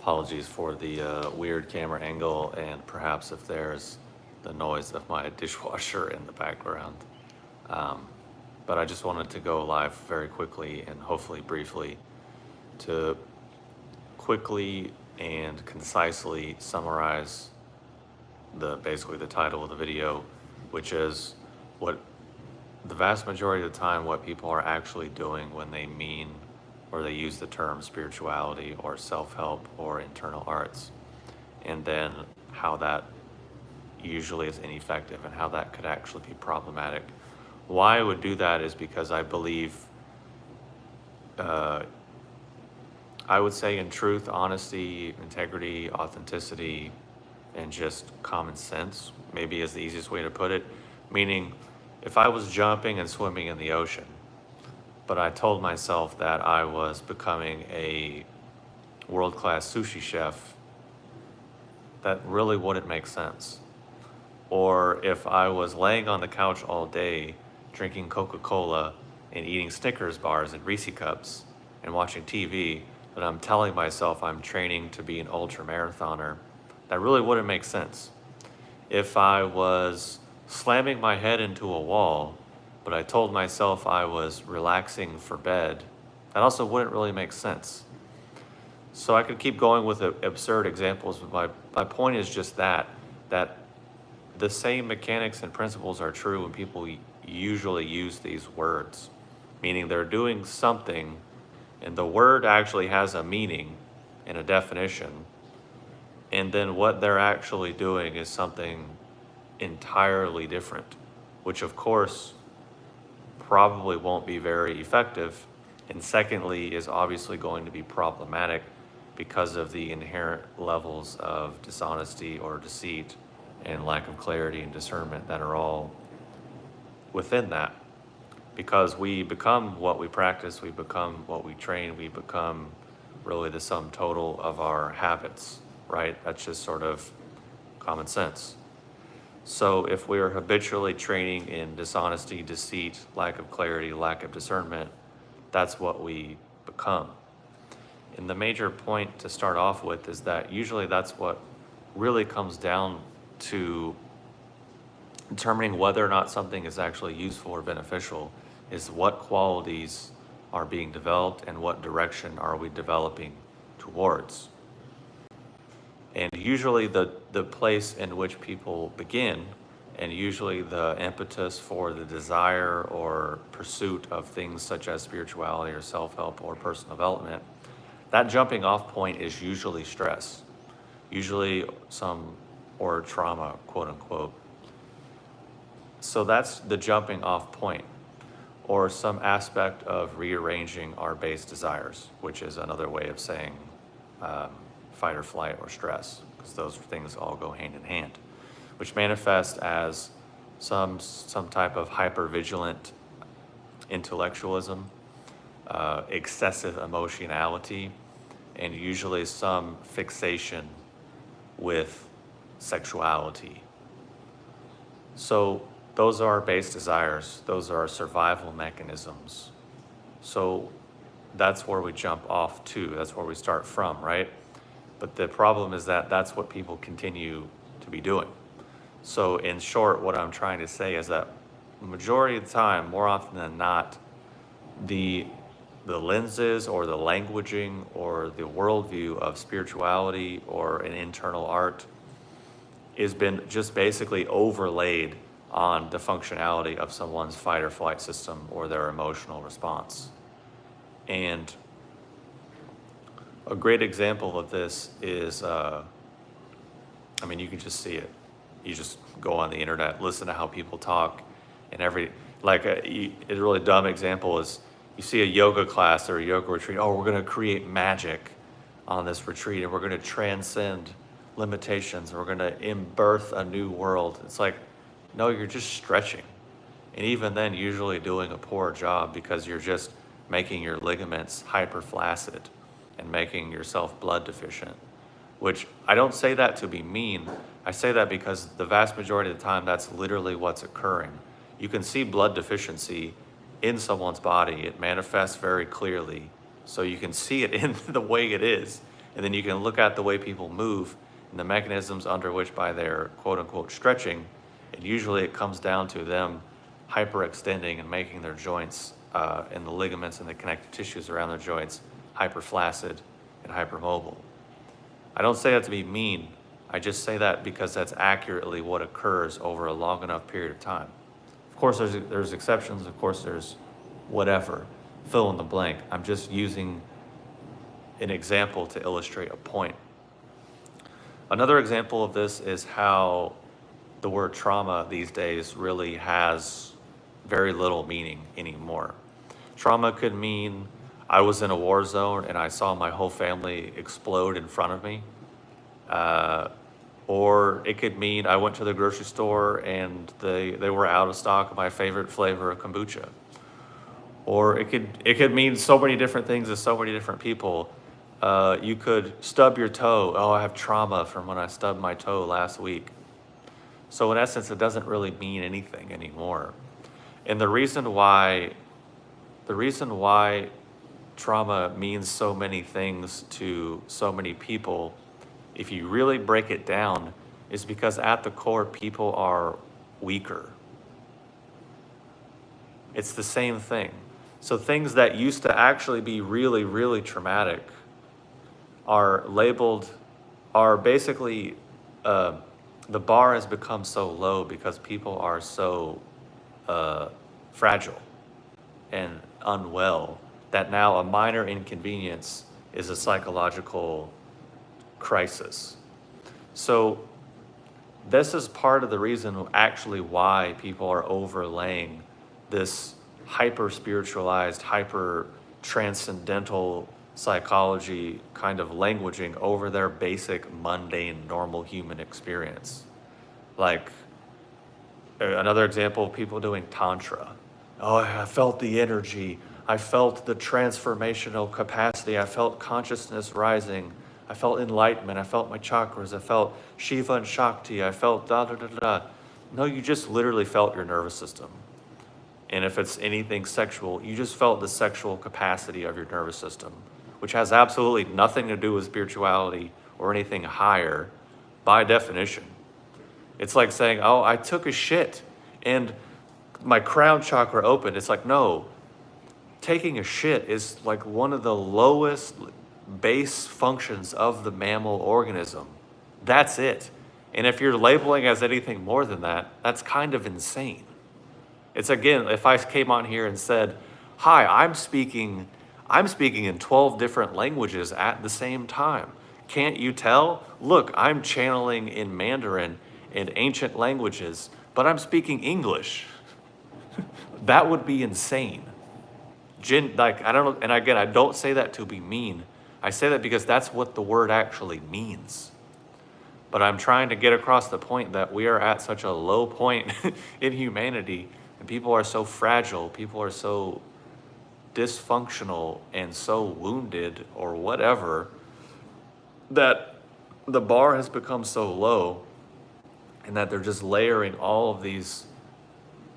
Apologies for the weird camera angle and perhaps if there's the noise of my dishwasher in the background. Um, but I just wanted to go live very quickly and hopefully briefly to quickly and concisely summarize basically the title of the video, which is what the vast majority of the time what people are actually doing when they mean or they use the term spirituality or self-help or internal arts, and then how that usually is ineffective and how that could actually be problematic. Why I would do that is because I believe, I would say in truth, honesty, integrity, authenticity, and just common sense, maybe is the easiest way to put it. Meaning, if I was jumping and swimming in the ocean, but I told myself that I was becoming a world-class sushi chef, that really wouldn't make sense. Or if I was laying on the couch all day, drinking Coca-Cola and eating Snickers bars and Reese cups and watching TV, but I'm telling myself I'm training to be an ultra marathoner, that really wouldn't make sense. If I was slamming my head into a wall, but I told myself I was relaxing for bed, that also wouldn't really make sense. So I could keep going with absurd examples, but my point is just that the same mechanics and principles are true when people usually use these words, meaning they're doing something and the word actually has a meaning and a definition, and then what they're actually doing is something entirely different, which of course probably won't be very effective, and secondly is obviously going to be problematic because of the inherent levels of dishonesty or deceit and lack of clarity and discernment that are all within that. Because we become what we practice, we become what we train, we become really the sum total of our habits, right? That's just sort of common sense. So if we're habitually training in dishonesty, deceit, lack of clarity, lack of discernment, that's what we become. And the major point to start off with is that usually that's what really comes down to determining whether or not something is actually useful or beneficial, is what qualities are being developed and what direction are we developing towards. And usually the place in which people begin, and usually the impetus for the desire or pursuit of things such as spirituality or self-help or personal development, that jumping off point is usually stress, usually or trauma, quote unquote. So that's the jumping off point, or some aspect of rearranging our base desires, which is another way of saying fight or flight or stress, because those things all go hand in hand, which manifest as some type of hypervigilant intellectualism, excessive emotionality, and usually some fixation with sexuality. So those are our base desires. Those are our survival mechanisms. So that's where we jump off to. That's where we start from, right? But the problem is that that's what people continue to be doing. So in short, what I'm trying to say is that the majority of the time, more often than not, the lenses or the languaging or the worldview of spirituality or an internal art has been just basically overlaid on the functionality of someone's fight or flight system or their emotional response. And a great example of this is, you can just see it. You just go on the internet, listen to how people talk, and a really dumb example is you see a yoga class or a yoga retreat. Oh, we're going to create magic on this retreat, and we're going to transcend limitations, and we're going to birth a new world. It's like, no, you're just stretching. And even then, usually doing a poor job because you're just making your ligaments hyperflaccid and making yourself blood deficient, which I don't say that to be mean. I say that because the vast majority of the time, that's literally what's occurring. You can see blood deficiency in someone's body. It manifests very clearly. So you can see it in the way it is. And then you can look at the way people move and the mechanisms under which by their quote unquote stretching, and usually it comes down to them hyperextending and making their joints and the ligaments and the connective tissues around their joints hyperflaccid and hypermobile. I don't say that to be mean. I just say that because that's accurately what occurs over a long enough period of time. Of course, there's exceptions. Of course, there's whatever. Fill in the blank. I'm just using an example to illustrate a point. Another example of this is how the word trauma these days really has very little meaning anymore. Trauma could mean I was in a war zone and I saw my whole family explode in front of me. Or it could mean I went to the grocery store and they were out of stock of my favorite flavor of kombucha. Or it could mean so many different things to so many different people. You could stub your toe. Oh, I have trauma from when I stubbed my toe last week. So in essence, it doesn't really mean anything anymore. And the reason why trauma means so many things to so many people, if you really break it down, is because at the core, people are weaker. It's the same thing. So things that used to actually be really, really traumatic are labeled, are basically, the bar has become so low because people are so fragile and unwell that now a minor inconvenience is a psychological crisis. So this is part of the reason actually why people are overlaying this hyper spiritualized, hyper transcendental psychology kind of languaging over their basic mundane normal human experience. Like another example of people doing tantra. Oh, I felt the energy. I felt the transformational capacity. I felt consciousness rising. I felt enlightenment. I felt my chakras. I felt Shiva and Shakti. I felt da da da da. No, you just literally felt your nervous system. And if it's anything sexual, you just felt the sexual capacity of your nervous system, which has absolutely nothing to do with spirituality or anything higher by definition. It's like saying, oh, I took a shit and my crown chakra opened. It's like, no, taking a shit is like one of the lowest base functions of the mammal organism. That's it. And if you're labeling as anything more than that, that's kind of insane. It's again, if I came on here and said, hi, I'm speaking in 12 different languages at the same time. Can't you tell? Look, I'm channeling in Mandarin and ancient languages, but I'm speaking English. That would be insane. Like, I don't know, and again, I don't say that to be mean. I say that because that's what the word actually means. But I'm trying to get across the point that we are at such a low point in humanity, and people are so fragile, people are so dysfunctional and so wounded or whatever, that the bar has become so low, and that they're just layering all of these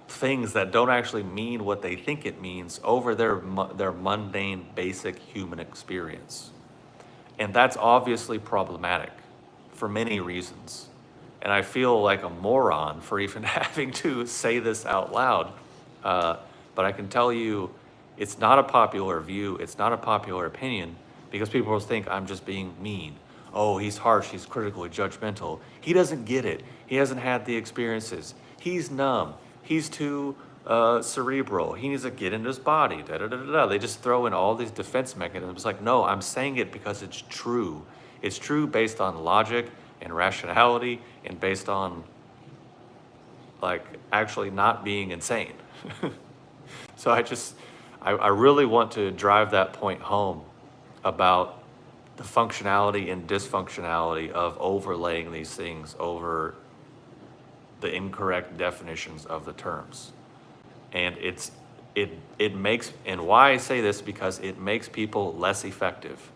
things that don't actually mean what they think it means over their mundane, basic human experience. And that's obviously problematic for many reasons. And I feel like a moron for even having to say this out loud. But I can tell you, it's not a popular view, it's not a popular opinion, because people will think I'm just being mean. Oh, he's harsh, he's critical, he's judgmental. He doesn't get it. He hasn't had the experiences. He's numb. He's too cerebral. He needs to get into his body. Da, da, da, da, da. They just throw in all these defense mechanisms. Like, no, I'm saying it because it's true. It's true based on logic and rationality and based on, like, actually not being insane. So I really want to drive that point home about the functionality and dysfunctionality of overlaying these things over the incorrect definitions of the terms. And it makes, and why I say this, because it makes people less effective.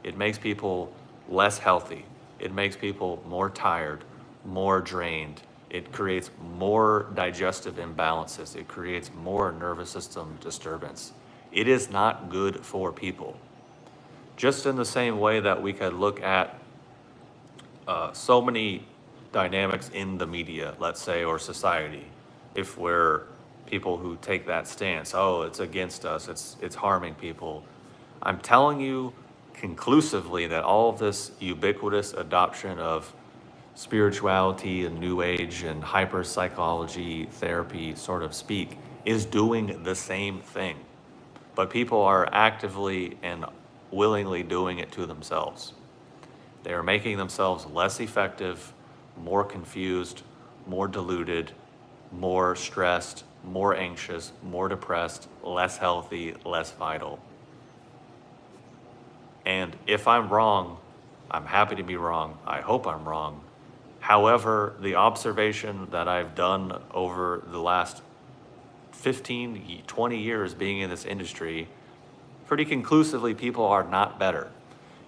It makes people less healthy. It makes people more tired, more drained. It creates more digestive imbalances. It creates more nervous system disturbance. It is not good for people. Just in the same way that we could look at so many dynamics in the media, let's say, or society, if we're people who take that stance, oh, it's against us, it's harming people. I'm telling you conclusively that all of this ubiquitous adoption of spirituality and new age and hyper psychology therapy sort of speak is doing the same thing, but people are actively and willingly doing it to themselves. They are making themselves less effective, more confused, more deluded, more stressed, more anxious, more depressed, less healthy, less vital. And if I'm wrong, I'm happy to be wrong. I hope I'm wrong. However, the observation that I've done over the last 15, 20 years being in this industry, pretty conclusively, people are not better.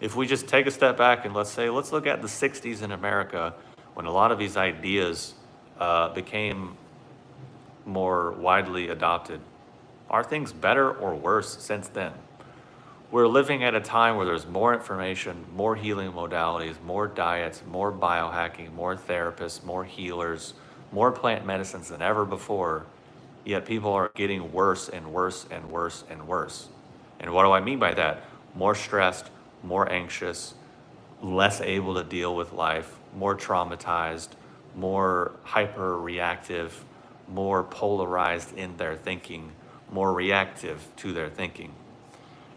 If we just take a step back and let's look at the 60s in America, when a lot of these ideas became more widely adopted. Are things better or worse since then? We're living at a time where there's more information, more healing modalities, more diets, more biohacking, more therapists, more healers, more plant medicines than ever before, yet people are getting worse and worse and worse and worse. And what do I mean by that? More stressed, more anxious, less able to deal with life, more traumatized, more hyper reactive, more polarized in their thinking, more reactive to their thinking.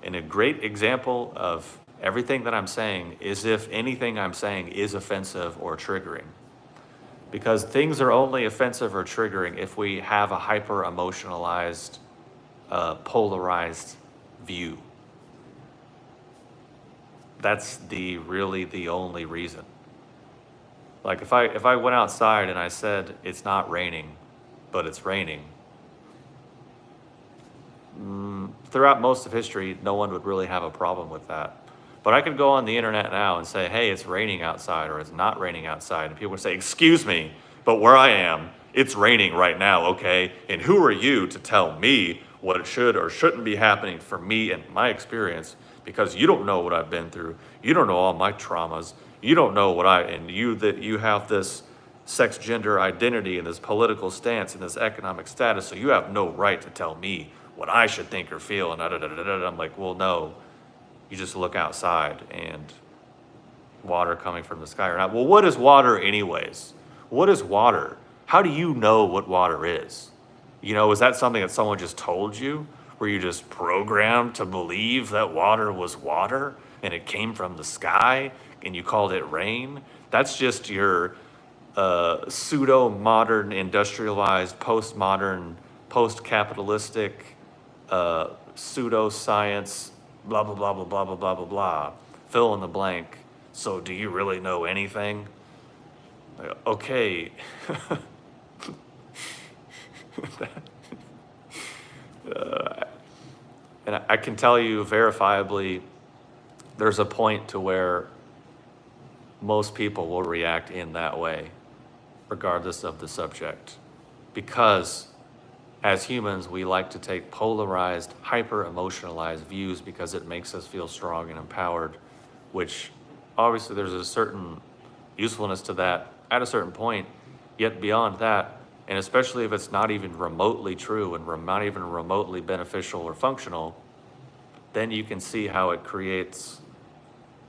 And a great example of everything that I'm saying is if anything I'm saying is offensive or triggering. Because things are only offensive or triggering if we have a hyper emotionalized, polarized view. That's really the only reason. Like if I went outside and I said it's not raining, but it's raining, throughout most of history, no one would really have a problem with that. But I could go on the internet now and say, hey, it's raining outside, or it's not raining outside. And people would say, excuse me, but where I am, it's raining right now, okay? And who are you to tell me what should or shouldn't be happening for me and my experience? Because you don't know what I've been through. You don't know all my traumas. You don't know and you have this sex gender identity and this political stance and this economic status, so you have no right to tell me what I should think or feel. And I'm like, well, no, you just look outside and water coming from the sky or not. Well, what is water anyways? What is water? How do you know what water is? Is that something that someone just told you? Were you just programmed to believe that water was water and it came from the sky and you called it rain? That's just your pseudo-modern, industrialized, postmodern, post-capitalistic, pseudo-science, blah, blah, blah, blah, blah, blah, blah, blah, blah. Fill in the blank. So do you really know anything? Okay. And I can tell you verifiably, there's a point to where most people will react in that way, regardless of the subject. Because as humans, we like to take polarized, hyper-emotionalized views because it makes us feel strong and empowered, which obviously there's a certain usefulness to that at a certain point, yet beyond that, and especially if it's not even remotely true and not even remotely beneficial or functional, then you can see how it creates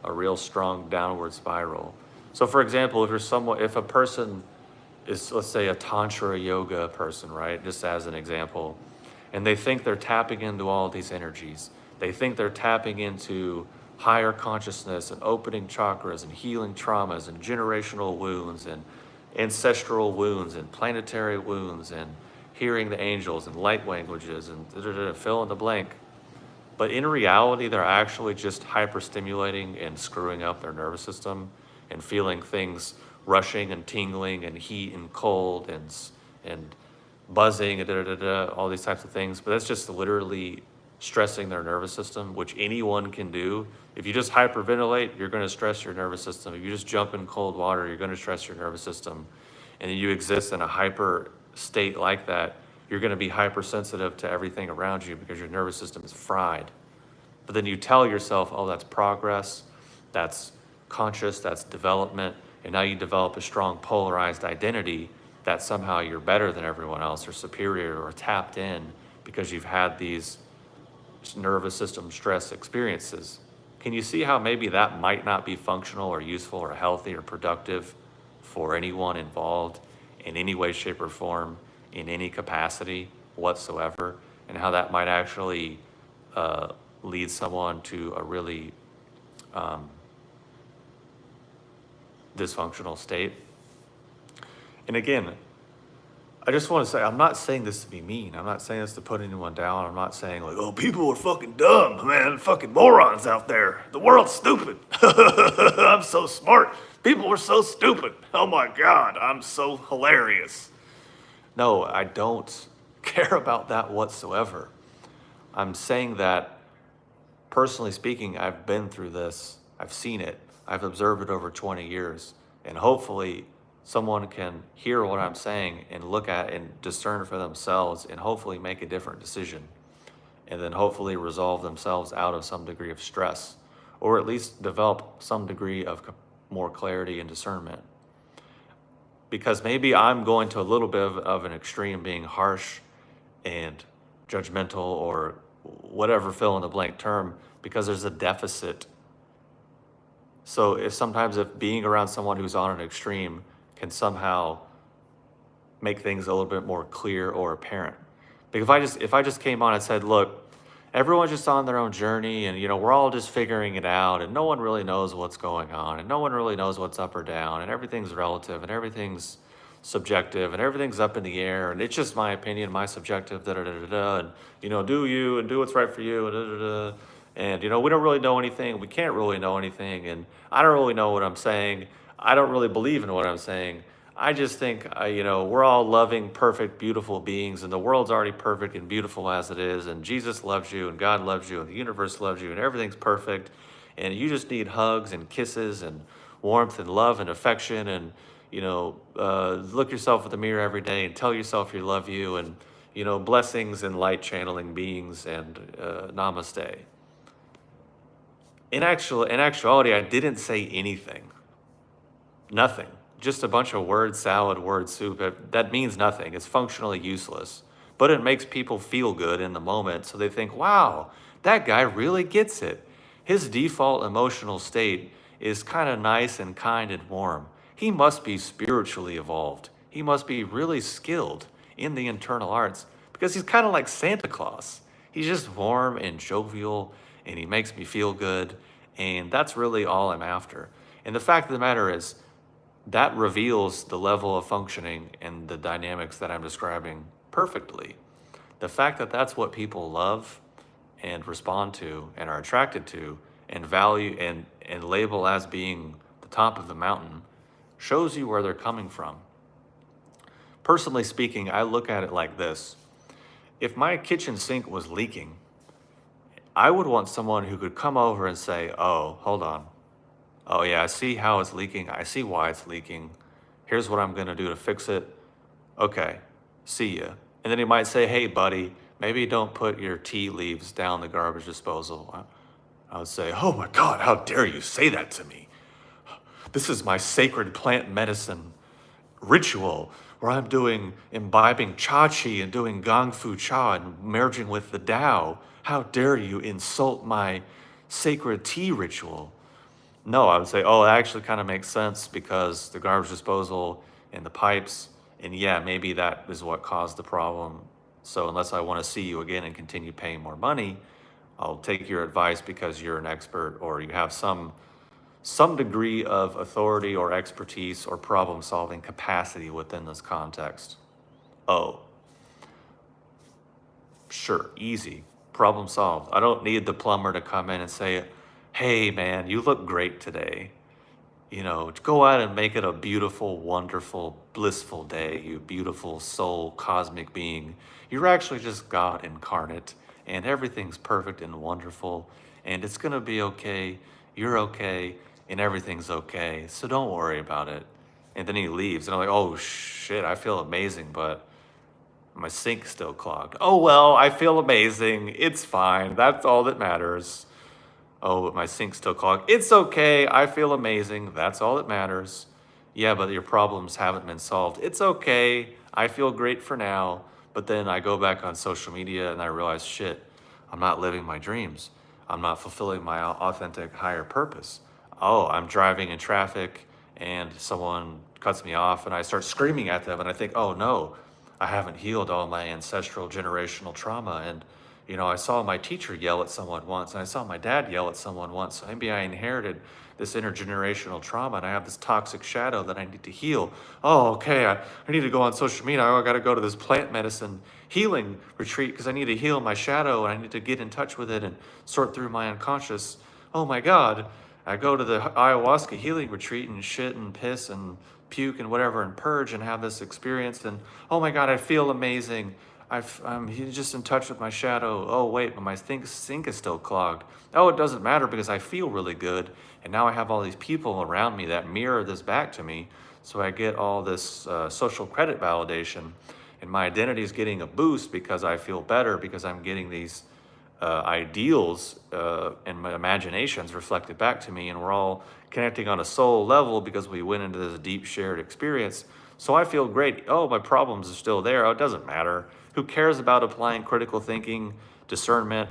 a real strong downward spiral. So for example, if a person is, let's say, a tantra yoga person, right? Just as an example, and they think they're tapping into all these energies. They think they're tapping into higher consciousness and opening chakras and healing traumas and generational wounds and ancestral wounds and planetary wounds and hearing the angels and light languages and fill in the blank. But in reality, they're actually just hyperstimulating and screwing up their nervous system and feeling things rushing and tingling and heat and cold and buzzing and all these types of things. But that's just literally stressing their nervous system, which anyone can do. If you just hyperventilate, you're going to stress your nervous system. If you just jump in cold water, you're going to stress your nervous system. And you exist in a hyper state like that, you're going to be hypersensitive to everything around you because your nervous system is fried. But then you tell yourself, oh, that's progress, that's conscious, that's development, and now you develop a strong polarized identity that somehow you're better than everyone else or superior or tapped in because you've had these nervous system stress experiences. Can you see how maybe that might not be functional or useful or healthy or productive for anyone involved in any way, shape, or form, in any capacity whatsoever, and how that might actually lead someone to a really dysfunctional state? And again, I just want to say, I'm not saying this to be mean. I'm not saying this to put anyone down. I'm not saying like, oh, people are fucking dumb, man. Fucking morons out there. The world's stupid. I'm so smart. People are so stupid. Oh my God, I'm so hilarious. No, I don't care about that whatsoever. I'm saying that, personally speaking, I've been through this. I've seen it. I've observed it over 20 years. And hopefully someone can hear what I'm saying and look at and discern for themselves and hopefully make a different decision. And then hopefully resolve themselves out of some degree of stress, or at least develop some degree of more clarity and discernment. Because maybe I'm going to a little bit of an extreme, being harsh and judgmental or whatever fill in the blank term, because there's a deficit. So if being around someone who's on an extreme can somehow make things a little bit more clear or apparent. Because if I just came on and said, look, everyone's just on their own journey, and we're all just figuring it out, and no one really knows what's going on, and no one really knows what's up or down, and everything's relative, and everything's subjective, and everything's up in the air, and it's just my opinion, my subjective, da da da da da, and do you and do what's right for you, and da da da. And we don't really know anything. We can't really know anything, and I don't really know what I'm saying. I don't really believe in what I'm saying. I just think, we're all loving, perfect, beautiful beings, and the world's already perfect and beautiful as it is, and Jesus loves you, and God loves you, and the universe loves you, and everything's perfect, and you just need hugs and kisses and warmth and love and affection, and, look yourself in the mirror every day and tell yourself you love you, and, blessings and light channeling beings, and namaste. In actuality, I didn't say anything. Nothing. Just a bunch of word salad, word soup. That means nothing. It's functionally useless. But it makes people feel good in the moment, so they think, wow, that guy really gets it. His default emotional state is kind of nice and kind and warm. He must be spiritually evolved. He must be really skilled in the internal arts because he's kind of like Santa Claus. He's just warm and jovial, and he makes me feel good, and that's really all I'm after. And the fact of the matter is, that reveals the level of functioning and the dynamics that I'm describing perfectly. The fact that that's what people love and respond to and are attracted to and value and label as being the top of the mountain shows you where they're coming from. Personally speaking, I look at it like this. If my kitchen sink was leaking, I would want someone who could come over and say, oh, hold on. Oh yeah, I see how it's leaking. I see why it's leaking. Here's what I'm gonna do to fix it. Okay, see ya. And then he might say, hey buddy, maybe don't put your tea leaves down the garbage disposal. I would say, oh my God, how dare you say that to me? This is my sacred plant medicine ritual where I'm imbibing cha chi and doing gong fu cha and merging with the Tao. How dare you insult my sacred tea ritual? No, I would say, oh, that actually kind of makes sense because the garbage disposal and the pipes, and yeah, maybe that is what caused the problem. So unless I want to see you again and continue paying more money, I'll take your advice because you're an expert or you have some degree of authority or expertise or problem solving capacity within this context. Oh, sure, easy, problem solved. I don't need the plumber to come in and say, hey man, you look great today. Go out and make it a beautiful, wonderful, blissful day, you beautiful soul, cosmic being. You're actually just God incarnate, and everything's perfect and wonderful, and it's gonna be okay, you're okay, and everything's okay, so don't worry about it. And then he leaves, and I'm like, oh shit, I feel amazing, but my sink's still clogged. Oh well, I feel amazing, it's fine, that's all that matters. Oh, but my sink's still clogged. It's okay. I feel amazing. That's all that matters. Yeah, but your problems haven't been solved. It's okay. I feel great for now. But then I go back on social media and I realize, shit, I'm not living my dreams. I'm not fulfilling my authentic higher purpose. Oh, I'm driving in traffic and someone cuts me off and I start screaming at them and I think, oh no, I haven't healed all my ancestral generational trauma. And, I saw my teacher yell at someone once and I saw my dad yell at someone once. So maybe I inherited this intergenerational trauma and I have this toxic shadow that I need to heal. Oh, okay. I need to go on social media. I got to go to this plant medicine healing retreat because I need to heal my shadow and I need to get in touch with it and sort through my unconscious. Oh my God. I go to the ayahuasca healing retreat and shit and piss and puke and whatever and purge and have this experience. And oh my God, I feel amazing. I'm just in touch with my shadow. Oh, wait, but my sink is still clogged. Oh, it doesn't matter because I feel really good. And now I have all these people around me that mirror this back to me. So I get all this social credit validation. And my identity is getting a boost because I feel better because I'm getting these ideals and my imaginations reflected back to me. And we're all connecting on a soul level because we went into this deep shared experience. So I feel great. Oh, my problems are still there. Oh, it doesn't matter. Who cares about applying critical thinking, discernment,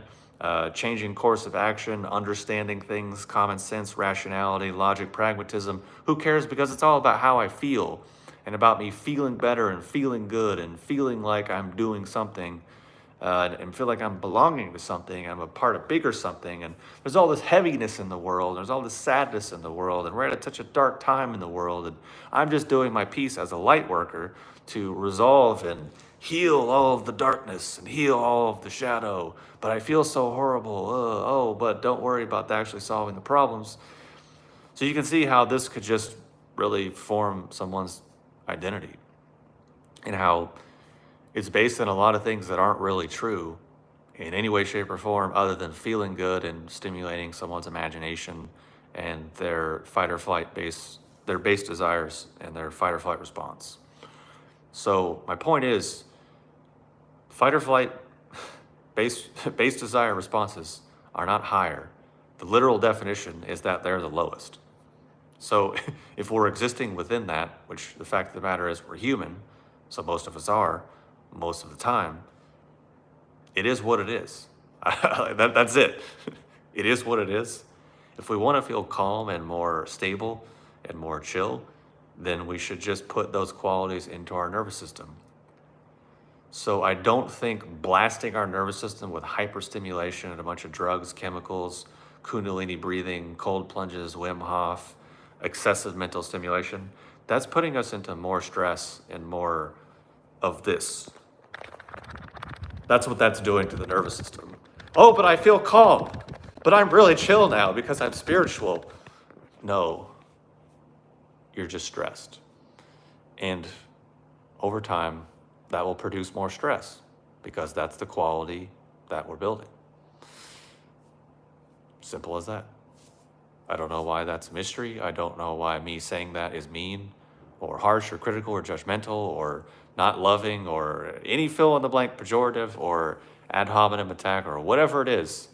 changing course of action, understanding things, common sense, rationality, logic, pragmatism? Who cares? Because it's all about how I feel and about me feeling better and feeling good and feeling like I'm doing something and feel like I'm belonging to something. I'm a part of bigger something. And there's all this heaviness in the world. There's all this sadness in the world. And we're at such a dark time in the world. And I'm just doing my piece as a light worker to resolve and heal all of the darkness and heal all of the shadow. But I feel so horrible. But don't worry about actually solving the problems. So you can see how this could just really form someone's identity and how it's based on a lot of things that aren't really true in any way, shape, or form other than feeling good and stimulating someone's imagination and their fight or flight base, their base desires and their fight or flight response. So my point is, fight or flight base desire responses are not higher. The literal definition is that they're the lowest. So if we're existing within that, which the fact of the matter is we're human, so most of us are, most of the time, it is what it is. That's it. It is what it is. If we want to feel calm and more stable and more chill, then we should just put those qualities into our nervous system. So I don't think blasting our nervous system with hyperstimulation and a bunch of drugs, chemicals, Kundalini breathing, cold plunges, Wim Hof, excessive mental stimulation, that's putting us into more stress and more of this. That's what that's doing to the nervous system. Oh, but I feel calm. But I'm really chill now because I'm spiritual. No, you're just stressed. And over time, that will produce more stress because that's the quality that we're building. Simple as that. I don't know why that's a mystery. I don't know why me saying that is mean or harsh or critical or judgmental or not loving or any fill in the blank pejorative or ad hominem attack or whatever it is.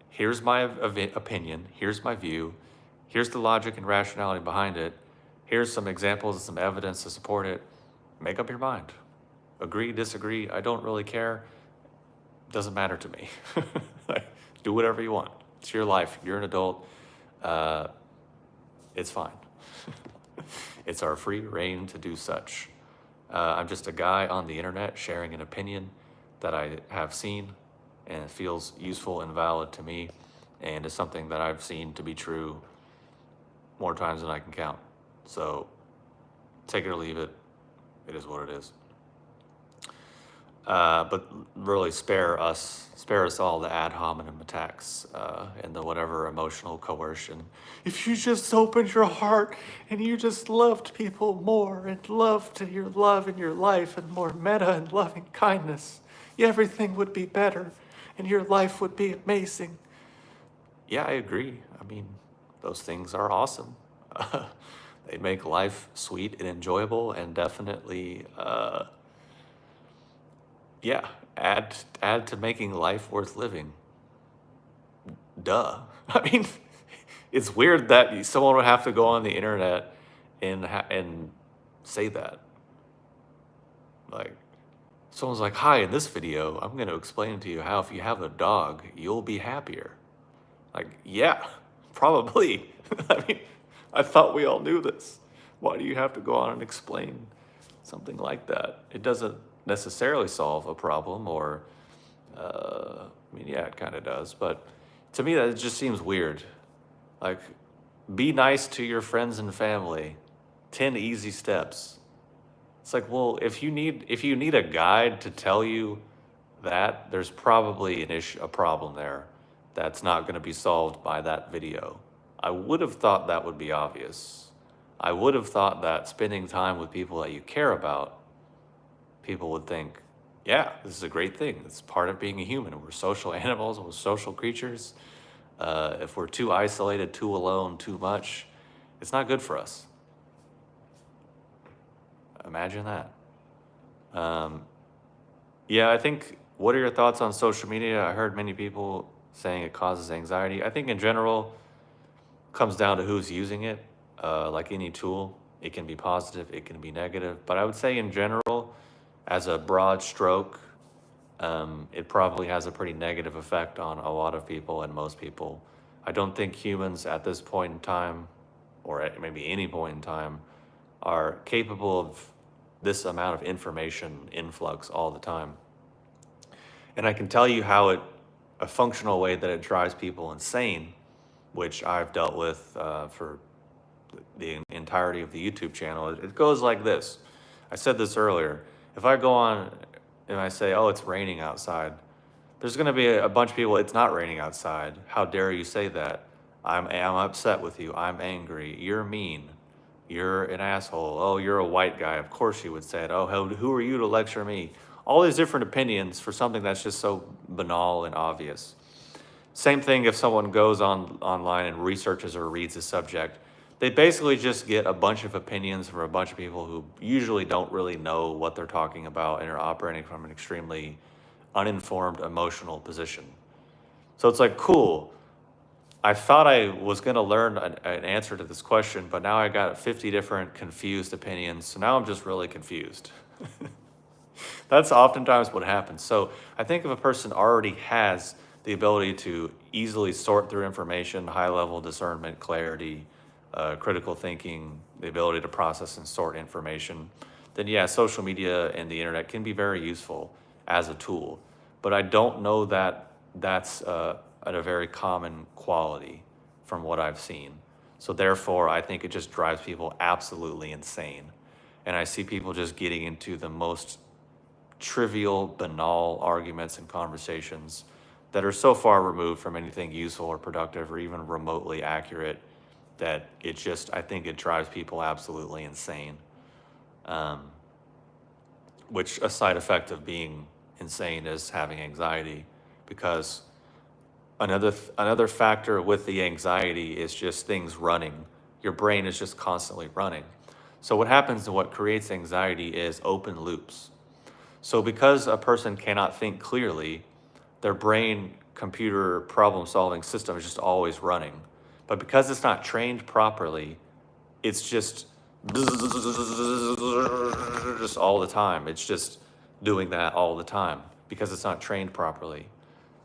Here's my opinion. Here's my view. Here's the logic and rationality behind it. Here's some examples and some evidence to support it. Make up your mind. Agree, disagree. I don't really care. Doesn't matter to me. Do whatever you want. It's your life. You're an adult. It's fine. It's our free reign to do such. I'm just a guy on the internet sharing an opinion that I have seen and it feels useful and valid to me and is something that I've seen to be true more times than I can count. So take it or leave it. It is what it is. But really spare us all the ad hominem attacks and the whatever emotional coercion. If you just opened your heart and you just loved people more and loved your love in your life and more meta and loving kindness, everything would be better and your life would be amazing. Yeah, I agree. I mean, those things are awesome. They make life sweet and enjoyable and definitely add to making life worth living. duh. I mean, it's weird that someone would have to go on the internet and say that. Like, someone's like, hi, in this video, I'm going to explain to you how if you have a dog, you'll be happier. Like, yeah, probably. I mean, I thought we all knew this. Why do you have to go on and explain something like that? It doesn't necessarily solve a problem, or, I mean, yeah, it kind of does. But to me, that just seems weird. Like, be nice to your friends and family. 10 easy steps. It's like, well, if you need a guide to tell you that, there's probably a problem there that's not going to be solved by that video. I would have thought that would be obvious. I would have thought that spending time with people that you care about, people would think, yeah, this is a great thing. It's part of being a human. We're social animals, we're social creatures. If we're too isolated, too alone, too much, it's not good for us. Imagine that. Yeah, I think, what are your thoughts on social media? I heard many people saying it causes anxiety. I think in general, comes down to who's using it. Like any tool, it can be positive, it can be negative. But I would say in general, as a broad stroke, it probably has a pretty negative effect on a lot of people and most people. I don't think humans at this point in time, or at maybe any point in time, are capable of this amount of information influx all the time. And I can tell you how a functional way that it drives people insane, which I've dealt with for the entirety of the YouTube channel. It goes like this. I said this earlier. If I go on and I say, oh, it's raining outside, there's going to be a bunch of people, it's not raining outside. How dare you say that? I'm upset with you. I'm angry. You're mean. You're an asshole. Oh, you're a white guy. Of course you would say it. Oh, who are you to lecture me? All these different opinions for something that's just so banal and obvious. Same thing if someone goes online and researches or reads a subject. They basically just get a bunch of opinions from a bunch of people who usually don't really know what they're talking about and are operating from an extremely uninformed, emotional position. So it's like, cool. I thought I was going to learn an answer to this question, but now I got 50 different confused opinions. So now I'm just really confused. That's oftentimes what happens. So I think if a person already has the ability to easily sort through information, high level discernment, clarity, critical thinking, the ability to process and sort information, then yeah, social media and the internet can be very useful as a tool. But I don't know that that's at a very common quality from what I've seen. So therefore, I think it just drives people absolutely insane. And I see people just getting into the most trivial, banal arguments and conversations that are so far removed from anything useful or productive or even remotely accurate that I think it drives people absolutely insane. Which a side effect of being insane is having anxiety, because another factor with the anxiety is just things running. Your brain is just constantly running. So what happens and what creates anxiety is open loops. So because a person cannot think clearly, their brain computer problem solving system is just always running. But because it's not trained properly, it's just all the time. It's just doing that all the time because it's not trained properly.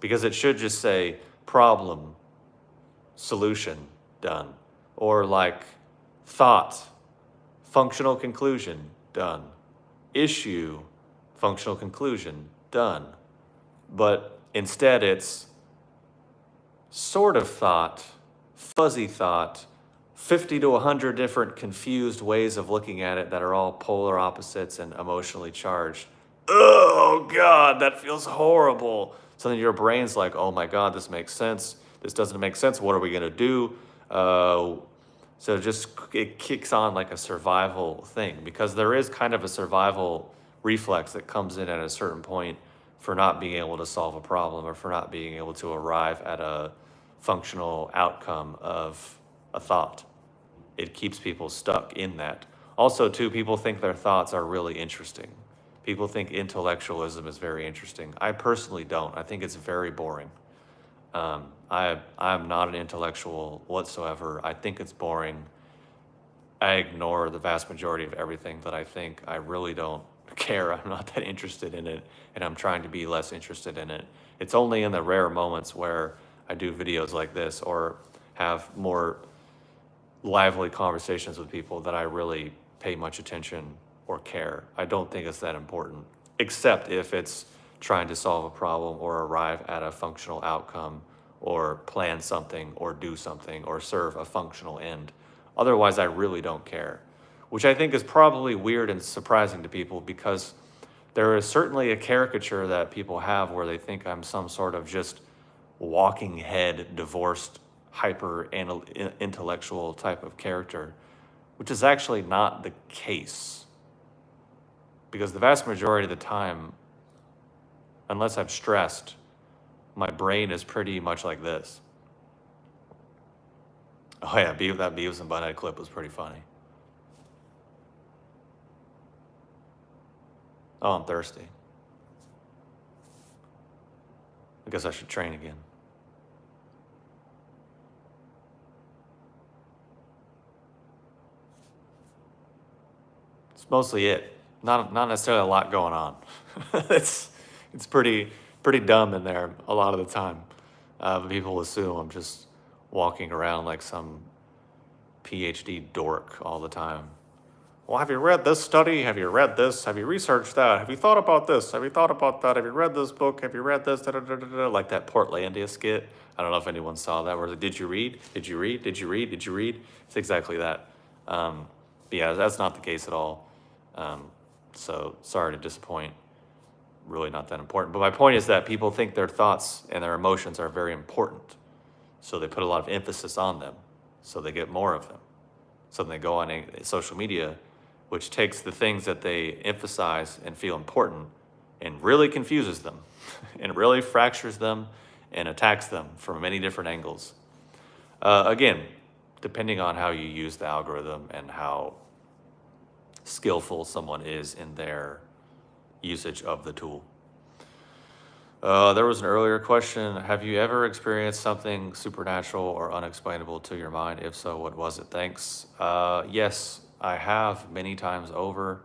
Because it should just say problem, solution, done. Or like thought, functional conclusion, done. Issue, functional conclusion, done. But instead it's sort of thought, fuzzy thought, 50 to 100 different confused ways of looking at it that are all polar opposites and emotionally charged. Oh God, that feels horrible. So then your brain's like, oh my God, this makes sense. This doesn't make sense. What are we gonna do? So it kicks on like a survival thing, because there is kind of a survival reflex that comes in at a certain point for not being able to solve a problem or for not being able to arrive at a functional outcome of a thought. It keeps people stuck in that. Also, too, people think their thoughts are really interesting. People think intellectualism is very interesting. I personally don't. I think it's very boring. I'm not an intellectual whatsoever. I think it's boring. I ignore the vast majority of everything that I think. I really don't care. I'm not that interested in it, and I'm trying to be less interested in it. It's only in the rare moments where I do videos like this or have more lively conversations with people that I really pay much attention or care. I don't think it's that important, except if it's trying to solve a problem or arrive at a functional outcome or plan something or do something or serve a functional end. Otherwise, I really don't care, which I think is probably weird and surprising to people because there is certainly a caricature that people have where they think I'm some sort of just walking head, divorced, hyper intellectual type of character, which is actually not the case. Because the vast majority of the time, unless I'm stressed, my brain is pretty much like this. Oh yeah, that Beavis and Butthead clip was pretty funny. Oh, I'm thirsty. I guess I should train again. It's mostly it. Not necessarily a lot going on. it's it's pretty dumb in there a lot of the time. But people assume I'm just walking around like some PhD dork all the time. Well, have you read this study? Have you read this? Have you researched that? Have you thought about this? Have you thought about that? Have you read this book? Have you read this? Da, da, da, da, da, like that Portlandia skit. I don't know if anyone saw that. Where did you read? Did you read? Did you read? Did you read? It's exactly that. But yeah, that's not the case at all. So sorry to disappoint. Really not that important. But my point is that people think their thoughts and their emotions are very important. So they put a lot of emphasis on them. So they get more of them. So they go on social media, which takes the things that they emphasize and feel important and really confuses them and really fractures them and attacks them from many different angles. Again, depending on how you use the algorithm and how skillful someone is in their usage of the tool. There was an earlier question. Have you ever experienced something supernatural or unexplainable to your mind? If so, what was it? Thanks. Yes, I have many times over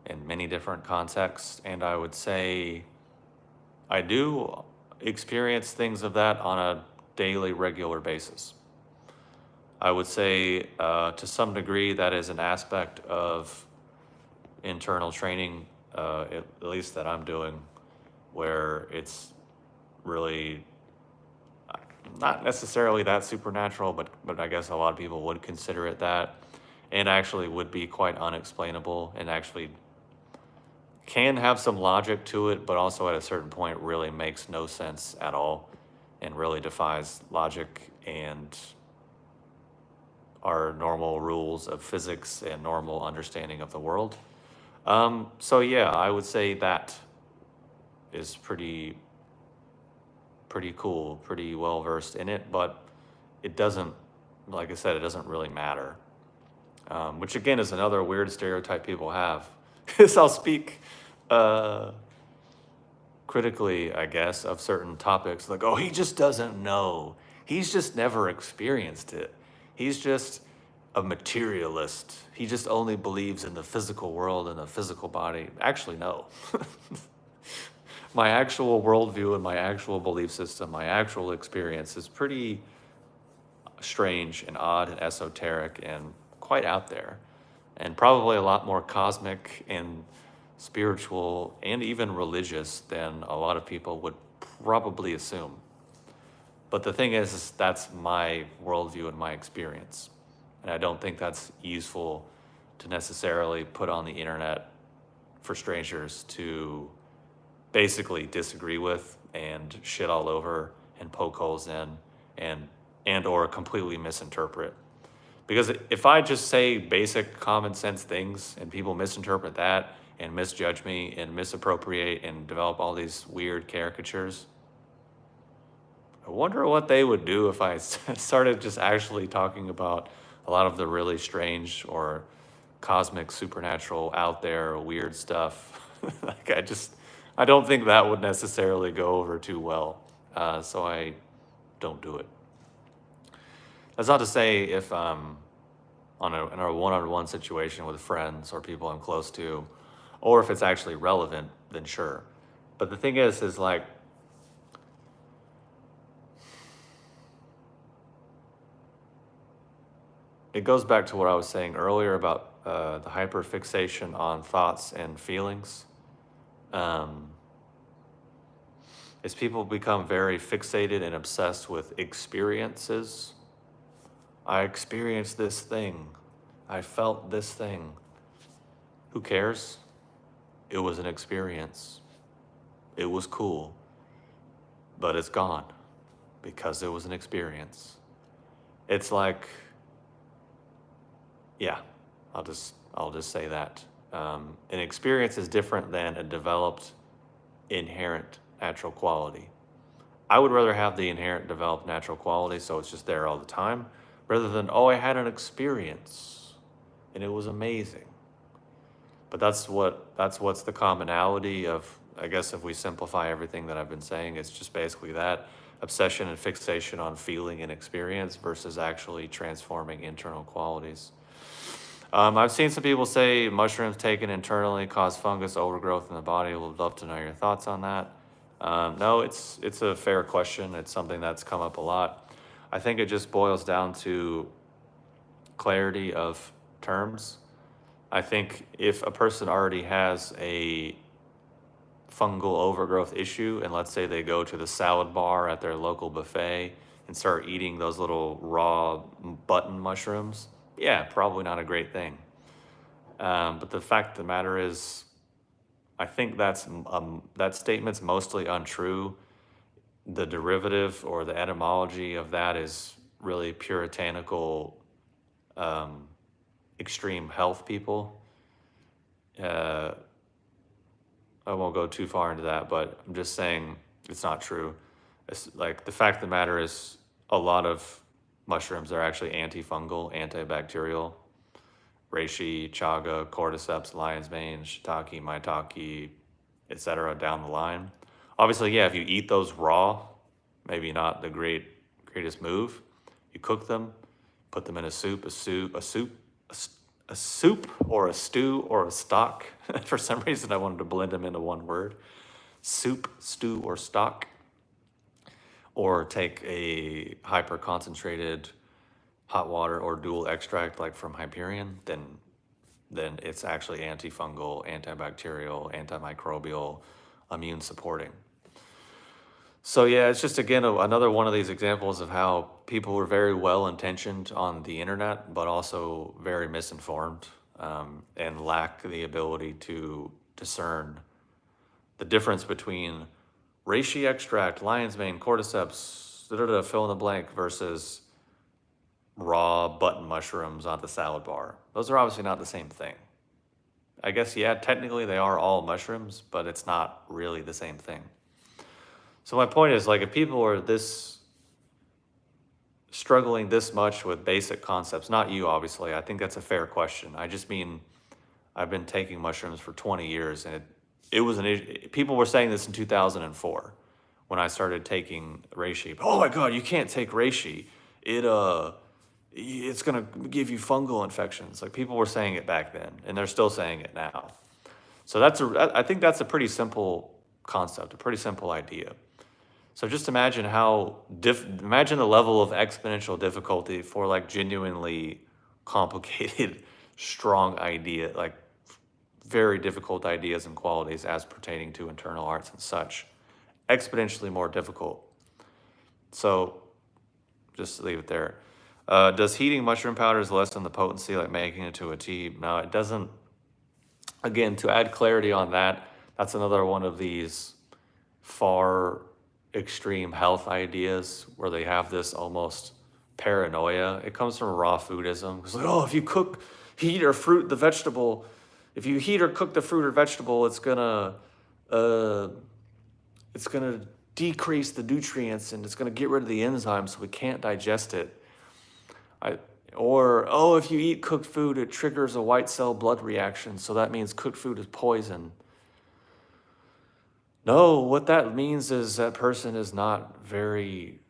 in many different contexts. And I would say I do experience things of that on a daily, regular basis. I would say to some degree that is an aspect of internal training, at least that I'm doing, where it's really not necessarily that supernatural, but I guess a lot of people would consider it that, and actually would be quite unexplainable and actually can have some logic to it, but also at a certain point really makes no sense at all and really defies logic and our normal rules of physics and normal understanding of the world. So yeah, I would say that is pretty cool, pretty well versed in it, but it doesn't, like I said, it doesn't really matter. Which again is another weird stereotype people have. Because I'll speak critically, I guess, of certain topics, like, oh, he just doesn't know. He's just never experienced it. He's just a materialist. He just only believes in the physical world and the physical body. Actually, no. My actual worldview and my actual belief system, my actual experience is pretty strange and odd and esoteric and quite out there, and probably a lot more cosmic and spiritual and even religious than a lot of people would probably assume. But the thing is that's my worldview and my experience. And I don't think that's useful to necessarily put on the internet for strangers to basically disagree with and shit all over and poke holes in and or completely misinterpret. Because if I just say basic common sense things and people misinterpret that and misjudge me and misappropriate and develop all these weird caricatures, I wonder what they would do if I started just actually talking about a lot of the really strange or cosmic, supernatural, out there, weird stuff. I don't think that would necessarily go over too well. So I don't do it. That's not to say if in a one-on-one situation with friends or people I'm close to, or if it's actually relevant, then sure. But the thing is like, it goes back to what I was saying earlier about the hyperfixation on thoughts and feelings. As people become very fixated and obsessed with experiences. I experienced this thing. I felt this thing. Who cares? It was an experience. It was cool, but it's gone because it was an experience. It's like, yeah, I'll just say that. An experience is different than a developed inherent natural quality. I would rather have the inherent developed natural quality, so it's just there all the time, rather than, oh, I had an experience and it was amazing. But that's what's the commonality of, I guess if we simplify everything that I've been saying, it's just basically that obsession and fixation on feeling and experience versus actually transforming internal qualities. I've seen some people say mushrooms taken internally cause fungus overgrowth in the body. Would love to know your thoughts on that. No, it's a fair question. It's something that's come up a lot. I think it just boils down to clarity of terms. I think if a person already has a fungal overgrowth issue, and let's say they go to the salad bar at their local buffet and start eating those little raw button mushrooms, yeah, probably not a great thing. But the fact of the matter is, I think that statement's mostly untrue. The derivative or the etymology of that is really puritanical, extreme health people. I won't go too far into that, but I'm just saying it's not true. It's like the fact of the matter is a lot of mushrooms are actually antifungal, antibacterial. Reishi, chaga, cordyceps, lion's mane, shiitake, maitake, etc. down the line. Obviously, yeah, if you eat those raw, maybe not the greatest move. You cook them, put them in a soup, a soup or a stew or a stock. For some reason, I wanted to blend them into one word. Soup, stew, or stock. Or take a hyper concentrated hot water or dual extract like from Hyperion, then it's actually antifungal, antibacterial, antimicrobial, immune supporting. So yeah, it's just again another one of these examples of how people were very well intentioned on the internet, but also very misinformed, and lack the ability to discern the difference between reishi extract, lion's mane, cordyceps, fill in the blank, versus raw button mushrooms on the salad bar. Those are obviously not the same thing. I guess, yeah, technically they are all mushrooms, but it's not really the same thing. So my point is, like, if people are struggling this much with basic concepts, not you, obviously, I think that's a fair question. I just mean, I've been taking mushrooms for 20 years, and it was people were saying this in 2004 when I started taking reishi. Oh my God, you can't take reishi. It's gonna give you fungal infections. Like, people were saying it back then, and they're still saying it now. So I think that's a pretty simple concept, a pretty simple idea. So just imagine imagine the level of exponential difficulty for like genuinely complicated, strong idea, like very difficult ideas and qualities as pertaining to internal arts and such. Exponentially more difficult. So just leave it there. Does heating mushroom powders lessen the potency, like making it to a tea? No, it doesn't. Again, to add clarity on that, that's another one of these far extreme health ideas where they have this almost paranoia. It comes from raw foodism. It's like, oh, if you heat or fruit the vegetable, if you heat or cook the fruit or vegetable, it's gonna decrease the nutrients and it's gonna get rid of the enzymes, so we can't digest it. If you eat cooked food, it triggers a white cell blood reaction, so that means cooked food is poison. No, what that means is that person is not very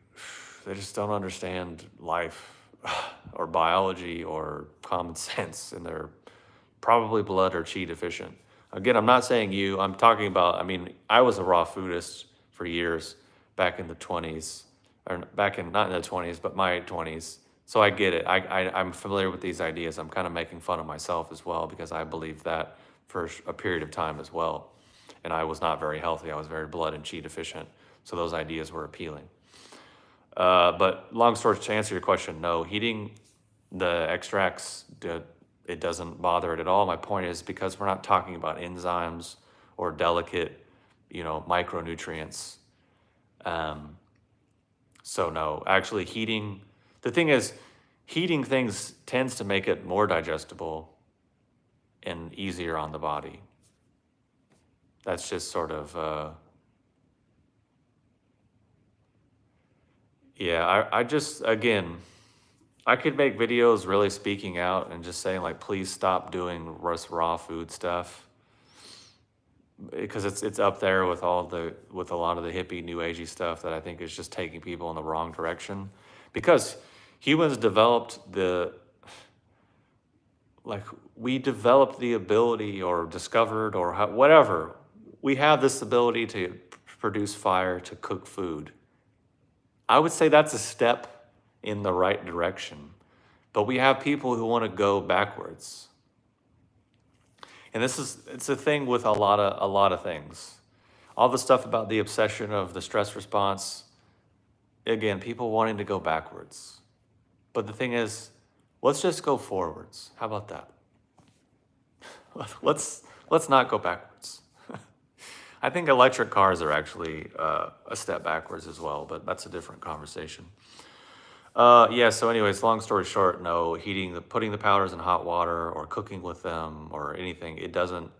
they just don't understand life or biology or common sense, and they're probably blood or chi deficient. Again, I'm not saying you, I'm talking about, I mean, I was a raw foodist for years back in the 20s, or back in, not in the 20s, but my 20s. So I get it. I'm familiar with these ideas. I'm kind of making fun of myself as well because I believed that for a period of time as well. And I was not very healthy. I was very blood and chi deficient. So those ideas were appealing. But long story to answer your question, no, heating the extracts, it doesn't bother it at all. My point is because we're not talking about enzymes or delicate, micronutrients. Um, so no, actually heating, the thing is, heating things tends to make it more digestible and easier on the body. That's just sort of, yeah, I just, again, I could make videos really speaking out and just saying like, please stop doing raw food stuff because it's up there with with a lot of the hippie new agey stuff that I think is just taking people in the wrong direction. Because humans developed like we developed the ability or discovered or whatever. We have this ability to produce fire to cook food. I would say that's a step in the right direction. But we have people who want to go backwards. And it's a thing with a lot of things. All the stuff about the obsession of the stress response, again, people wanting to go backwards. But the thing is, let's just go forwards. How about that? Let's not go backwards. I think electric cars are actually a step backwards as well, but that's a different conversation. Yeah, so anyways, long story short, no, putting the powders in hot water or cooking with them or anything, it doesn't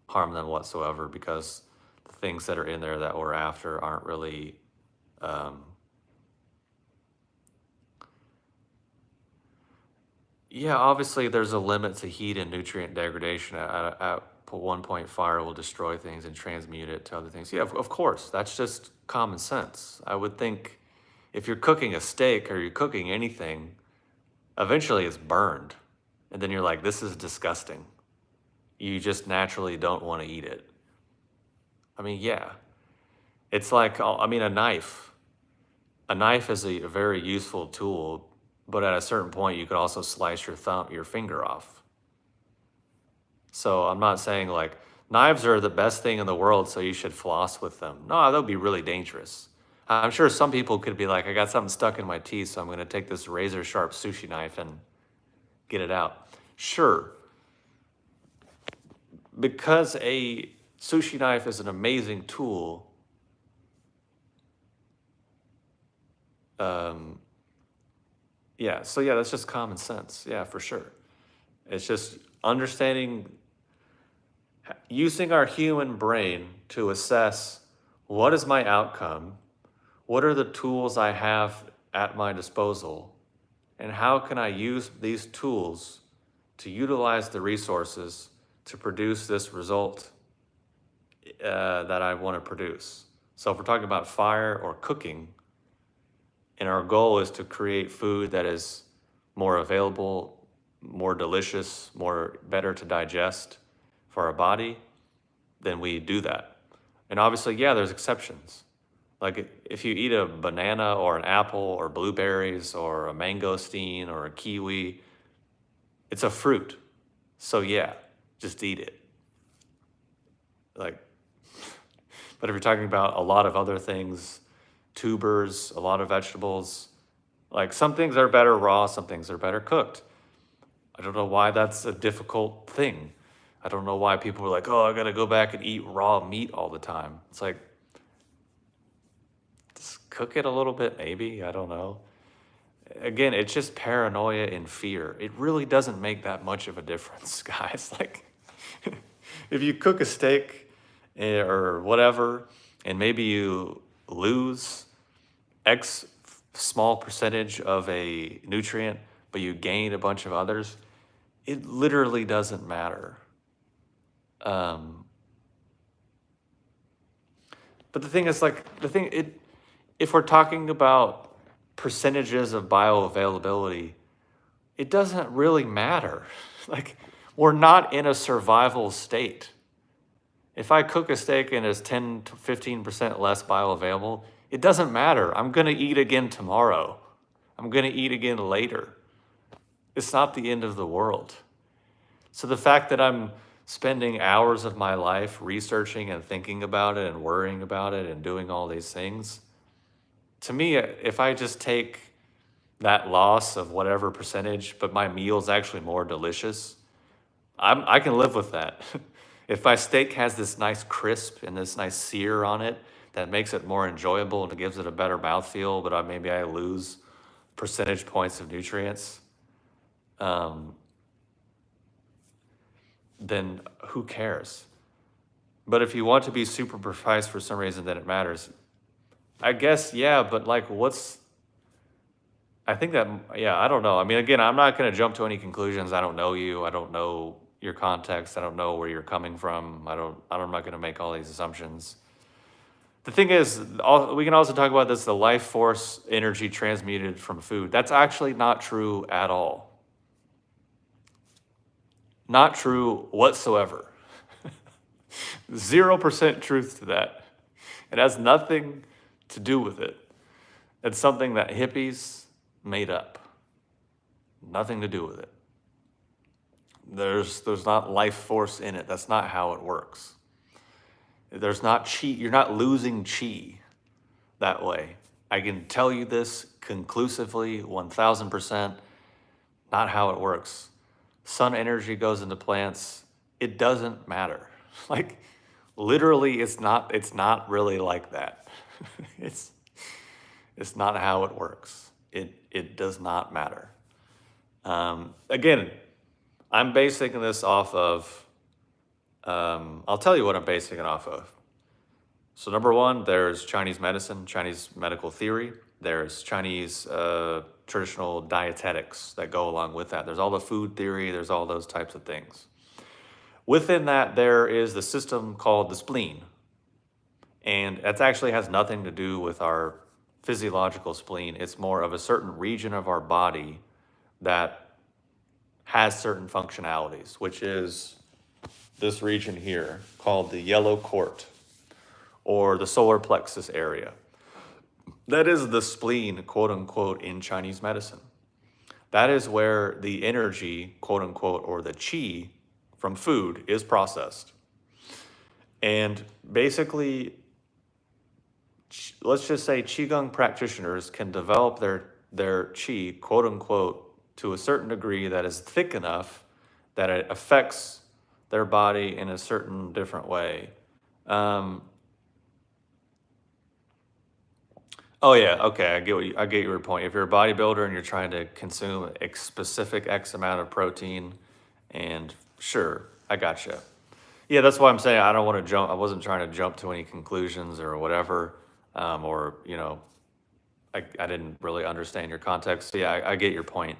harm them whatsoever because the things that are in there that we're after aren't really, um, yeah, obviously there's a limit to heat and nutrient degradation. At one point, fire will destroy things and transmute it to other things. Yeah, of course, that's just common sense. I would think if you're cooking a steak or you're cooking anything, eventually it's burned. And then you're like, this is disgusting. You just naturally don't want to eat it. I mean, yeah. It's like, I mean, a knife. A knife is a very useful tool, but at a certain point, you could also slice your finger off. So I'm not saying like knives are the best thing in the world, so you should floss with them. No, that would be really dangerous. I'm sure some people could be like, I got something stuck in my teeth, so I'm going to take this razor sharp sushi knife and get it out. Sure, because a sushi knife is an amazing tool, um, yeah, so yeah, that's just common sense. Yeah, for sure. It's just understanding, using our human brain to assess what is my outcome, what are the tools I have at my disposal, and how can I use these tools to utilize the resources to produce this result that I want to produce. So if we're talking about fire or cooking, and our goal is to create food that is more available, more delicious, better to digest for our body, then we do that. And obviously, yeah, there's exceptions. Like if you eat a banana or an apple or blueberries or a mangosteen or a kiwi, it's a fruit. So yeah, just eat it. Like, but if you're talking about a lot of other things, tubers, a lot of vegetables, like some things are better raw, some things are better cooked. I don't know why that's a difficult thing. I don't know why people are like, oh, I gotta go back and eat raw meat all the time. It's like, just cook it a little bit, maybe. I don't know. Again, it's just paranoia and fear. It really doesn't make that much of a difference, guys. Like, if you cook a steak or whatever, and maybe you lose X small percentage of a nutrient, but you gain a bunch of others, it literally doesn't matter. Um, but the thing is, like, if we're talking about percentages of bioavailability, it doesn't really matter. Like, we're not in a survival state. If I cook a steak and it's 10 to 15% less bioavailable, it doesn't matter. I'm going to eat again tomorrow. I'm going to eat again later. It's not the end of the world. So the fact that I'm spending hours of my life researching and thinking about it and worrying about it and doing all these things, to me, if I just take that loss of whatever percentage, but my meal's actually more delicious, I can live with that. If my steak has this nice crisp and this nice sear on it that makes it more enjoyable and gives it a better mouthfeel, but maybe I lose percentage points of nutrients, then who cares? But if you want to be super precise for some reason, then it matters. I guess, yeah, but like, I think that, yeah, I don't know. I mean, again, I'm not going to jump to any conclusions. I don't know you. I don't know your context. I don't know where you're coming from. I'm not going to make all these assumptions. The thing is, we can also talk about this, the life force energy transmuted from food. That's actually not true at all. Not true whatsoever. 0% truth to that. It has nothing to do with it. It's something that hippies made up. Nothing to do with it. There's not life force in it. That's not how it works. There's not chi. You're not losing chi that way. I can tell you this conclusively, 1000%, not how it works. Sun energy goes into plants. It doesn't matter. Like, literally, it's not really like that. It's not how it works. It does not matter. Again, I'm basing this off of, I'll tell you what I'm basing it off of. So number one, there's Chinese medicine, Chinese medical theory. There's Chinese traditional dietetics that go along with that. There's all the food theory. There's all those types of things. Within that, there is the system called the spleen. And that actually has nothing to do with our physiological spleen. It's more of a certain region of our body that has certain functionalities, which is this region here called the yellow court or the solar plexus area. That is the spleen, quote unquote, in Chinese medicine. That is where the energy, quote unquote, or the qi from food is processed. And basically, let's just say Qigong practitioners can develop their qi, quote unquote, to a certain degree that is thick enough that it affects their body in a certain different way. Oh yeah, okay, I get your point. If you're a bodybuilder and you're trying to consume a specific X amount of protein, and sure, I gotcha. Yeah, that's why I'm saying I don't want to jump. I wasn't trying to jump to any conclusions or whatever, or I didn't really understand your context. Yeah, I get your point.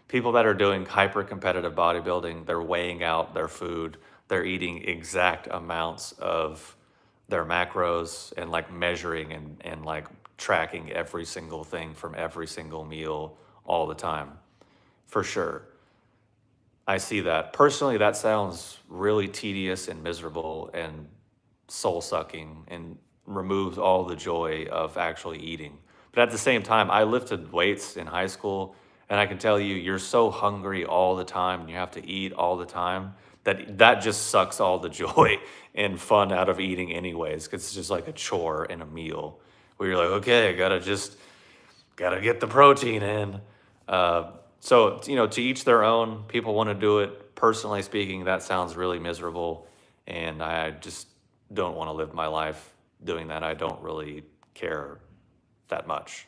People that are doing hyper competitive bodybuilding, they're weighing out their food, they're eating exact amounts of their macros and like measuring and like tracking every single thing from every single meal all the time. For sure. I see that. Personally, that sounds really tedious and miserable and soul sucking and removes all the joy of actually eating. But at the same time, I lifted weights in high school, and I can tell you, you're so hungry all the time and you have to eat all the time that just sucks all the joy and fun out of eating anyways, 'cause it's just like a chore and a meal where you're like, okay, I gotta get the protein in. So, to each their own. People want to do it. Personally speaking, that sounds really miserable, and I just don't want to live my life doing that. I don't really care that much.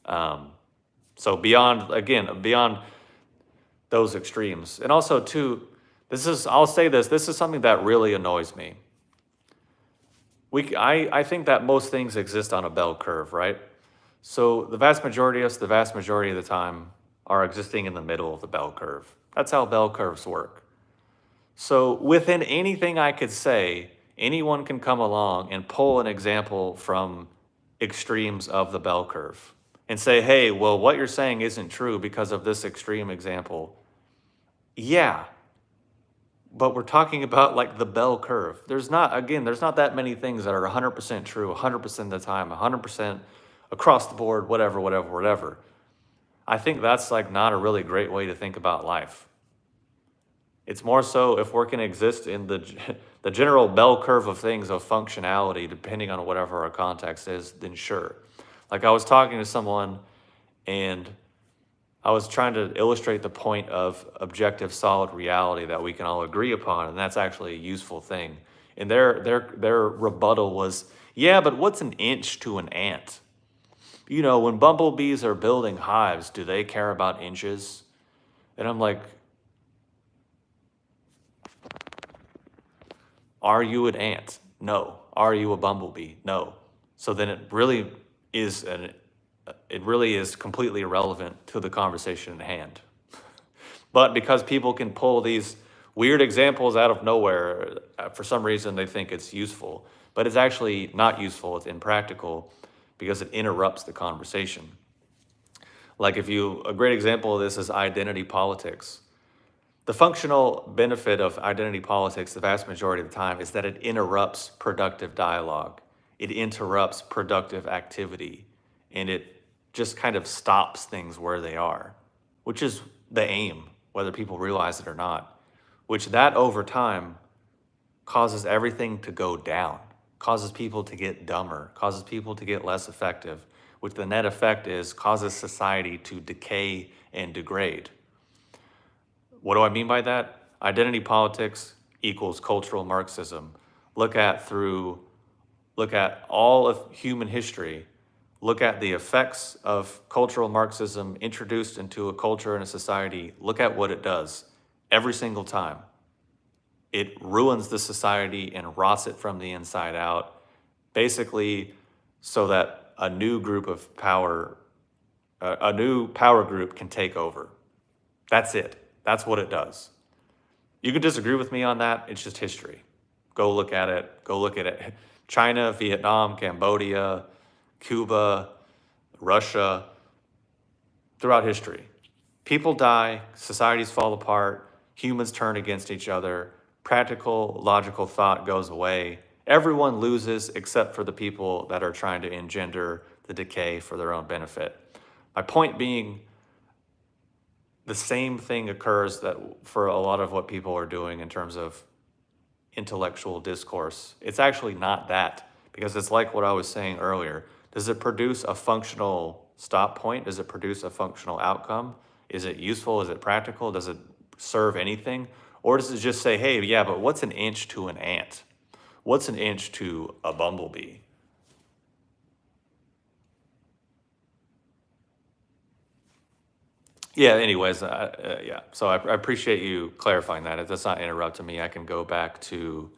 So beyond those extremes, and also too, I'll say this is something that really annoys me. I think that most things exist on a bell curve, right? So the vast majority of us, the vast majority of the time, are existing in the middle of the bell curve. That's how bell curves work. So within anything I could say, anyone can come along and pull an example from extremes of the bell curve. and say, hey, well, what you're saying isn't true because of this extreme example. Yeah, but we're talking about like the bell curve. There's not that many things that are 100% true 100% of the time, 100% across the board, whatever, whatever, whatever. I think that's like not a really great way to think about life. It's more so if we're going to exist in the general bell curve of things of functionality, depending on whatever our context is, then sure. Like I was talking to someone and I was trying to illustrate the point of objective solid reality that we can all agree upon, and that's actually a useful thing. And their rebuttal was, yeah, but what's an inch to an ant? You know, when bumblebees are building hives, do they care about inches? And I'm like, are you an ant? No. Are you a bumblebee? No. So then it really is completely irrelevant to the conversation at hand. But because people can pull these weird examples out of nowhere, for some reason they think it's useful. But it's actually not useful, it's impractical because it interrupts the conversation. Like a great example of this is identity politics. The functional benefit of identity politics, the vast majority of the time, is that it interrupts productive dialogue. It interrupts productive activity. And it just kind of stops things where they are, which is the aim, whether people realize it or not. Which that over time causes everything to go down, causes people to get dumber, causes people to get less effective, which the net effect is causes society to decay and degrade. What do I mean by that? Identity politics equals cultural Marxism. Look at all of human history. Look at the effects of cultural Marxism introduced into a culture and a society. Look at what it does every single time. It ruins the society and rots it from the inside out, basically so that a new power group can take over. That's it. That's what it does. You can disagree with me on that. It's just history. Go look at it. Go look at it. China, Vietnam, Cambodia, Cuba, Russia, throughout history. People die, societies fall apart, humans turn against each other, practical, logical thought goes away. Everyone loses except for the people that are trying to engender the decay for their own benefit. My point being, the same thing occurs that for a lot of what people are doing in terms of intellectual discourse. It's actually not that, because it's like what I was saying earlier. Does it produce a functional stop point? Does it produce a functional outcome? Is it useful? Is it practical? Does it serve anything? Or does it just say, hey, yeah, but what's an inch to an ant? What's an inch to a bumblebee? Yeah, anyways, yeah. So I appreciate you clarifying that. It does not interrupt me. I can go back to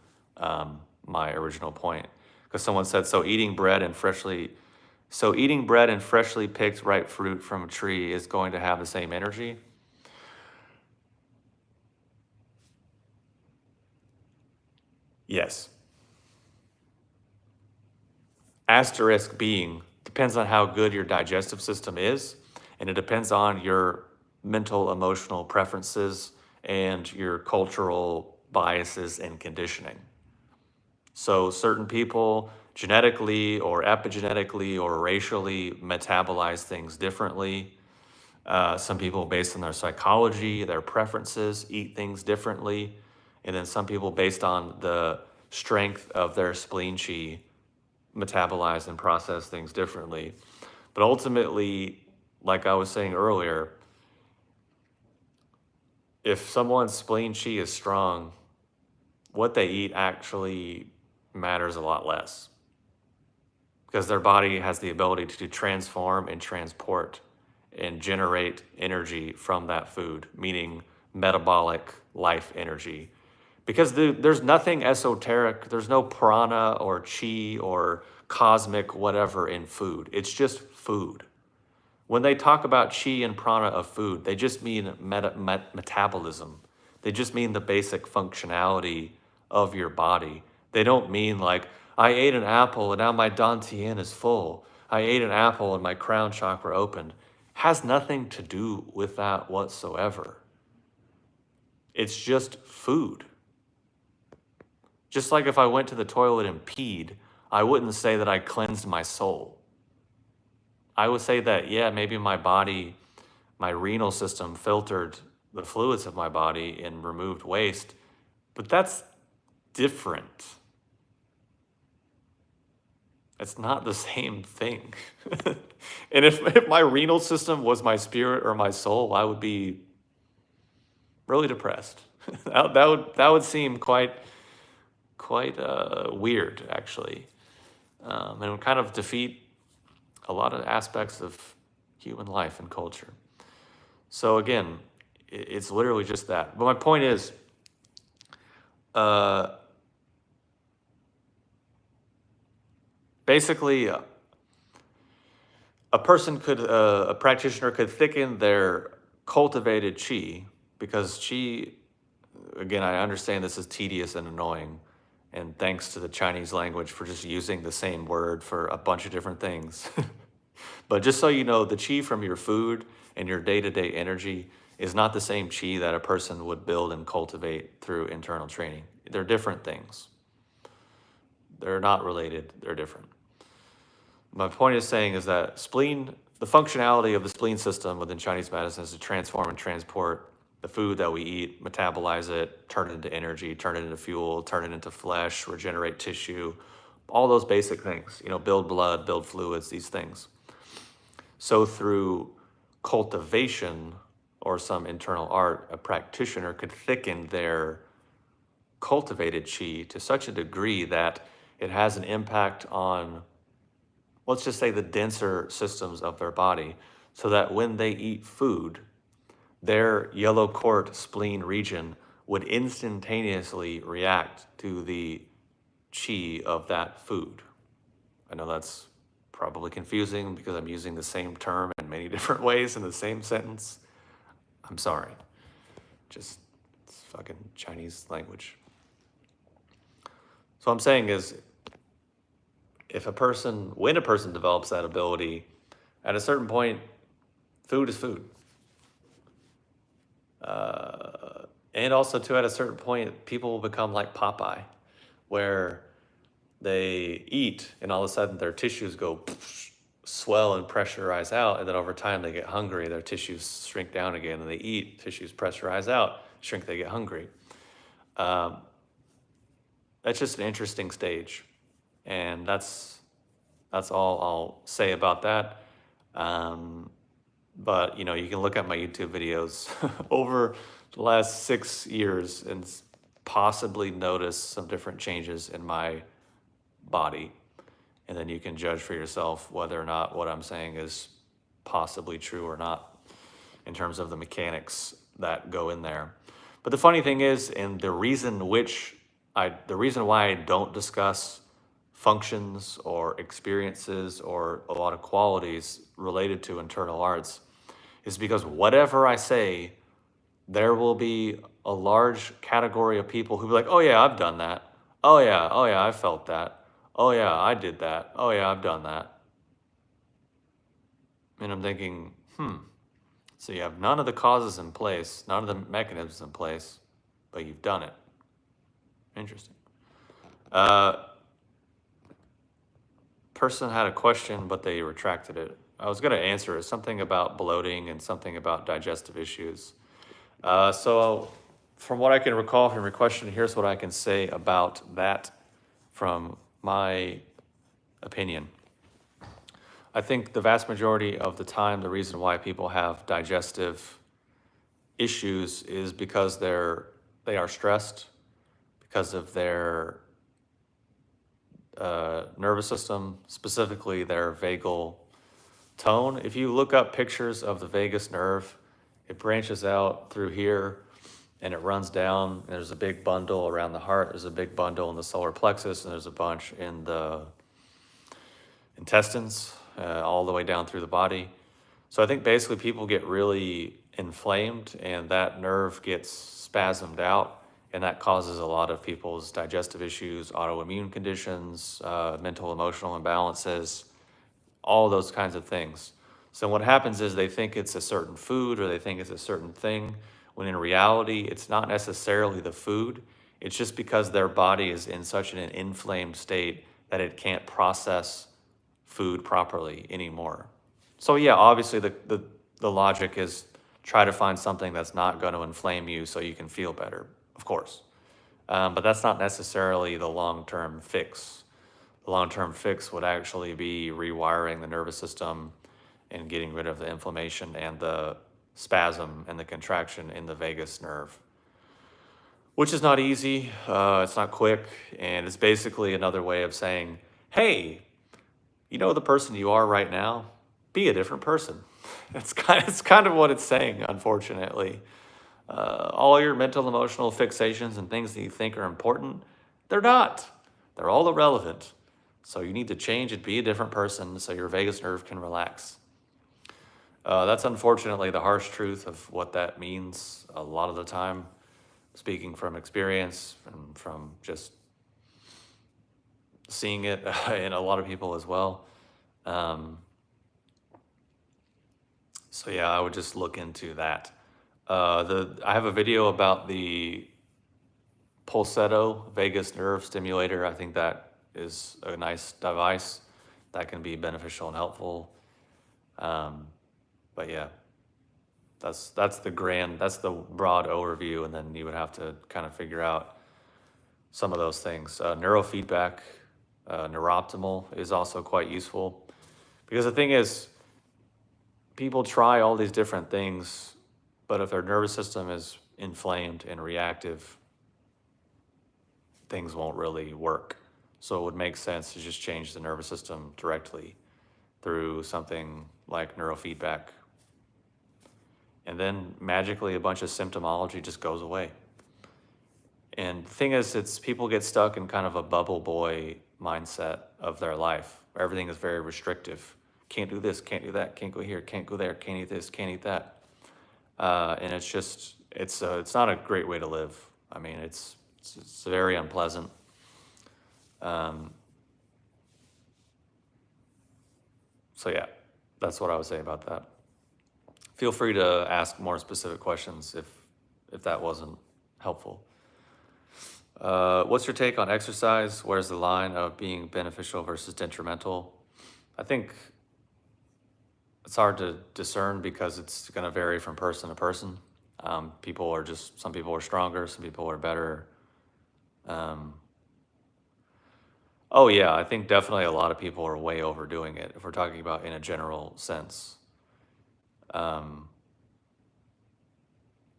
my original point. Because someone said, so eating bread and freshly picked ripe fruit from a tree is going to have the same energy? Yes. Asterisk being, depends on how good your digestive system is, and it depends on your mental, emotional preferences and your cultural biases and conditioning. So certain people genetically or epigenetically or racially metabolize things differently. Some people, based on their psychology, their preferences, eat things differently. And then some people, based on the strength of their spleen chi, metabolize and process things differently. But ultimately, like I was saying earlier, if someone's spleen chi is strong, what they eat actually matters a lot less, because their body has the ability to transform and transport and generate energy from that food, meaning metabolic life energy. Because there's nothing esoteric, there's no prana or chi or cosmic whatever in food. It's just food. When they talk about chi and prana of food, they just mean metabolism. They just mean the basic functionality of your body. They don't mean like, I ate an apple and now my dantian is full. I ate an apple and my crown chakra opened, has nothing to do with that whatsoever. It's just food. Just like if I went to the toilet and peed, I wouldn't say that I cleansed my soul. I would say that, yeah, maybe my body, my renal system filtered the fluids of my body and removed waste, but that's different. It's not the same thing. And if my renal system was my spirit or my soul, I would be really depressed. That would seem quite weird, actually, and it would kind of defeat a lot of aspects of human life and culture. So again, it's literally just that. But my point is, uh, basically, a practitioner could thicken their cultivated chi, because chi, again, I understand this is tedious and annoying, and thanks to the Chinese language for just using the same word for a bunch of different things. But just so you know, the chi from your food and your day-to-day energy is not the same chi that a person would build and cultivate through internal training. They're different things. They're not related, they're different. My point is saying is that the functionality of the spleen system within Chinese medicine is to transform and transport the food that we eat, metabolize it, turn it into energy, turn it into fuel, turn it into flesh, regenerate tissue, all those basic things, build blood, build fluids, these things. So through cultivation or some internal art, a practitioner could thicken their cultivated chi to such a degree that it has an impact on, let's just say, the denser systems of their body, so that when they eat food, their yellow quart spleen region would instantaneously react to the chi of that food. I know that's probably confusing because I'm using the same term in many different ways in the same sentence. I'm sorry. Just, it's fucking Chinese language. So what I'm saying is, when a person develops that ability, at a certain point, food is food. And also, too, at a certain point, people will become like Popeye, where they eat and all of a sudden their tissues go swell and pressurize out, and then over time they get hungry, their tissues shrink down again, and they eat, tissues pressurize out, shrink, they get hungry. That's just an interesting stage, and that's all I'll say about that. But you can look at my YouTube videos over the last 6 years and possibly notice some different changes in my body. And then you can judge for yourself whether or not what I'm saying is possibly true or not in terms of the mechanics that go in there. But the funny thing is, and the reason why I don't discuss functions or experiences or a lot of qualities related to internal arts is because whatever I say, there will be a large category of people who be like, oh yeah, I've done that. Oh yeah, I felt that. Oh yeah, I did that. Oh yeah, I've done that. And I'm thinking, so you have none of the causes in place, none of the mechanisms in place, but you've done it. Interesting. Person had a question, but they retracted it. I was going to answer it. Something about bloating and something about digestive issues. So from what I can recall from your question, here's what I can say about that from my opinion. I think the vast majority of the time, the reason why people have digestive issues is because they are stressed, because of their nervous system, specifically their vagal tone. If you look up pictures of the vagus nerve, it branches out through here and it runs down. There's a big bundle around the heart. There's a big bundle in the solar plexus, and there's a bunch in the intestines, all the way down through the body. So I think basically people get really inflamed and that nerve gets spasmed out, and that causes a lot of people's digestive issues, autoimmune conditions, mental emotional imbalances, all those kinds of things. So what happens is they think it's a certain food or they think it's a certain thing, when in reality, it's not necessarily the food. It's just because their body is in such an inflamed state that it can't process food properly anymore. So yeah, obviously the logic is try to find something that's not going to inflame you so you can feel better, of course. But that's not necessarily the long-term fix. The long-term fix would actually be rewiring the nervous system and getting rid of the inflammation and the spasm and the contraction in the vagus nerve, which is not easy. It's not quick. And it's basically another way of saying, hey, you know the person you are right now? Be a different person. It's kind of what it's saying, unfortunately. All your mental, emotional fixations and things that you think are important, they're not. They're all irrelevant. So you need to change and be a different person so your vagus nerve can relax. That's unfortunately the harsh truth of what that means a lot of the time, speaking from experience and from just seeing it in a lot of people as well. So yeah, I would just look into that. I have a video about the Pulsetto vagus nerve stimulator. I think that is a nice device that can be beneficial and helpful. But yeah, that's the broad overview, and then you would have to kind of figure out some of those things. Neurofeedback, neuroptimal is also quite useful, because the thing is, people try all these different things, but if their nervous system is inflamed and reactive, things won't really work. So it would make sense to just change the nervous system directly through something like neurofeedback. And then magically a bunch of symptomology just goes away. And the thing is, it's people get stuck in kind of a bubble boy mindset of their life, where everything is very restrictive. Can't do this, can't do that, can't go here, can't go there, can't eat this, can't eat that. And it's just, it's not a great way to live. I mean, it's very unpleasant. So yeah, that's what I would say about that. Feel free to ask more specific questions if that wasn't helpful. What's your take on exercise? Where's the line of being beneficial versus detrimental? I think it's hard to discern because it's going to vary from person to person. Some people are stronger, some people are better. Oh yeah, I think definitely a lot of people are way overdoing it if we're talking about in a general sense. I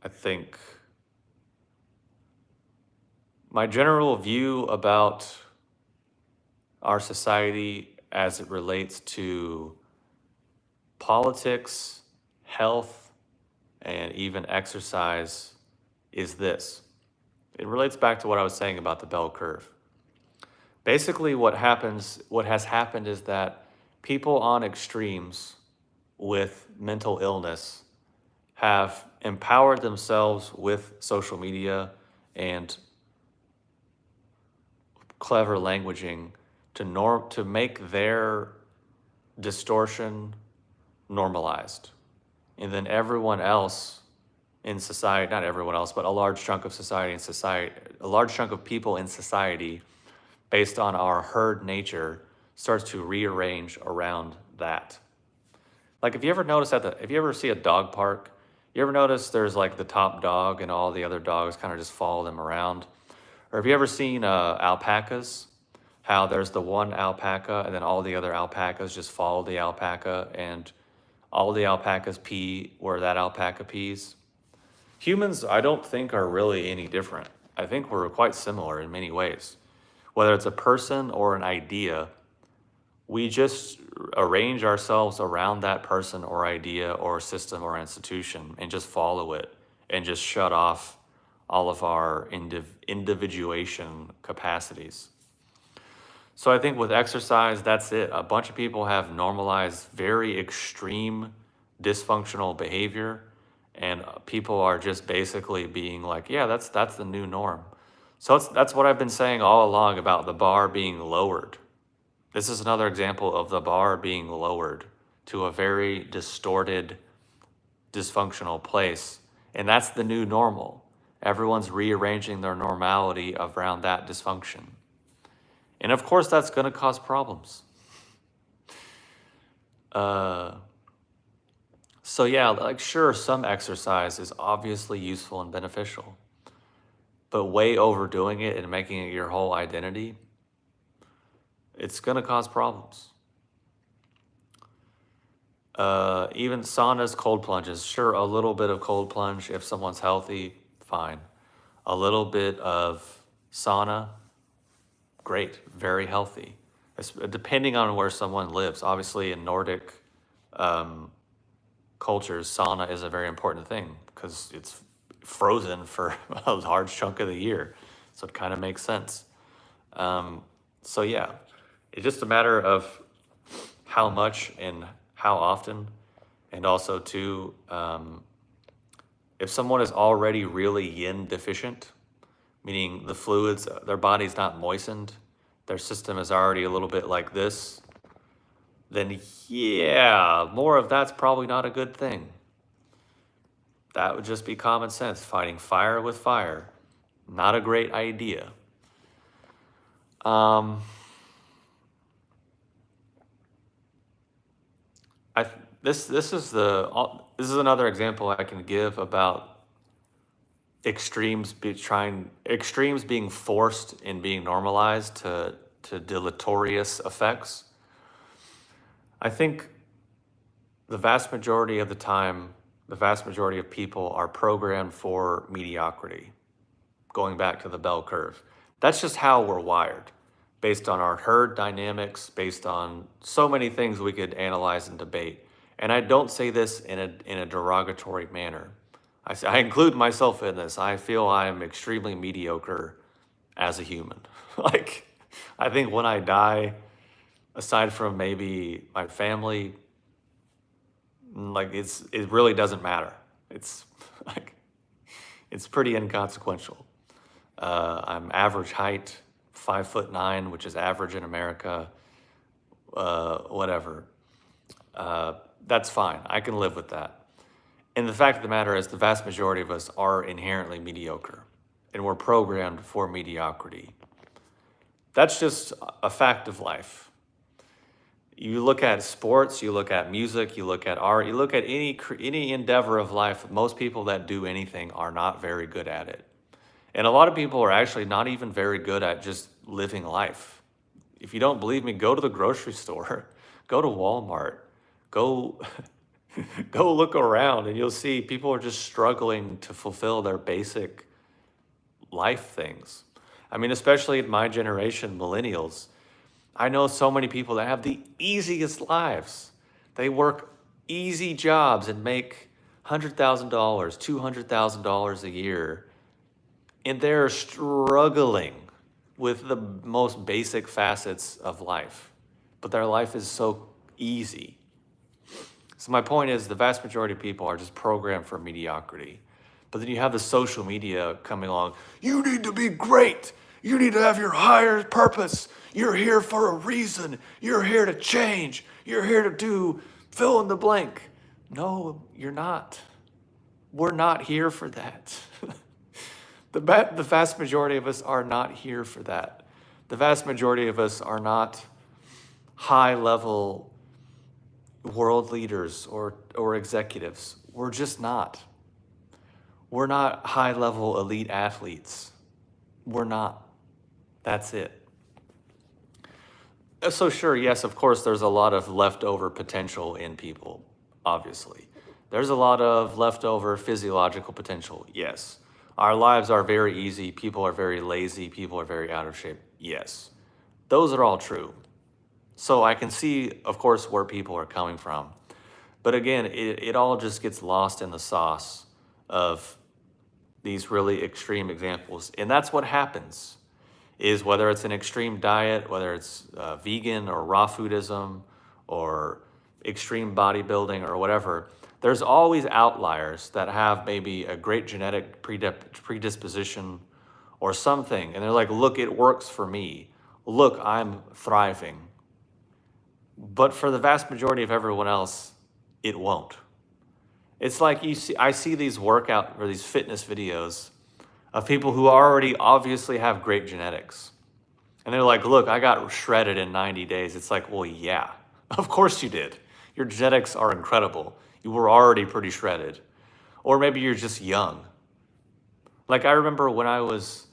think my general view about our society as it relates to politics, health, and even exercise is this. It relates back to what I was saying about the bell curve. Basically, what has happened is that people on extremes with mental illness have empowered themselves with social media and clever languaging to make their distortion normalized. And then everyone else in society, not everyone else, but a large chunk of a large chunk of people in society, based on our herd nature, starts to rearrange around that. Like if you ever see a dog park, you ever notice there's like the top dog and all the other dogs kind of just follow them around? Or have you ever seen alpacas? How there's the one alpaca and then all the other alpacas just follow the alpaca and all the alpacas pee where that alpaca pees? Humans, I don't think, are really any different. I think we're quite similar in many ways. Whether it's a person or an idea, we just arrange ourselves around that person or idea or system or institution and just follow it and just shut off all of our individuation capacities. So I think with exercise, that's it. A bunch of people have normalized very extreme dysfunctional behavior, and people are just basically being like, yeah, that's the new norm. So that's what I've been saying all along about the bar being lowered. This is another example of the bar being lowered to a very distorted, dysfunctional place. And that's the new normal. Everyone's rearranging their normality around that dysfunction. And of course, that's going to cause problems. So yeah, like sure, some exercise is obviously useful and beneficial, but way overdoing it and making it your whole identity, it's going to cause problems. Even saunas, cold plunges, sure, a little bit of cold plunge if someone's healthy, fine. A little bit of sauna, great, very healthy. Depending on where someone lives, obviously in Nordic cultures, sauna is a very important thing because it's frozen for a large chunk of the year. So it kind of makes sense. So yeah, it's just a matter of how much and how often. And also too, if someone is already really yin deficient, meaning the fluids, their body's not moistened, their system is already a little bit like this, then yeah, more of that's probably not a good thing. That would just be common sense. Fighting fire with fire, not a great idea. This is another example I can give about extremes being forced and being normalized to deleterious effects. I think the vast majority of the time, the vast majority of people are programmed for mediocrity, going back to the bell curve. That's just how we're wired, based on our herd dynamics, based on so many things we could analyze and debate. And I don't say this in a derogatory manner. I include myself in this. I feel I am extremely mediocre as a human. Like, I think when I die, aside from maybe my family, like it really doesn't matter. It's like, it's pretty inconsequential. I'm average height, 5'9", which is average in America. Whatever. That's fine. I can live with that. And the fact of the matter is, the vast majority of us are inherently mediocre, and we're programmed for mediocrity. That's just a fact of life. You look at sports, you look at music, you look at art, you look at any endeavor of life. Most people that do anything are not very good at it. And a lot of people are actually not even very good at just living life. If you don't believe me, go to the grocery store, go to Walmart, go go look around, and you'll see people are just struggling to fulfill their basic life things. I mean, especially in my generation, millennials, I know so many people that have the easiest lives. They work easy jobs and make $100,000, $200,000 a year, and they're struggling with the most basic facets of life. But their life is so easy. So my point is, the vast majority of people are just programmed for mediocrity. But then you have the social media coming along. You need to be great. You need to have your higher purpose. You're here for a reason. You're here to change. You're here to do fill in the blank. No, you're not. We're not here for that. The vast majority of us are not here for that. The vast majority of us are not high-level world leaders or executives. We're just not. We're not high-level elite athletes. We're not. That's it. So sure, yes, of course, there's a lot of leftover potential in people, obviously. There's a lot of leftover physiological potential, yes. Our lives are very easy. People are very lazy. People are very out of shape, yes. Those are all true. So I can see, of course, where people are coming from. But again, it all just gets lost in the sauce of these really extreme examples. And that's what happens, is whether it's an extreme diet, whether it's vegan or raw foodism or extreme bodybuilding or whatever, there's always outliers that have maybe a great genetic predisposition or something. And they're like, look, it works for me. Look, I'm thriving. But for the vast majority of everyone else, it won't. It's like I see these workout or these fitness videos of people who already obviously have great genetics. And they're like, look, I got shredded in 90 days. It's like, well, yeah, of course you did. Your genetics are incredible. You were already pretty shredded. Or maybe you're just young. Like I remember when I was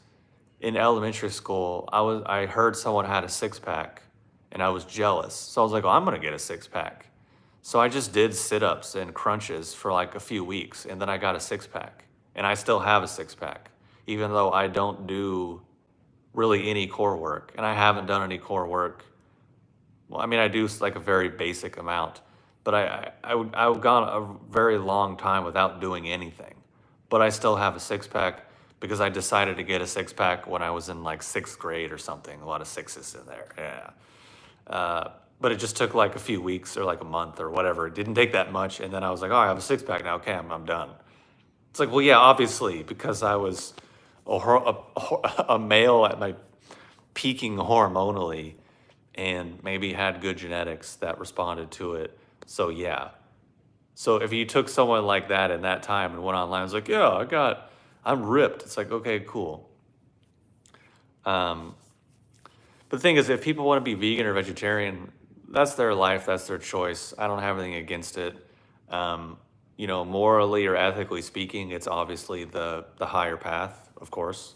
in elementary school, I heard someone had a six pack and I was jealous. So I was like, oh, I'm gonna get a six pack. So I just did sit-ups and crunches for like a few weeks and then I got a six pack. And I still have a six pack, even though I don't do really any core work. And I haven't done any core work. Well, I mean, I do like a very basic amount, but I've gone a very long time without doing anything. But I still have a six pack because I decided to get a six pack when I was in like sixth grade or something. A lot of sixes in there. Yeah. But it just took like a few weeks or like a month or whatever. It didn't take that much. And then I was like, oh, I have a six pack now. Okay, I'm done. It's like, well, yeah, obviously, because I was a male at my peaking hormonally and maybe had good genetics that responded to it. So, yeah. So, if you took someone like that in that time and went online, it's like, yeah, I'm ripped. It's like, okay, cool. But the thing is, if people want to be vegan or vegetarian, that's their life, that's their choice. I don't have anything against it. Morally or ethically speaking, it's obviously the higher path, of course.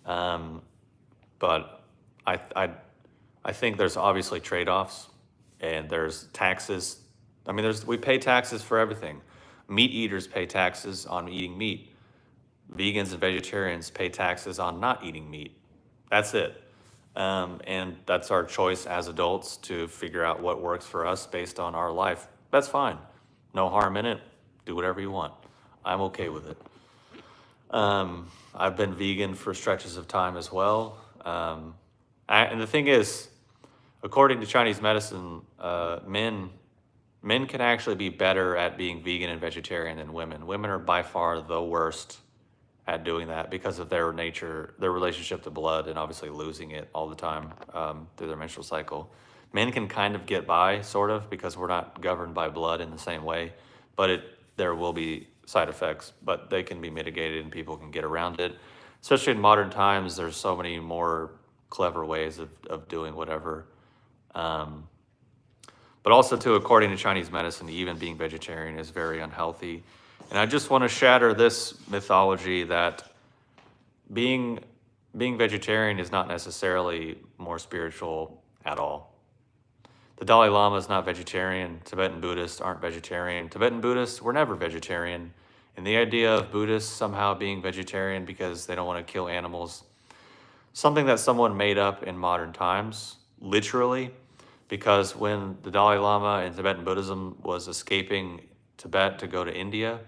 But I think there's obviously trade-offs, and there's taxes. I mean, we pay taxes for everything. Meat eaters pay taxes on eating meat. Vegans and vegetarians pay taxes on not eating meat. That's it. And that's our choice as adults to figure out what works for us based on our life. That's fine. No harm in it. Do whatever you want. I'm okay with it. I've been vegan for stretches of time as well. And the thing is, according to Chinese medicine, men can actually be better at being vegan and vegetarian than women. Women are by far the worst at doing that because of their nature, their relationship to blood, and obviously losing it all the time through their menstrual cycle. Men can kind of get by, sort of, because we're not governed by blood in the same way, but there will be side effects, but they can be mitigated and people can get around it. Especially in modern times, there's so many more clever ways of doing whatever. But also, too, according to Chinese medicine, even being vegetarian is very unhealthy. And I just want to shatter this mythology that being vegetarian is not necessarily more spiritual at all. The Dalai Lama is not vegetarian. Tibetan Buddhists aren't vegetarian. Tibetan Buddhists were never vegetarian. And the idea of Buddhists somehow being vegetarian because they don't want to kill animals, something that someone made up in modern times, literally, because when the Dalai Lama in Tibetan Buddhism was escaping Tibet to go to India,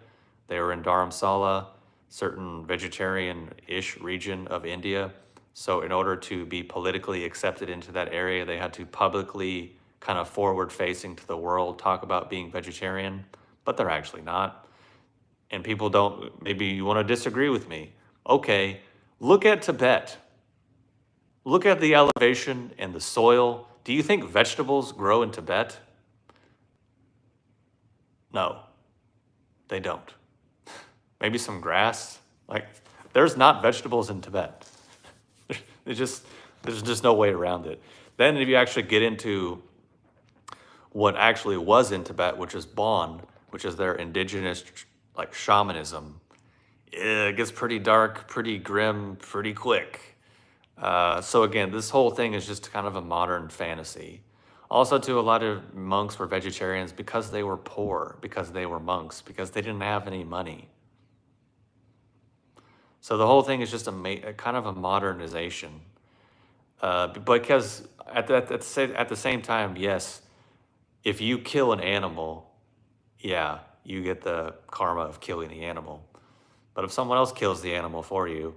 they were in Dharamsala, certain vegetarian-ish region of India. So in order to be politically accepted into that area, they had to publicly, kind of forward-facing to the world, talk about being vegetarian, but they're actually not. And people don't, maybe you want to disagree with me. Okay, look at Tibet. Look at the elevation and the soil. Do you think vegetables grow in Tibet? No, they don't. Maybe some grass. Like, there's not vegetables in Tibet. There's just no way around it. Then if you actually get into what actually was in Tibet, which is Bon, which is their indigenous like shamanism, it gets pretty dark, pretty grim, pretty quick. So again, this whole thing is just kind of a modern fantasy. Also, too, a lot of monks were vegetarians because they were poor, because they were monks, because they didn't have any money. So the whole thing is just a kind of a modernization. Because at the same time, yes, if you kill an animal, yeah, you get the karma of killing the animal. But if someone else kills the animal for you,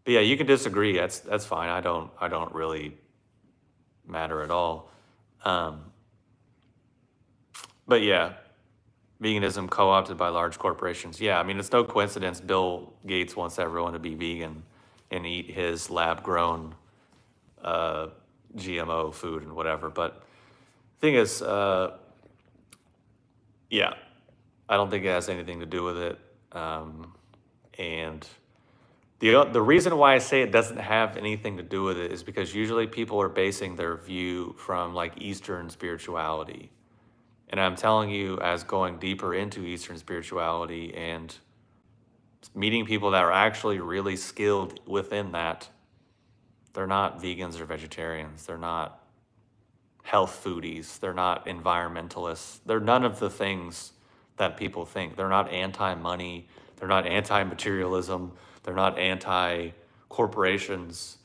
but yeah, you can disagree. That's fine. I don't really matter at all. But yeah, veganism co-opted by large corporations. Yeah, I mean, it's no coincidence Bill Gates wants everyone to be vegan and eat his lab-grown GMO food and whatever. But the thing is, yeah, I don't think it has anything to do with it. And the reason why I say it doesn't have anything to do with it is because usually people are basing their view from like Eastern spirituality. And I'm telling you, as going deeper into Eastern spirituality and meeting people that are actually really skilled within that, they're not vegans or vegetarians. They're not health foodies. They're not environmentalists. They're none of the things that people think. They're not anti-money. They're not anti-materialism. They're not anti-corporations.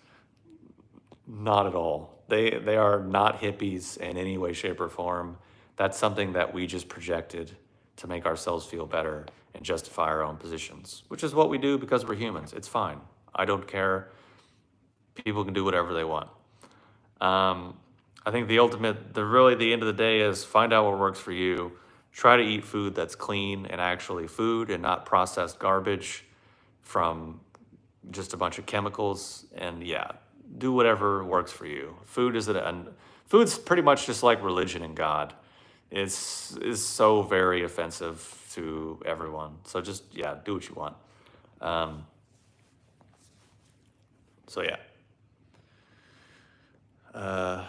Not at all. They are not hippies in any way, shape, or form. That's something that we just projected to make ourselves feel better and justify our own positions, which is what we do because we're humans. It's fine. I don't care. People can do whatever they want. I think the ultimate, really the end of the day is find out what works for you. Try to eat food that's clean and actually food and not processed garbage from just a bunch of chemicals. And yeah, do whatever works for you. Food's pretty much just like religion and God. It's is so very offensive to everyone. So just yeah, do what you want. Um, so yeah. Uh,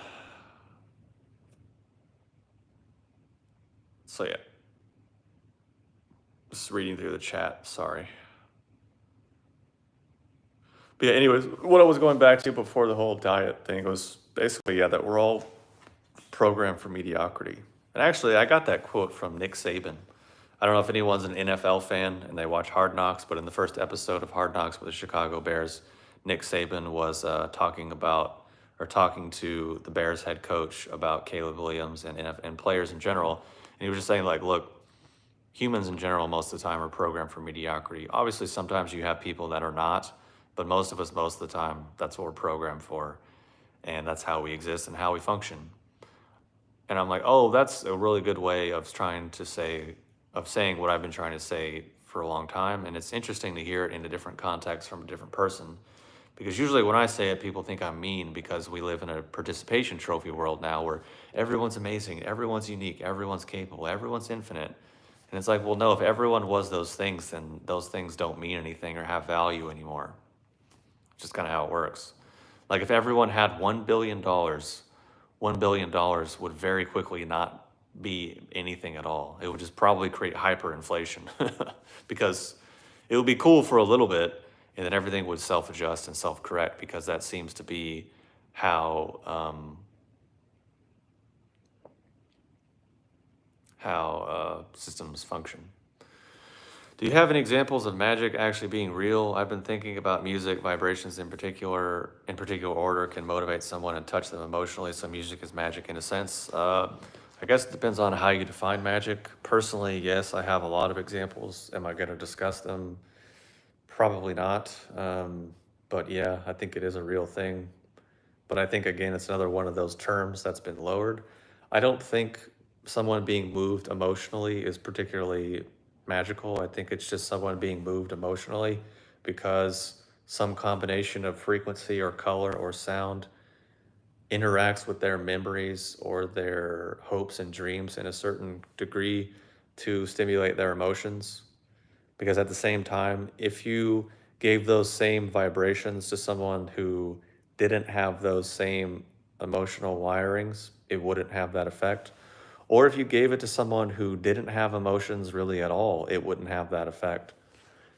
so yeah. Just reading through the chat. Sorry. But yeah, anyways, what I was going back to before the whole diet thing was basically, yeah, that we're all programmed for mediocrity. And actually, I got that quote from Nick Saban. I don't know if anyone's an NFL fan and they watch Hard Knocks, but in the first episode of Hard Knocks with the Chicago Bears, Nick Saban was talking to the Bears head coach about Caleb Williams and players in general. And he was just saying, like, look, humans in general, most of the time, are programmed for mediocrity. Obviously, sometimes you have people that are not, but most of us, most of the time, that's what we're programmed for. And that's how we exist and how we function. And I'm like, oh, that's a really good way of saying what I've been trying to say for a long time. And it's interesting to hear it in a different context from a different person. Because usually when I say it, people think I'm mean because we live in a participation trophy world now where everyone's amazing, everyone's unique, everyone's capable, everyone's infinite. And it's like, well, no, if everyone was those things, then those things don't mean anything or have value anymore. It's just kind of how it works. Like if everyone had $1 billion, $1 billion would very quickly not be anything at all. It would just probably create hyperinflation because it would be cool for a little bit and then everything would self-adjust and self-correct because that seems to be how systems function. Do you have any examples of magic actually being real? I've been thinking about music, vibrations in particular order can motivate someone and touch them emotionally. So music is magic in a sense. I guess it depends on how you define magic. Personally, yes, I have a lot of examples. Am I going to discuss them? Probably not. But yeah, I think it is a real thing. But I think, again, it's another one of those terms that's been lowered. I don't think someone being moved emotionally is particularly magical. I think it's just someone being moved emotionally because some combination of frequency or color or sound interacts with their memories or their hopes and dreams in a certain degree to stimulate their emotions. Because at the same time, if you gave those same vibrations to someone who didn't have those same emotional wirings, it wouldn't have that effect. Or if you gave it to someone who didn't have emotions really at all, it wouldn't have that effect.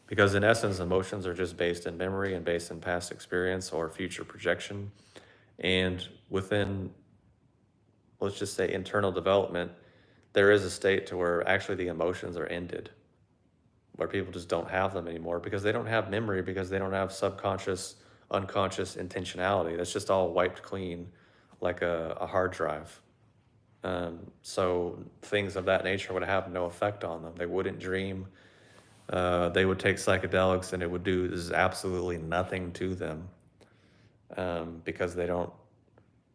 Because in essence, emotions are just based in memory and based in past experience or future projection. And within, let's just say, internal development, there is a state to where actually the emotions are ended, where people just don't have them anymore because they don't have memory, because they don't have subconscious, unconscious intentionality. That's just all wiped clean like a hard drive. So things of that nature would have no effect on them. They wouldn't dream. They would take psychedelics and it would do absolutely nothing to them because they don't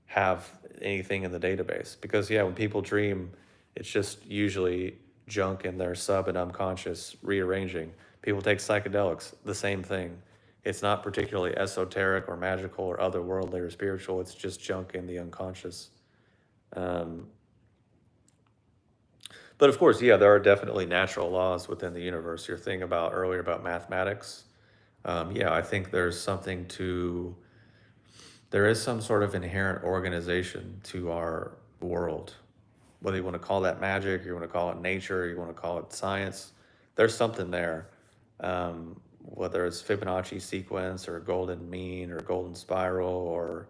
have anything in the database. Because yeah, when people dream, it's just usually junk in their sub and unconscious rearranging. People take psychedelics, the same thing. It's not particularly esoteric or magical or otherworldly or spiritual. It's just junk in the unconscious. Um, but of course, yeah, there are definitely natural laws within the universe. Your thing about earlier about mathematics, yeah, I think there is some sort of inherent organization to our world. Whether you want to call that magic, you want to call it nature, you want to call it science, there's something there. Whether it's Fibonacci sequence or golden mean or golden spiral or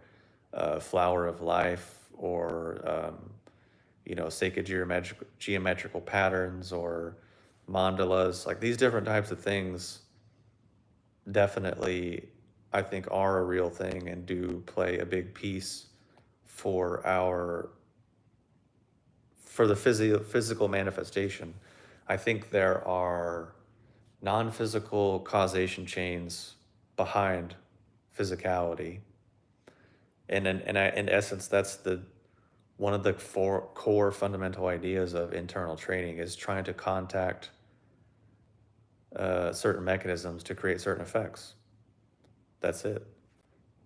flower of life or sacred geometrical patterns or mandalas, like these different types of things definitely I think are a real thing and do play a big piece for our for the physical manifestation. I think there are non-physical causation chains behind physicality, in essence, that's the one of the four core fundamental ideas of internal training is trying to contact certain mechanisms to create certain effects. That's it.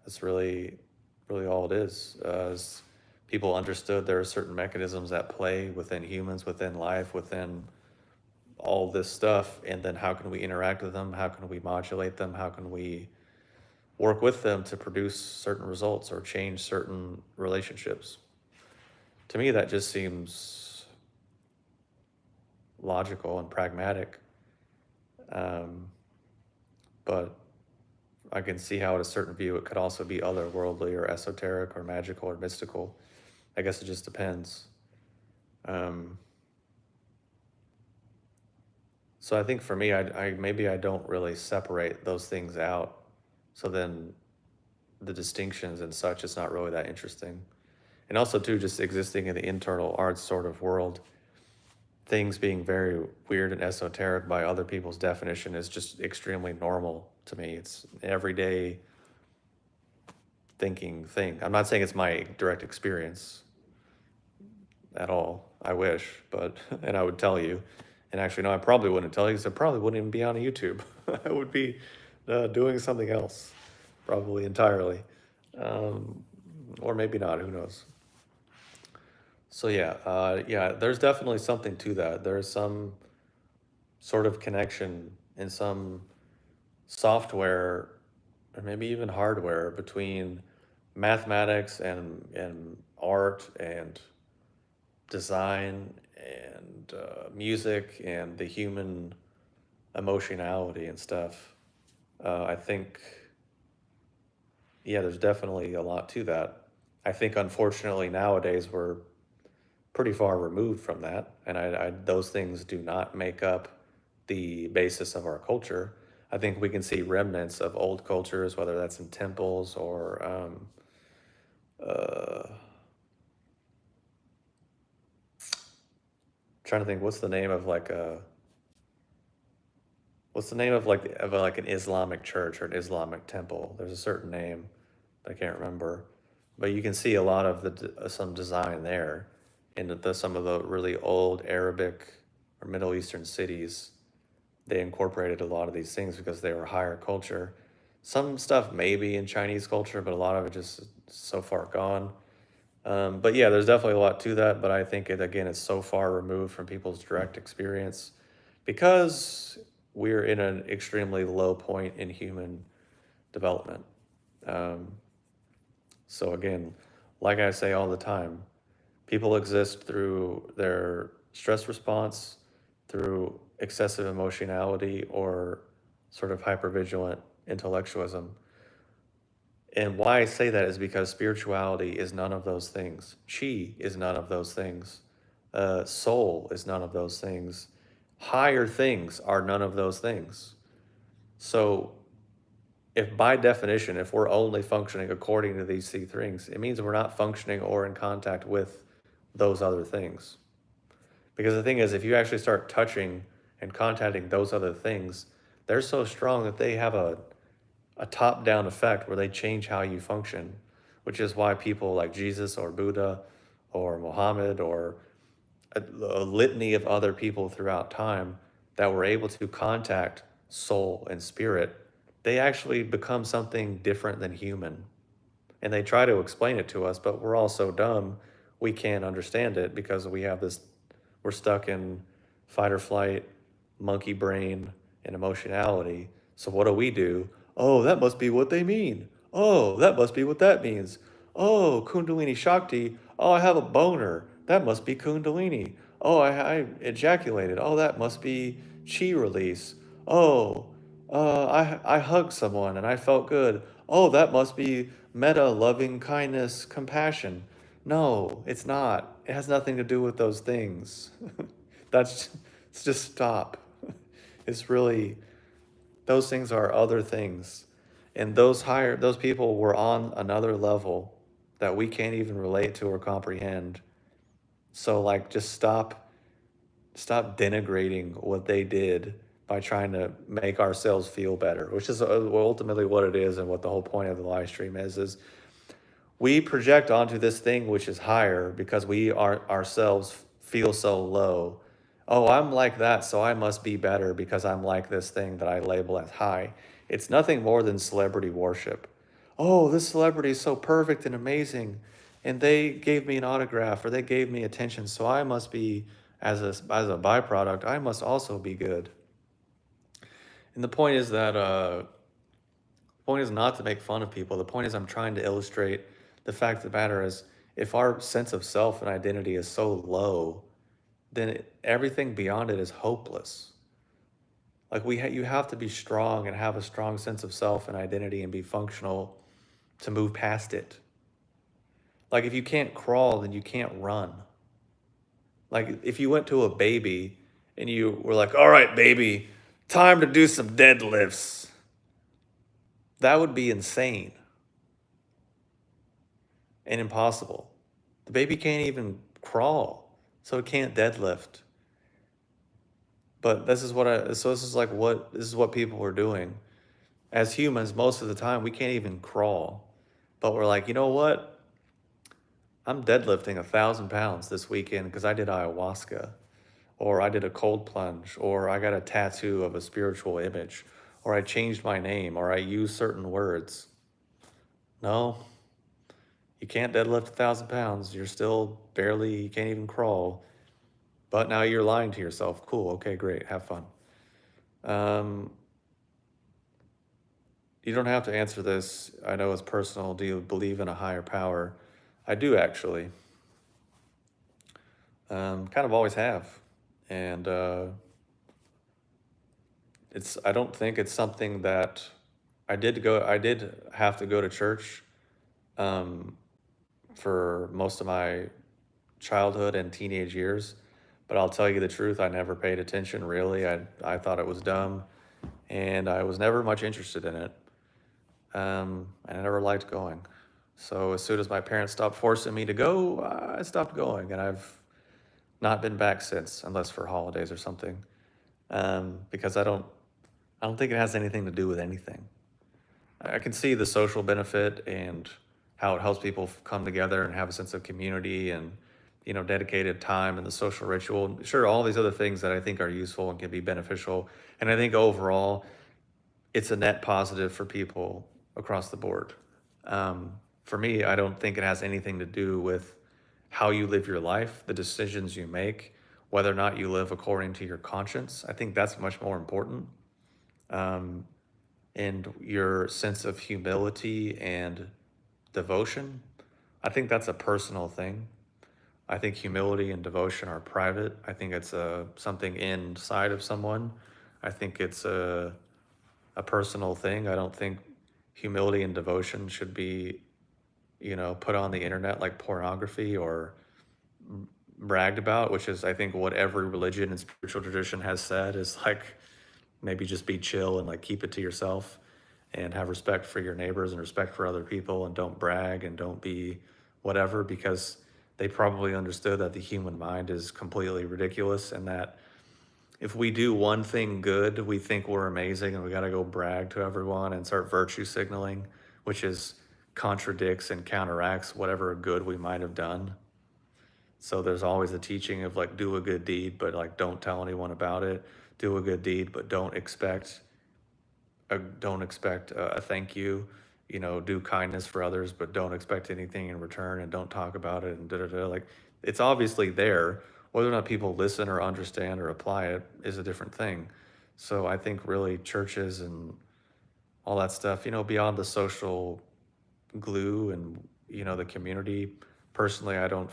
That's really all it is people understood there are certain mechanisms at play within humans, within life, within all this stuff, and then how can we interact with them? How can we modulate them? How can we work with them to produce certain results or change certain relationships? To me, that just seems logical and pragmatic. Um, but I can see how, at a certain view, it could also be otherworldly or esoteric or magical or mystical. I guess it just depends. Um, so I think for me, maybe I don't really separate those things out. So then the distinctions and such is not really that interesting. And also too, just existing in the internal arts sort of world, things being very weird and esoteric by other people's definition is just extremely normal to me. It's an everyday thinking thing. I'm not saying it's my direct experience at all. I wish, but and I would tell you. And actually, no, I probably wouldn't tell you because I probably wouldn't even be on YouTube. I would be doing something else, probably entirely, um, or maybe not. Who knows? So yeah, there's definitely something to that. There's some sort of connection in some software or maybe even hardware between mathematics and art and design and music and the human emotionality and stuff. I think, yeah, there's definitely a lot to that. I think, unfortunately, nowadays we're pretty far removed from that, and those things do not make up the basis of our culture. I think we can see remnants of old cultures, whether that's in temples or uh, trying to think what's the name of like an Islamic church or an Islamic temple. There's a certain name I can't remember, but you can see a lot of some design there in some of the really old Arabic or Middle Eastern cities. They incorporated a lot of these things because they were higher culture. Some stuff maybe in Chinese culture, but a lot of it just so far gone. But yeah, there's definitely a lot to that. But I think it's so far removed from people's direct experience because we're in an extremely low point in human development. Um, so again, like I say all the time, people exist through their stress response, through excessive emotionality, or sort of hypervigilant intellectualism. And why I say that is because spirituality is none of those things. Chi is none of those things. Soul is none of those things. Higher things are none of those things. So, if by definition, if we're only functioning according to these three things, it means we're not functioning or in contact with those other things. Because the thing is, if you actually start touching and contacting those other things, they're so strong that they have a top down effect where they change how you function, which is why people like Jesus or Buddha or Muhammad or a litany of other people throughout time that were able to contact soul and spirit they actually become something different than human. And they try to explain it to us, but we're all so dumb we can't understand it because we're stuck in fight or flight, monkey brain, and emotionality. So what do? Oh, that must be what they mean. Oh, that must be what that means. Oh, Kundalini Shakti. Oh, I have a boner. That must be Kundalini. Oh, I ejaculated. Oh, that must be chi release. Oh, I hugged someone and I felt good. Oh, that must be meta, loving kindness, compassion. No, it's not. It has nothing to do with those things. That's it's just stop. It's really those things are other things. And those people were on another level that we can't even relate to or comprehend. So like just stop denigrating what they did by trying to make ourselves feel better, which is ultimately what it is and what the whole point of the live stream is we project onto this thing which is higher because we are ourselves feel so low. Oh, I'm like that, so I must be better because I'm like this thing that I label as high. It's nothing more than celebrity worship. Oh, this celebrity is so perfect and amazing, and they gave me an autograph or they gave me attention, so I must be as a byproduct, I must also be good. And the point is that the point is not to make fun of people. The point is I'm trying to illustrate the fact of the matter is if our sense of self and identity is so low, then everything beyond it is hopeless. Like you have to be strong and have a strong sense of self and identity and be functional to move past it. Like if you can't crawl, then you can't run. Like if you went to a baby and you were like, "All right, baby, time to do some deadlifts." That would be insane and impossible. The baby can't even crawl, so it can't deadlift. But this is what people are doing. As humans, most of the time we can't even crawl. But we're like, you know what? I'm deadlifting 1,000 pounds this weekend because I did ayahuasca, or I did a cold plunge, or I got a tattoo of a spiritual image, or I changed my name, or I used certain words. No, you can't deadlift 1,000 pounds. You're still barely, you can't even crawl. But now you're lying to yourself. Cool. Okay, great. Have fun. Um, you don't have to answer this. I know it's personal. Do you believe in a higher power? I do actually. Kind of always have. And I don't think it's something that I did have to go to church um, for most of my childhood and teenage years. But I'll tell you the truth, I never paid attention really. I thought it was dumb and I was never much interested in it. And I never liked going. So as soon as my parents stopped forcing me to go, I stopped going, and I've not been back since, unless for holidays or something. Because I don't think it has anything to do with anything. I can see the social benefit and how it helps people come together and have a sense of community and dedicated time and the social ritual. Sure, all these other things that I think are useful and can be beneficial. And I think overall, it's a net positive for people across the board. For me, I don't think it has anything to do with how you live your life, the decisions you make, whether or not you live according to your conscience. I think that's much more important. Um, and your sense of humility and devotion. I think that's a personal thing. I think humility and devotion are private. I think it's something inside of someone. I think it's a personal thing. I don't think humility and devotion should be, put on the internet like pornography or bragged about, which is, I think, what every religion and spiritual tradition has said is like maybe just be chill and like keep it to yourself and have respect for your neighbors and respect for other people and don't brag and don't be whatever because they probably understood that the human mind is completely ridiculous and that if we do one thing good, we think we're amazing and we got to go brag to everyone and start virtue signaling, which is contradicts and counteracts whatever good we might have done. So there's always a teaching of like do a good deed, but like don't tell anyone about it. Do a good deed, but don't expect don't expect a thank you. You know, do kindness for others, but don't expect anything in return, and don't talk about it, and da da da. Like, it's obviously there. Whether or not people listen or understand or apply it is a different thing. So I think really churches and all that stuff, beyond the social glue and the community. Personally, I don't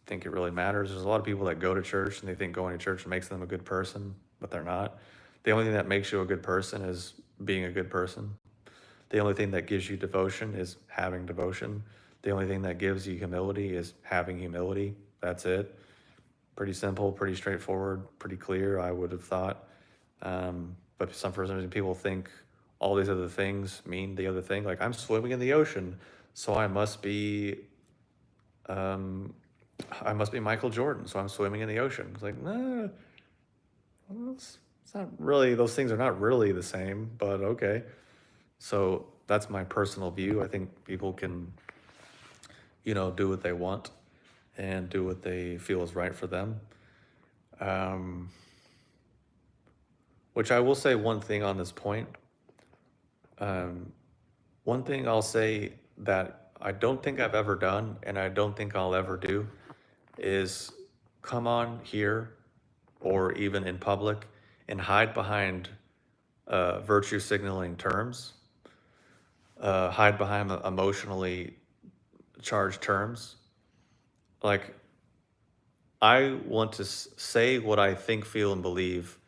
think it really matters. There's a lot of people that go to church and they think going to church makes them a good person, but they're not. The only thing that makes you a good person is being a good person. The only thing that gives you devotion is having devotion. The only thing that gives you humility is having humility. That's it. Pretty simple, pretty straightforward, pretty clear, I would have thought. But for some reason, people think all these other things mean the other thing. Like, I'm swimming in the ocean, so um, I must be Michael Jordan, so I'm swimming in the ocean. It's like, nah, well, it's not really, those things are not really the same, but okay. So that's my personal view. I think people can, do what they want and do what they feel is right for them. Um, which I will say one thing on this point. Um, One thing I'll say that I don't think I've ever done, and I don't think I'll ever do, is come on here or even in public and hide behind virtue signaling terms, hide behind emotionally charged terms. Like, I want to say what I think, feel, and believe,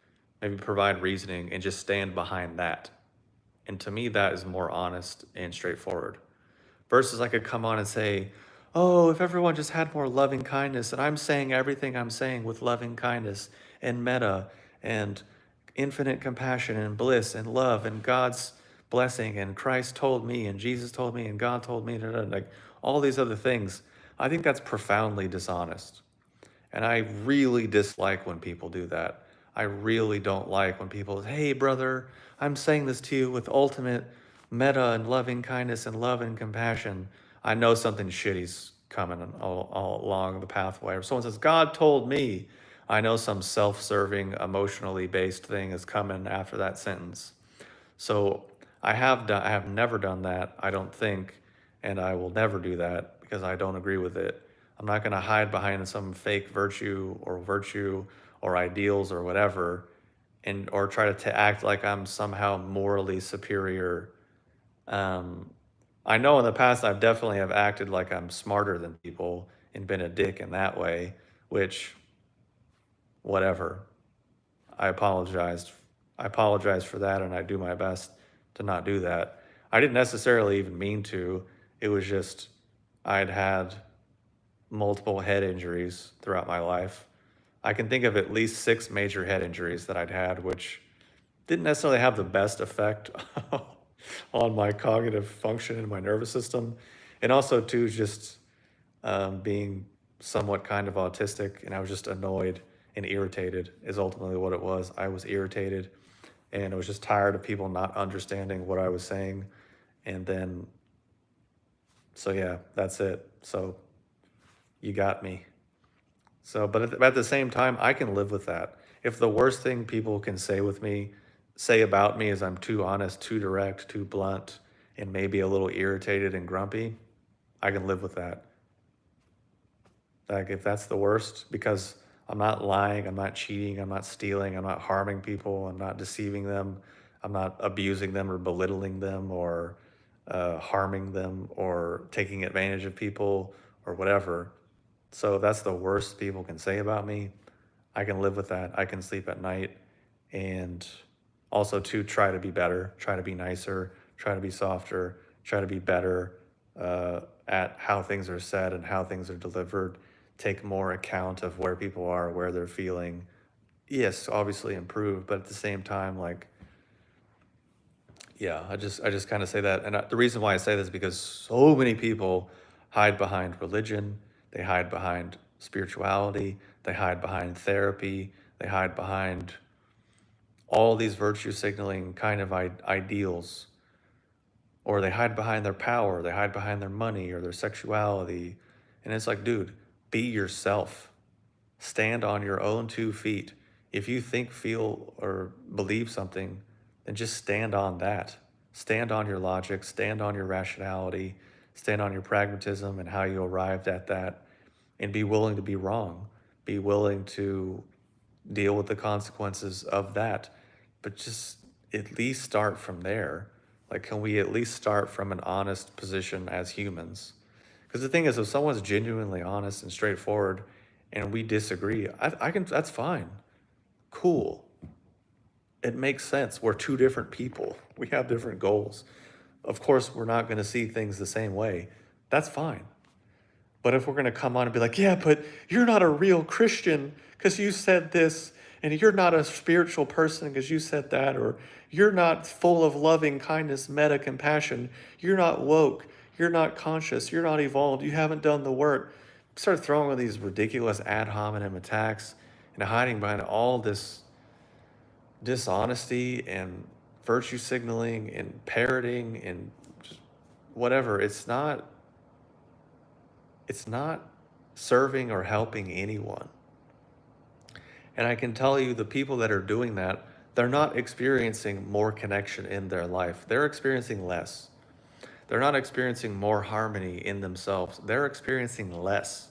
maybe provide reasoning, and just stand behind that. And to me, that is more honest and straightforward. Versus I could come on and say, oh, if everyone just had more loving kindness, and I'm saying everything I'm saying with loving kindness and meta and infinite compassion and bliss and love and God's blessing and Christ told me and Jesus told me and God told me, like all these other things, I think that's profoundly dishonest. And I really dislike when people do that. I really don't like when people, hey, brother, I'm saying this to you with ultimate meta and loving kindness and love and compassion. I know something shitty's coming all along the pathway. Or someone says, God told me, I know some self serving, emotionally based thing is coming after that sentence. So I have never done that, I don't think, and I will never do that because I don't agree with it. I'm not going to hide behind some fake virtue or ideals or whatever, and or try to act like I'm somehow morally superior. Um, I know in the past I've definitely have acted like I'm smarter than people and been a dick in that way, which whatever. I apologized. I apologize for that, and I do my best to not do that. I didn't necessarily even mean to. It was just I'd had multiple head injuries throughout my life. I can think of at least 6 major head injuries that I'd had, which didn't necessarily have the best effect on my cognitive function and my nervous system. And also, too, just being somewhat kind of autistic, and I was just annoyed and irritated, is ultimately what it was. I was irritated, and I was just tired of people not understanding what I was saying. And then, so yeah, that's it. So you got me. So, but at the same time, I can live with that. If the worst thing people can say about me is I'm too honest, too direct, too blunt, and maybe a little irritated and grumpy, I can live with that. Like, if that's the worst, because I'm not lying, I'm not cheating, I'm not stealing, I'm not harming people, I'm not deceiving them, I'm not abusing them or belittling them or harming them or taking advantage of people or whatever. So if that's the worst people can say about me, I can live with that. I can sleep at night. And also to try to be better, try to be nicer, try to be softer, try to be better at how things are said and how things are delivered, take more account of where people are, where they're feeling. Yes, obviously improve, but at the same time, like, yeah, I just kind of say that, and the reason why I say this is because so many people hide behind religion, they hide behind spirituality, they hide behind therapy, they hide behind all these virtue signaling kind of ideals, or they hide behind their power, they hide behind their money or their sexuality, and it's like, dude, be yourself. Stand on your own 2 feet. If you think, feel, or believe something, then just stand on that. Stand on your logic, stand on your rationality, stand on your pragmatism and how you arrived at that, and be willing to be wrong. Be willing to deal with the consequences of that. But just at least start from there. Like, can we at least start from an honest position as humans? Because the thing is, if someone's genuinely honest and straightforward and we disagree, I can, that's fine. Cool. It makes sense. We're two different people. We have different goals. Of course, we're not going to see things the same way. That's fine. But if we're going to come on and be like, yeah, but you're not a real Christian because you said this, and you're not a spiritual person because you said that, or you're not full of loving kindness, meta compassion, you're not woke, you're not conscious, you're not evolved, you haven't done the work. Start throwing with these ridiculous ad hominem attacks and hiding behind all this dishonesty and virtue signaling and parroting and just whatever. It's not serving or helping anyone. And I can tell you the people that are doing that, they're not experiencing more connection in their life. They're experiencing less. They're not experiencing more harmony in themselves. They're experiencing less.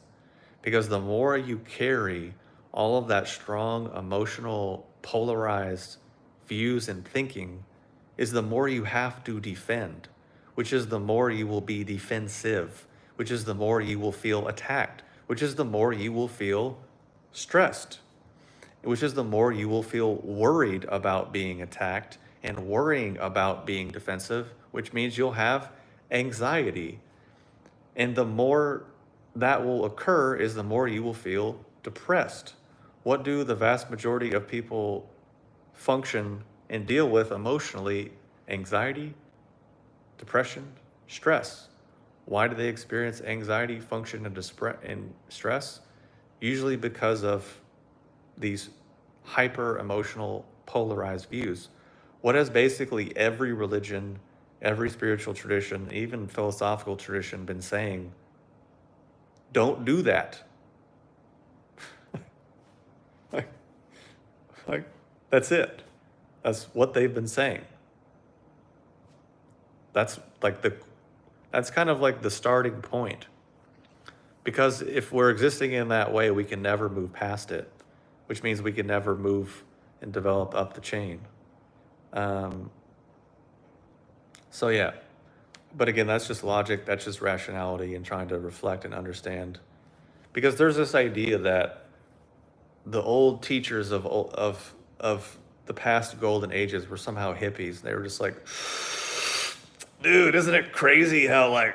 Because the more you carry all of that strong, emotional, polarized views and thinking, is the more you have to defend, which is the more you will be defensive, which is the more you will feel attacked, which is the more you will feel stressed, which is the more you will feel worried about being attacked and worrying about being defensive, which means you'll have anxiety. And the more that will occur is the more you will feel depressed. What do the vast majority of people function and deal with emotionally? Anxiety, depression, stress. Why do they experience anxiety, function, and stress? Usually because of these hyper emotional polarized views. What has basically every religion, every spiritual tradition, even philosophical tradition been saying? Don't do that. like, like, that's it. That's what they've been saying. That's like that's kind of like the starting point. Because if we're existing in that way, we can never move past it, which means we can never move and develop up the chain. Um, so yeah, but again, that's just logic, that's just rationality and trying to reflect and understand. Because there's this idea that the old teachers of the past golden ages were somehow hippies. They were just like, dude, isn't it crazy how like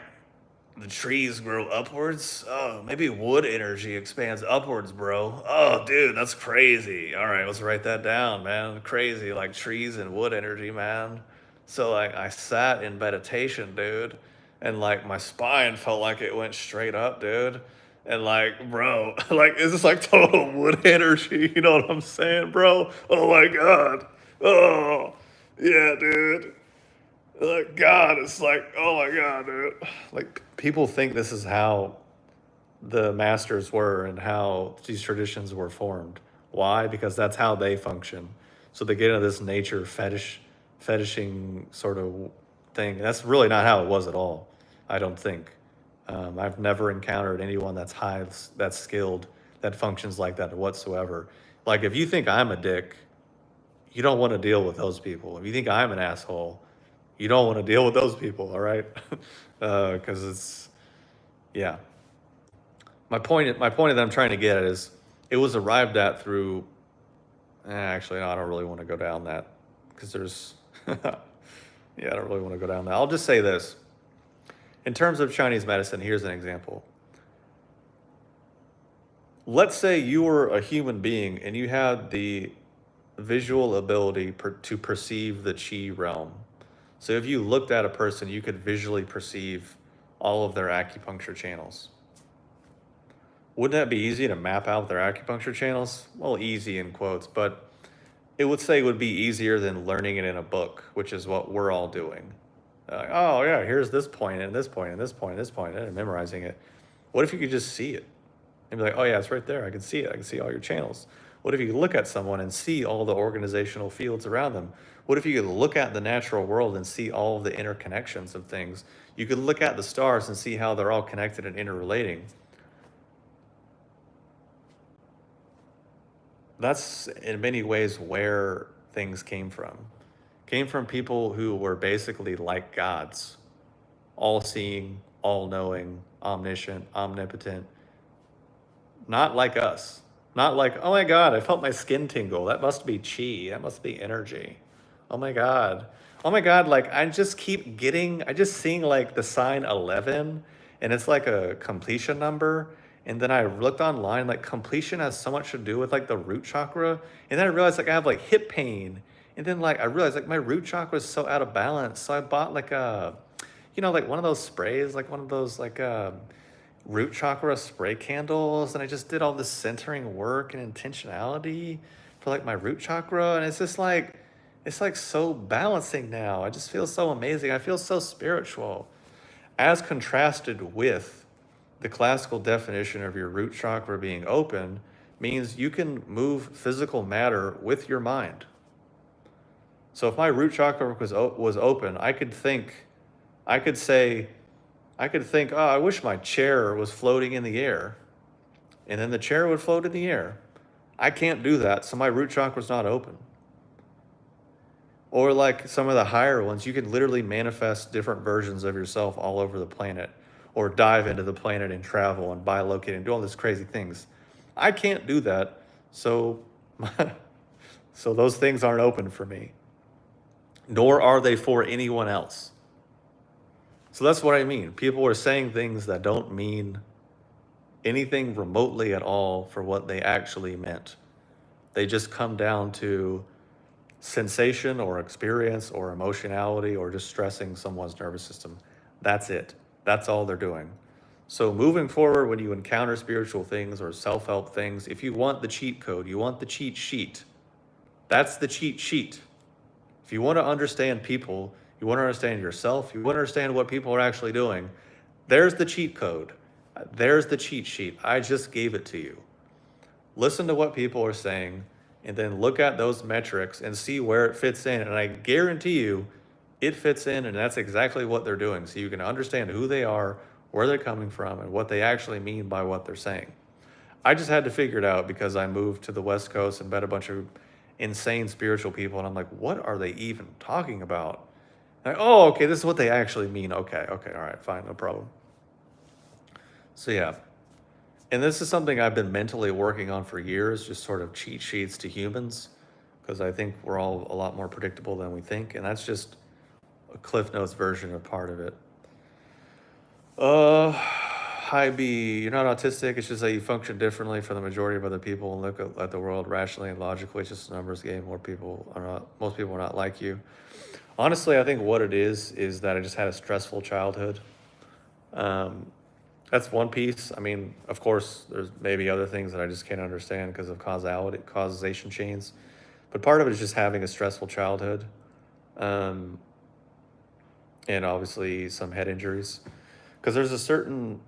the trees grow upwards? Oh, maybe wood energy expands upwards, bro. Oh, dude, that's crazy. All right, let's write that down, man. Crazy, like trees and wood energy, man. So like I sat in meditation, dude, and like my spine felt like it went straight up, dude. And like, bro, like is this like total wood energy? You know what I'm saying, bro? Oh my god. Oh, yeah, dude. Like God, it's like, oh my God, dude. Like people think this is how the masters were and how these traditions were formed. Why? Because that's how they function. So they get into this nature fetishing sort of thing. That's really not how it was at all. I don't think. I've never encountered anyone that's skilled, that functions like that whatsoever. Like if you think I'm a dick, you don't want to deal with those people. If you think I'm an asshole, you don't want to deal with those people, all right? Because it's, yeah. My point that I'm trying to get at is it was arrived at through, actually, no, I don't really want to go down that because there's, yeah, I don't really want to go down that. I'll just say this. In terms of Chinese medicine, here's an example. Let's say you were a human being and you had the visual ability to perceive the chi realm. So if you looked at a person, you could visually perceive all of their acupuncture channels. Wouldn't that be easy to map out their acupuncture channels? Well, easy in quotes, but it would say it would be easier than learning it in a book, which is what we're all doing. Oh yeah, here's this point and this point and this point and this point, and memorizing it. What if you could just see it and be like, oh yeah, it's right there. I can see it. I can see all your channels. What if you could look at someone and see all the organizational fields around them? What if you could look at the natural world and see all of the interconnections of things? You could look at the stars and see how they're all connected and interrelating. That's in many ways where things came from. Came from people who were basically like gods, all seeing, all knowing, omniscient, omnipotent, not like us. Not like, oh my God, I felt my skin tingle. That must be chi. That must be energy. Oh my God. Oh my God, like I just seeing like the sign 11 and it's like a completion number. And then I looked online, like completion has so much to do with like the root chakra. And then I realized like I have like hip pain. And then like I realized like my root chakra is so out of balance. So I bought like a, like one of those sprays, like one of those like root chakra spray candles, and I just did all this centering work and intentionality for like my root chakra, and it's like so balancing now. I just feel so amazing. I feel so spiritual, as contrasted with the classical definition of your root chakra being open means you can move physical matter with your mind. So if my root chakra was open, I could say I could think, oh, I wish my chair was floating in the air. And then the chair would float in the air. I can't do that, so my root chakra's not open. Or like some of the higher ones, you can literally manifest different versions of yourself all over the planet, or dive into the planet and travel and bilocate and do all these crazy things. I can't do that, so so those things aren't open for me, nor are they for anyone else. So that's what I mean. People are saying things that don't mean anything remotely at all for what they actually meant. They just come down to sensation or experience or emotionality or just stressing someone's nervous system. That's it. That's all they're doing. So moving forward, when you encounter spiritual things or self-help things, if you want the cheat code, you want the cheat sheet, that's the cheat sheet. If you want to understand people, you want to understand yourself, you want to understand what people are actually doing, there's the cheat code. There's the cheat sheet. I just gave it to you. Listen to what people are saying and then look at those metrics and see where it fits in. And I guarantee you it fits in, and that's exactly what they're doing. So you can understand who they are, where they're coming from, and what they actually mean by what they're saying. I just had to figure it out because I moved to the West Coast and met a bunch of insane spiritual people. And I'm like, what are they even talking about? Like, oh, okay, this is what they actually mean. Okay, all right, fine, no problem. So yeah, and this is something I've been mentally working on for years, just sort of cheat sheets to humans, because I think we're all a lot more predictable than we think, and that's just a Cliff Notes version of part of it. Hi B, you're not autistic. It's just that you function differently from the majority of other people and look at the world rationally and logically. It's just a numbers game. Most people are not like you. Honestly, I think what it is that I just had a stressful childhood. Um, That's one piece. I mean, of course, there's maybe other things that I just can't understand because of causation chains. But part of it is just having a stressful childhood, um, and obviously some head injuries. Because there's a certain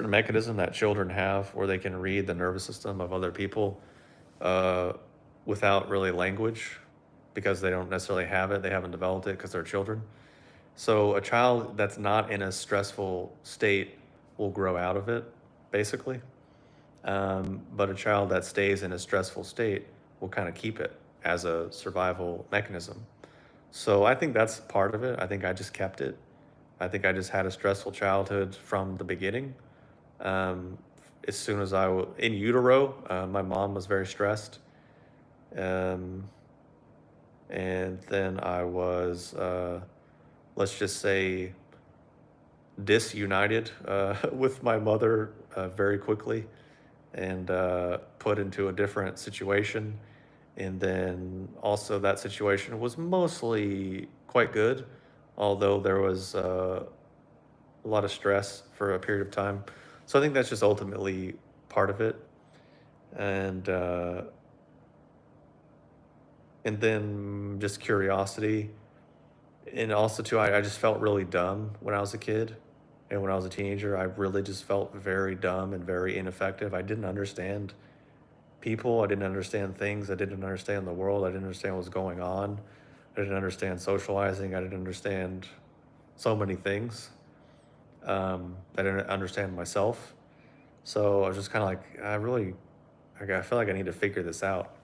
mechanism that children have where they can read the nervous system of other people uh, without really language, because they don't necessarily have it. They haven't developed it because they're children. So a child that's not in a stressful state will grow out of it, basically. But a child that stays in a stressful state will kind of keep it as a survival mechanism. So I think that's part of it. I think I just kept it. I think I just had a stressful childhood from the beginning. Um, as soon as I was in utero, my mom was very stressed. Um, and then I was, let's just say, disunited with my mother very quickly, and put into a different situation. And then also that situation was mostly quite good, although there was a lot of stress for a period of time. So I think that's just ultimately part of it. And and then just curiosity. And also too, I just felt really dumb when I was a kid. And when I was a teenager, I really just felt very dumb and very ineffective. I didn't understand people. I didn't understand things. I didn't understand the world. I didn't understand what was going on. I didn't understand socializing. I didn't understand so many things. I didn't understand myself. So I was just kind of like, I feel like I need to figure this out.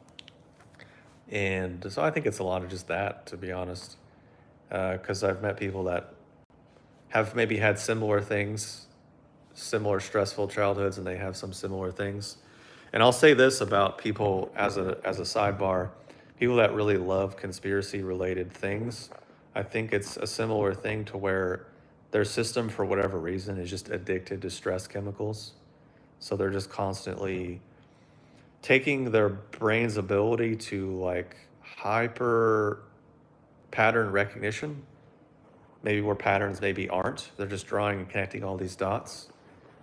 And so I think it's a lot of just that, to be honest. Because I've met people that have maybe had similar things, similar stressful childhoods, and they have some similar things. And I'll say this about people as a sidebar, people that really love conspiracy related things. I think it's a similar thing to where their system, for whatever reason, is just addicted to stress chemicals. So they're just constantly taking their brain's ability to like hyper pattern recognition, maybe where patterns maybe aren't. They're just drawing and connecting all these dots.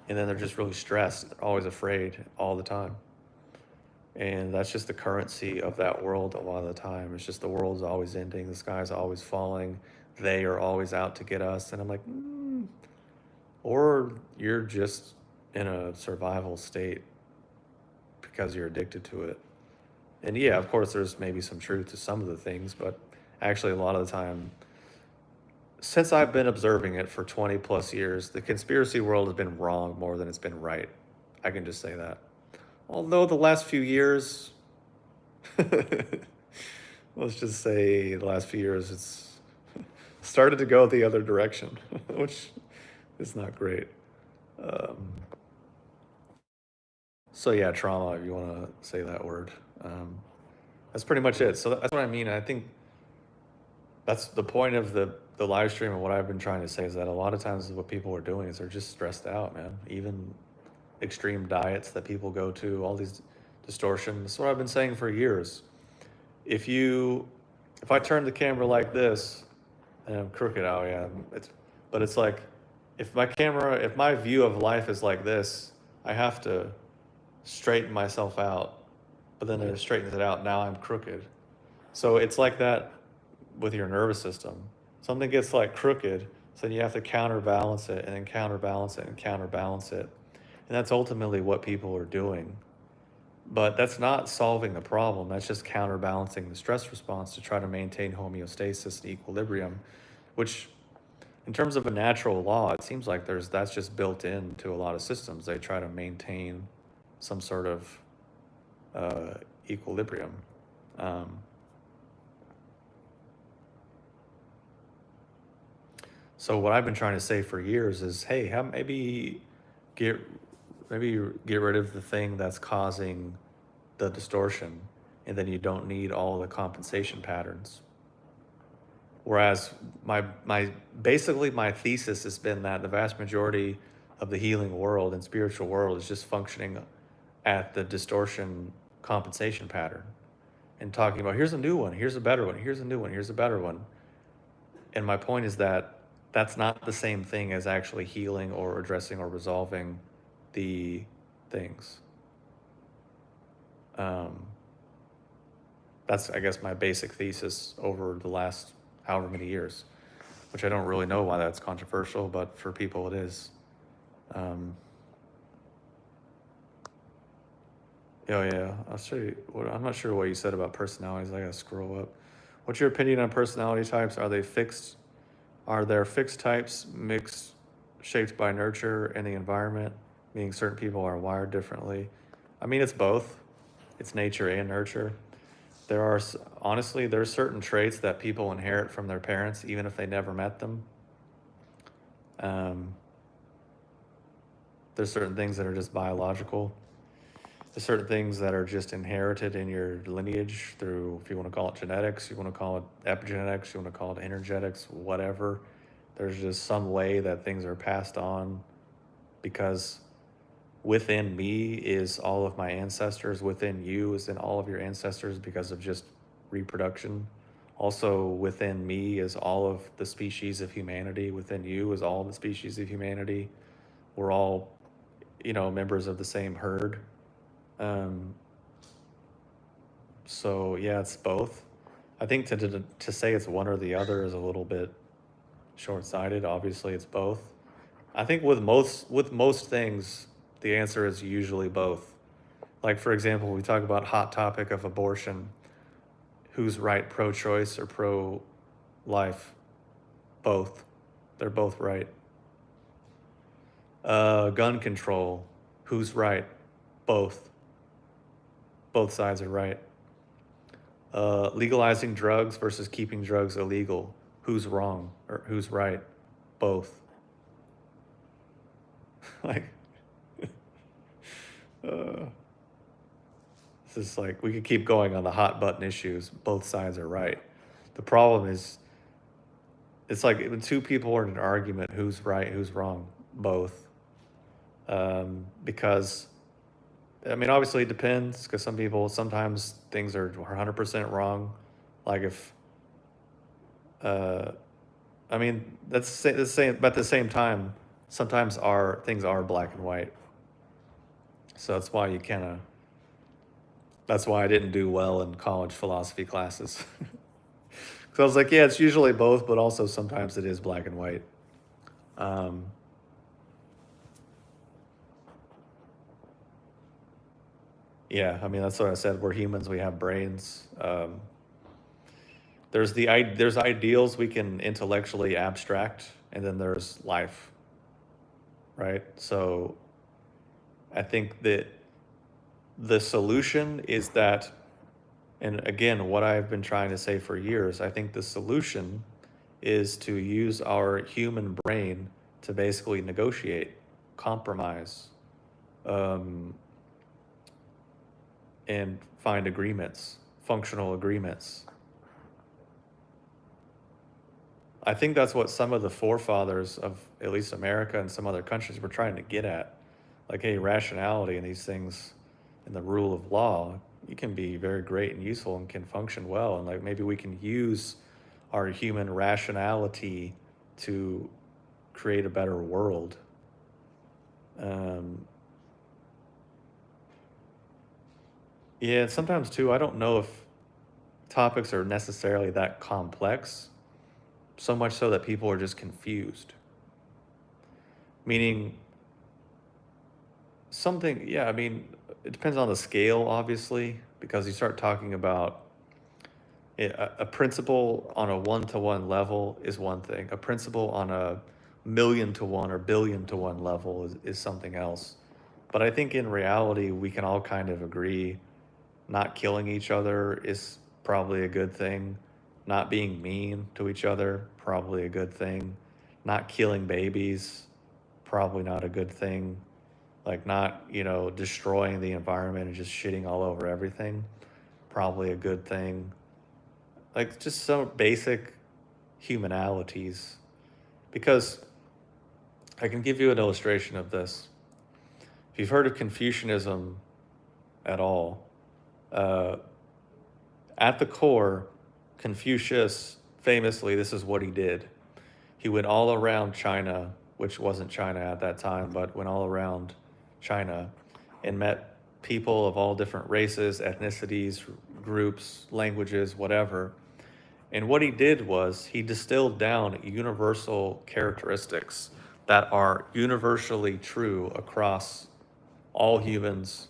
And then they're just really stressed, they're always afraid all the time. And that's just the currency of that world a lot of the time. It's just the world's always ending, the sky's always falling, they are always out to get us. And I'm like, or you're just in a survival state because you're addicted to it. And yeah, of course, there's maybe some truth to some of the things, but actually, a lot of the time, since I've been observing it for 20 plus years, the conspiracy world has been wrong more than it's been right. I can just say that. Although the last few years, let's just say the last few years, it's started to go the other direction, which is not great. So yeah, trauma, if you want to say that word. That's pretty much it. So that's what I mean. I think that's the point of the live stream, and what I've been trying to say is that a lot of times what people are doing is they're just stressed out, man. Even extreme diets that people go to, all these distortions. That's what I've been saying for years. If you, if I turn the camera like this, and I'm crooked, oh yeah, but it's like, if my view of life is like this, I have to straighten myself out, but then it straightens it out. Now I'm crooked. So it's like that with your nervous system. Something gets like crooked, so then you have to counterbalance it and then counterbalance it and counterbalance it. And that's ultimately what people are doing. But that's not solving the problem. That's just counterbalancing the stress response to try to maintain homeostasis and equilibrium, which in terms of a natural law, it seems like that's just built into a lot of systems. They try to maintain some sort of equilibrium. So what I've been trying to say for years is, hey, get get rid of the thing that's causing the distortion, and then you don't need all the compensation patterns. Whereas my basically my thesis has been that the vast majority of the healing world and spiritual world is just functioning at the distortion compensation pattern, and talking about, here's a new one, here's a better one, here's a new one, here's a better one. And my point is that that's not the same thing as actually healing or addressing or resolving the things. That's, I guess, my basic thesis over the last however many years, which I don't really know why that's controversial, but for people it is. Oh yeah, I'll show you. I'm not sure what you said about personalities. I gotta scroll up. What's your opinion on personality types? Are they fixed? Are there fixed types mixed, shaped by nurture and the environment, meaning certain people are wired differently? I mean, it's both. It's nature and nurture. Honestly, there's certain traits that people inherit from their parents, even if they never met them. There's certain things that are just biological. There's certain things that are just inherited in your lineage through, if you want to call it genetics, you want to call it epigenetics, you want to call it energetics, whatever. There's just some way that things are passed on, because within me is all of my ancestors, within you is in all of your ancestors because of just reproduction. Also within me is all of the species of humanity, within you is all the species of humanity. We're all, members of the same herd. So yeah, it's both. I think to say it's one or the other is a little bit short-sighted. Obviously, it's both. I think with most things, the answer is usually both. Like, for example, we talk about hot topic of abortion. Who's right, pro-choice or pro-life? Both. They're both right. Gun control. Who's right? Both. Both sides are right. Legalizing drugs versus keeping drugs illegal. Who's wrong or who's right? Both. Like, uh, this is like, we could keep going on the hot button issues. Both sides are right. The problem is, it's like when two people are in an argument, who's right, who's wrong? Both. Because, I mean, obviously it depends, because some people, sometimes things are 100% wrong. Like if, uh, I mean, that's the same, but at the same time, sometimes things are black and white. So that's why you kind of, that's why I didn't do well in college philosophy classes. Because I was like, yeah, it's usually both, but also sometimes it is black and white. Um, yeah, I mean, that's what I said. We're humans, we have brains. There's ideals we can intellectually abstract, and then there's life, right? So I think that the solution is that, and again, what I've been trying to say for years, I think the solution is to use our human brain to basically negotiate, compromise, um, and find agreements, functional agreements. I think that's what some of the forefathers of at least America and some other countries were trying to get at. Like, hey, rationality and these things and the rule of law, it can be very great and useful and can function well. And like maybe we can use our human rationality to create a better world. Um, yeah, and sometimes too, I don't know if topics are necessarily that complex, so much so that people are just confused. Meaning, something, yeah, I mean, it depends on the scale, obviously, because you start talking about a principle on a one-to-one level is one thing. A principle on a million-to-one or billion-to-one level is something else. But I think in reality, we can all kind of agree not killing each other is probably a good thing. Not being mean to each other, probably a good thing. Not killing babies, probably not a good thing. Like not, destroying the environment and just shitting all over everything, probably a good thing. Like just some basic humanalities. Because I can give you an illustration of this. If you've heard of Confucianism at all, uh, at the core, Confucius famously, this is what he did. He went all around China, which wasn't China at that time, but went all around China and met people of all different races, ethnicities, groups, languages, whatever. And what he did was he distilled down universal characteristics that are universally true across all humans,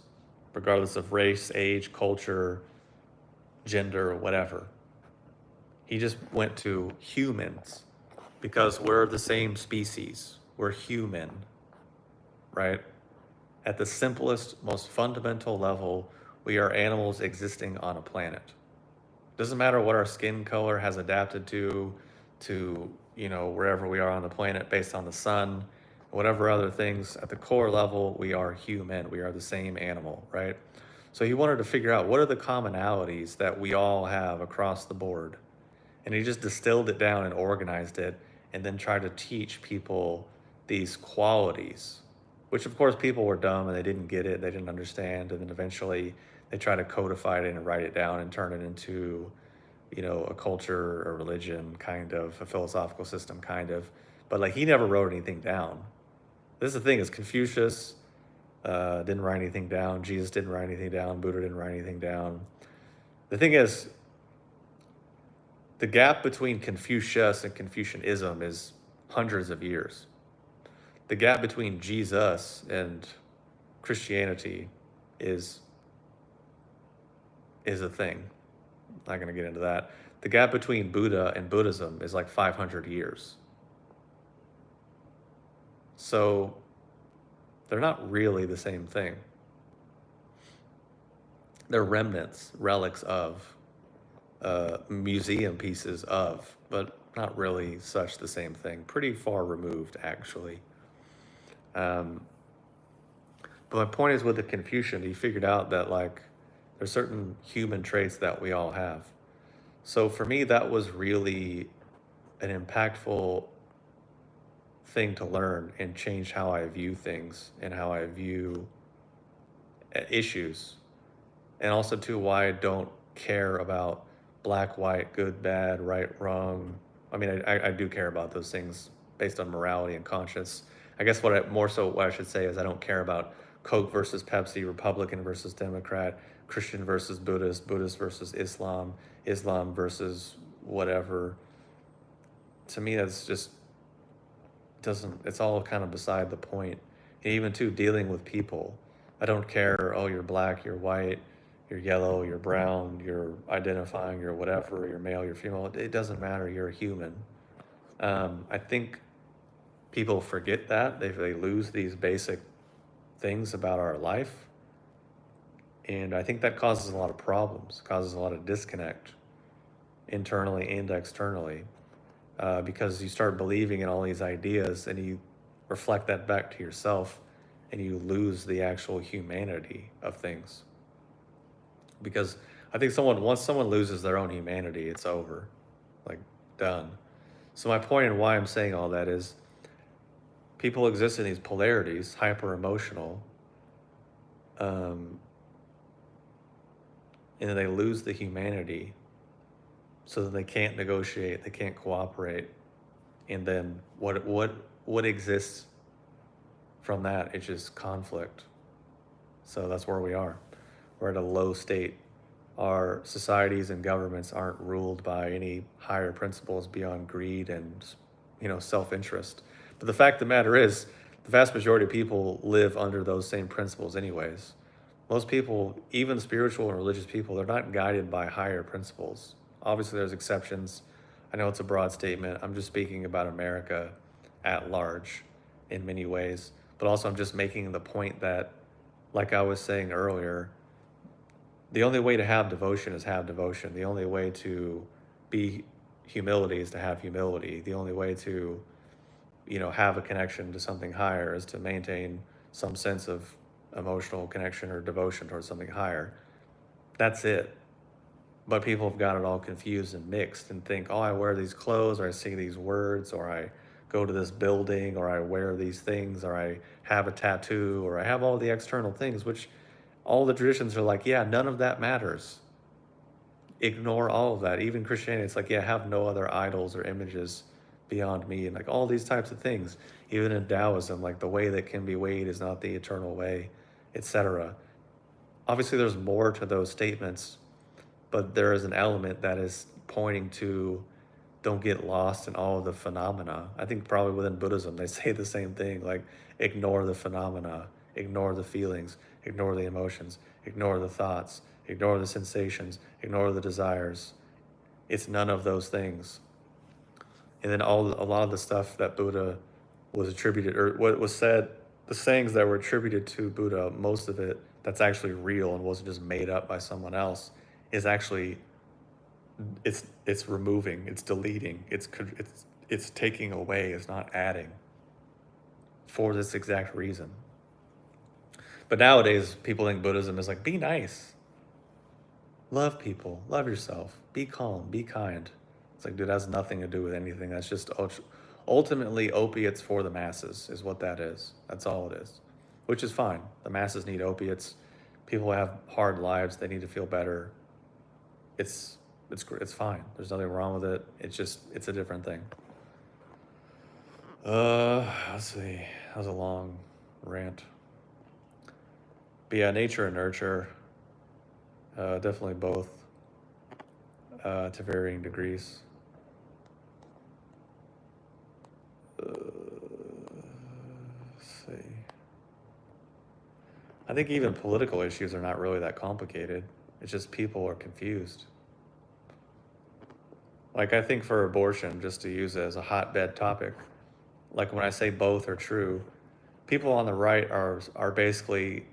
regardless of race, age, culture, gender, whatever. He just went to humans because we're the same species. We're human, right? At the simplest, most fundamental level, we are animals existing on a planet. Doesn't matter what our skin color has adapted to, wherever we are on the planet based on the sun, whatever other things, at the core level, we are human. We are the same animal, right? So he wanted to figure out what are the commonalities that we all have across the board. And he just distilled it down and organized it and then tried to teach people these qualities, which of course people were dumb and they didn't get it, they didn't understand. And then eventually they try to codify it and write it down and turn it into, a culture, a religion, kind of, a philosophical system, kind of. But like he never wrote anything down. This is the thing: is Confucius didn't write anything down. Jesus didn't write anything down. Buddha didn't write anything down. The thing is, the gap between Confucius and Confucianism is hundreds of years. The gap between Jesus and Christianity is is a thing. Not going to get into that. The gap between Buddha and Buddhism is like 500 years. So they're not really the same thing. They're remnants, relics of, museum pieces of, but not really such the same thing. Pretty far removed, actually. Um, but my point is with the Confucian, he figured out that like there's certain human traits that we all have. So for me, that was really an impactful thing to learn and change how I view things and how I view issues. And also, too, why I don't care about black, white, good, bad, right, wrong. I mean, I do care about those things based on morality and conscience. I guess more so what I should say is I don't care about Coke versus Pepsi, Republican versus Democrat, Christian versus Buddhist, Buddhist versus Islam, Islam versus whatever. To me, that's just doesn't, it's all kind of beside the point. And even too, dealing with people. I don't care, oh, you're black, you're white, you're yellow, you're brown, you're identifying, you're whatever, you're male, you're female. It doesn't matter, you're a human. I think people forget that. They lose these basic things about our life. And I think that causes a lot of problems, causes a lot of disconnect internally and externally. Because you start believing in all these ideas and you reflect that back to yourself and you lose the actual humanity of things. Because I think once someone loses their own humanity, it's over, like done. So my point in why I'm saying all that is people exist in these polarities, hyper emotional, and then they lose the humanity so that they can't negotiate, they can't cooperate. And then what exists from that? It's just conflict. So that's where we are. We're at a low state. Our societies and governments aren't ruled by any higher principles beyond greed and, self-interest. But the fact of the matter is, the vast majority of people live under those same principles anyways. Most people, even spiritual and religious people, they're not guided by higher principles. Obviously, there's exceptions. I know it's a broad statement. I'm just speaking about America at large in many ways. But also, I'm just making the point that, like I was saying earlier, the only way to have devotion is have devotion. The only way to be humility is to have humility. The only way to, have a connection to something higher is to maintain some sense of emotional connection or devotion towards something higher. That's it. But people have got it all confused and mixed and think, oh, I wear these clothes, or I say these words, or I go to this building, or I wear these things, or I have a tattoo, or I have all the external things, which all the traditions are like, yeah, none of that matters. Ignore all of that. Even Christianity, it's like, yeah, have no other idols or images beyond me, and like all these types of things. Even in Taoism, like the way that can be weighed is not the eternal way, etc. Obviously, there's more to those statements, but there is an element that is pointing to don't get lost in all of the phenomena. I think probably within Buddhism, they say the same thing, like ignore the phenomena, ignore the feelings, ignore the emotions, ignore the thoughts, ignore the sensations, ignore the desires. It's none of those things. And then a lot of the stuff that Buddha was attributed, or what was said, the sayings that were attributed to Buddha, most of it that's actually real and wasn't just made up by someone else, is actually it's removing, it's deleting, it's taking away, it's not adding, for this exact reason. But nowadays, people think Buddhism is like, be nice, love people, love yourself, be calm, be kind. It's like, dude, that has nothing to do with anything. That's just ultimately opiates for the masses, is what that is. That's all it is, which is fine. The masses need opiates. People have hard lives. They need to feel better. It's fine. There's nothing wrong with it. It's a different thing. Let's see. That was a long rant. But yeah, nature and nurture, definitely both, to varying degrees. Let's see. I think even political issues are not really that complicated. It's just people are confused. Like, I think for abortion, just to use it as a hotbed topic, like when I say both are true, people on the right are basically,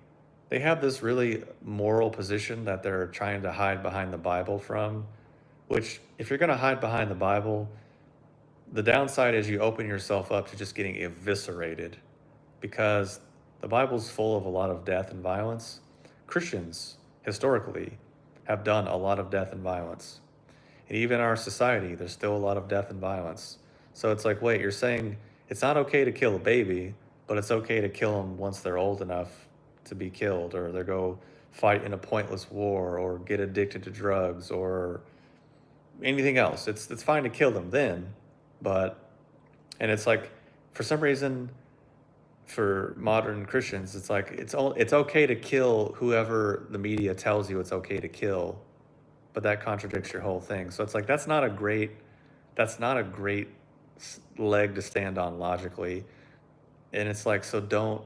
they have this really moral position that they're trying to hide behind the Bible from, which if you're going to hide behind the Bible, the downside is you open yourself up to just getting eviscerated because the Bible's full of a lot of death and violence. Christians historically have done a lot of death and violence. And even in our society, there's still a lot of death and violence. So it's like, wait, you're saying it's not okay to kill a baby, but it's okay to kill them once they're old enough to be killed, or they go fight in a pointless war, or get addicted to drugs, or anything else. It's fine to kill them then, but and it's like for some reason for modern Christians, it's like it's okay to kill whoever the media tells you it's okay to kill, but that contradicts your whole thing. So it's like that's not a great leg to stand on logically. And it's like so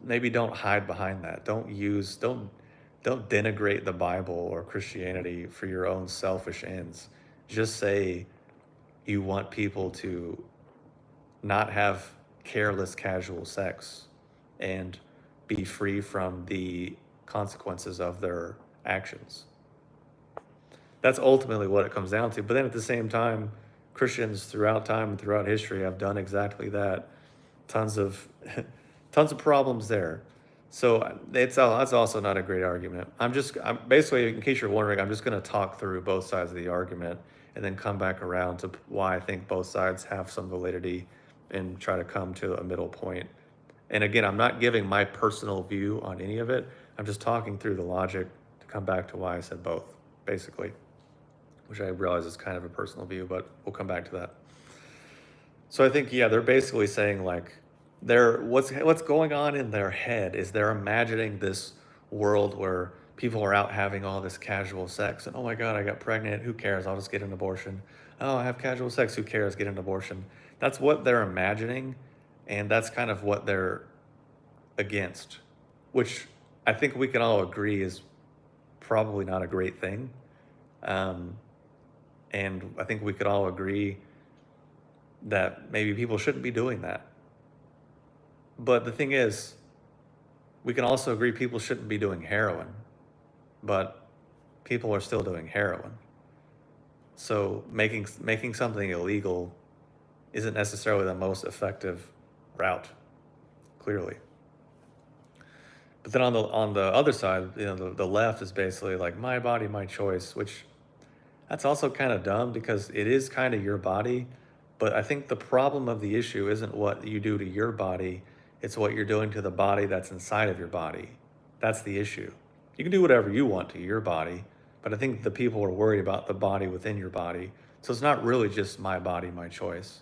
maybe don't hide behind that. Don't denigrate the Bible or Christianity for your own selfish ends. Just say you want people to not have careless casual sex and be free from the consequences of their actions. That's ultimately what it comes down to. But then at the same time, Christians throughout time and throughout history have done exactly that. Tons of tons of problems there. So that's also not a great argument. I'm basically, in case you're wondering, I'm just going to talk through both sides of the argument and then come back around to why I think both sides have some validity and try to come to a middle point. And again, I'm not giving my personal view on any of it. I'm just talking through the logic to come back to why I said both, basically, which I realize is kind of a personal view, but we'll come back to that. So I think, yeah, they're basically saying like what's going on in their head is they're imagining this world where people are out having all this casual sex and, oh my God, I got pregnant, who cares? I'll just get an abortion. Oh, I have casual sex, who cares? Get an abortion. That's what they're imagining, and that's kind of what they're against, which I think we can all agree is probably not a great thing. Um, and I think we could all agree that maybe people shouldn't be doing that. But the thing is, we can also agree people shouldn't be doing heroin, but people are still doing heroin. So making something illegal isn't necessarily the most effective route, clearly. But then on the other side, the left is basically like my body, my choice, which that's also kind of dumb because it is kind of your body. But I think the problem of the issue isn't what you do to your body, it's what you're doing to the body that's inside of your body. That's the issue. You can do whatever you want to your body, but I think the people are worried about the body within your body. So it's not really just my body, my choice.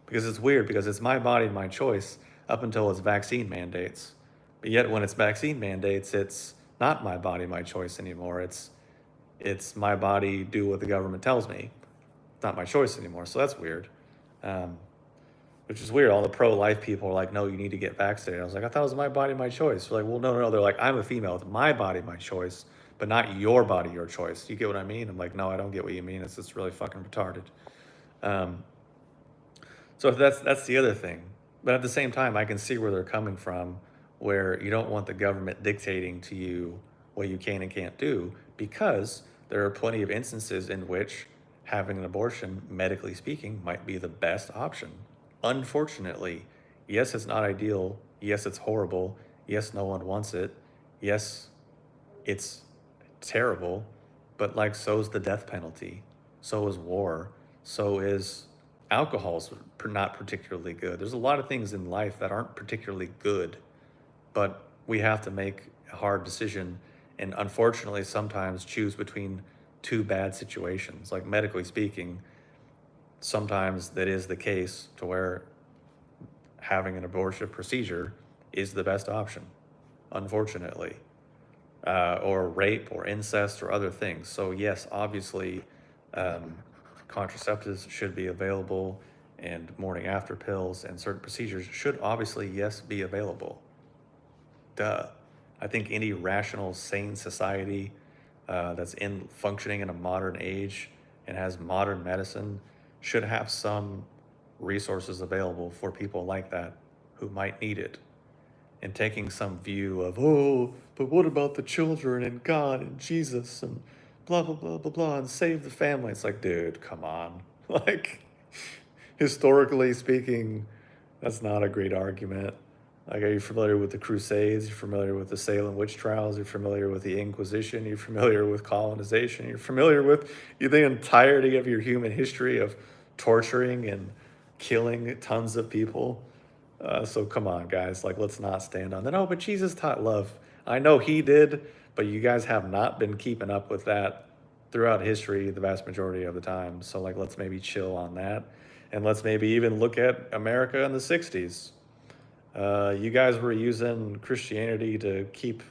Because it's weird because it's my body, my choice up until it's vaccine mandates. But yet when it's vaccine mandates, it's not my body, my choice anymore. It's my body, do what the government tells me. It's not my choice anymore. So that's weird. Um, which is weird. All the pro-life people are like, no, you need to get vaccinated. I was like, I thought it was my body, my choice. They're like, well, no, no, no. They're like, I'm a female. It's my body, my choice, but not your body, your choice. You get what I mean? I'm like, no, I don't get what you mean. It's just really fucking retarded. Um, so that's the other thing. But at the same time, I can see where they're coming from, where you don't want the government dictating to you what you can and can't do, because there are plenty of instances in which having an abortion, medically speaking, might be the best option. Unfortunately, yes, it's not ideal. Yes, it's horrible. Yes, no one wants it. Yes, it's terrible. But like, so is the death penalty. So is war. So is alcohol's not particularly good. There's a lot of things in life that aren't particularly good, but we have to make a hard decision and unfortunately sometimes choose between two bad situations. Like medically speaking, sometimes that is the case to where having an abortion procedure is the best option, unfortunately, or rape or incest or other things. So yes, obviously, um, contraceptives should be available, and morning after pills and certain procedures should obviously, yes, be available. Duh. I think any rational, sane society that's in functioning in a modern age and has modern medicine should have some resources available for people like that who might need it. And taking some view of, oh, but what about the children and God and Jesus and blah, blah, blah, blah, blah, and save the family. It's like, dude, come on. Like, historically speaking, that's not a great argument. Like, are you familiar with the Crusades? You're familiar with the Salem witch trials? You're familiar with the Inquisition? You're familiar with colonization? You're familiar with the entirety of your human history of torturing and killing tons of people? So come on, guys. Like, let's not stand on that. Oh, but Jesus taught love. I know he did, but you guys have not been keeping up with that throughout history the vast majority of the time. So, like, let's maybe chill on that. And let's maybe even look at America in the 60s. You guys were using Christianity to keep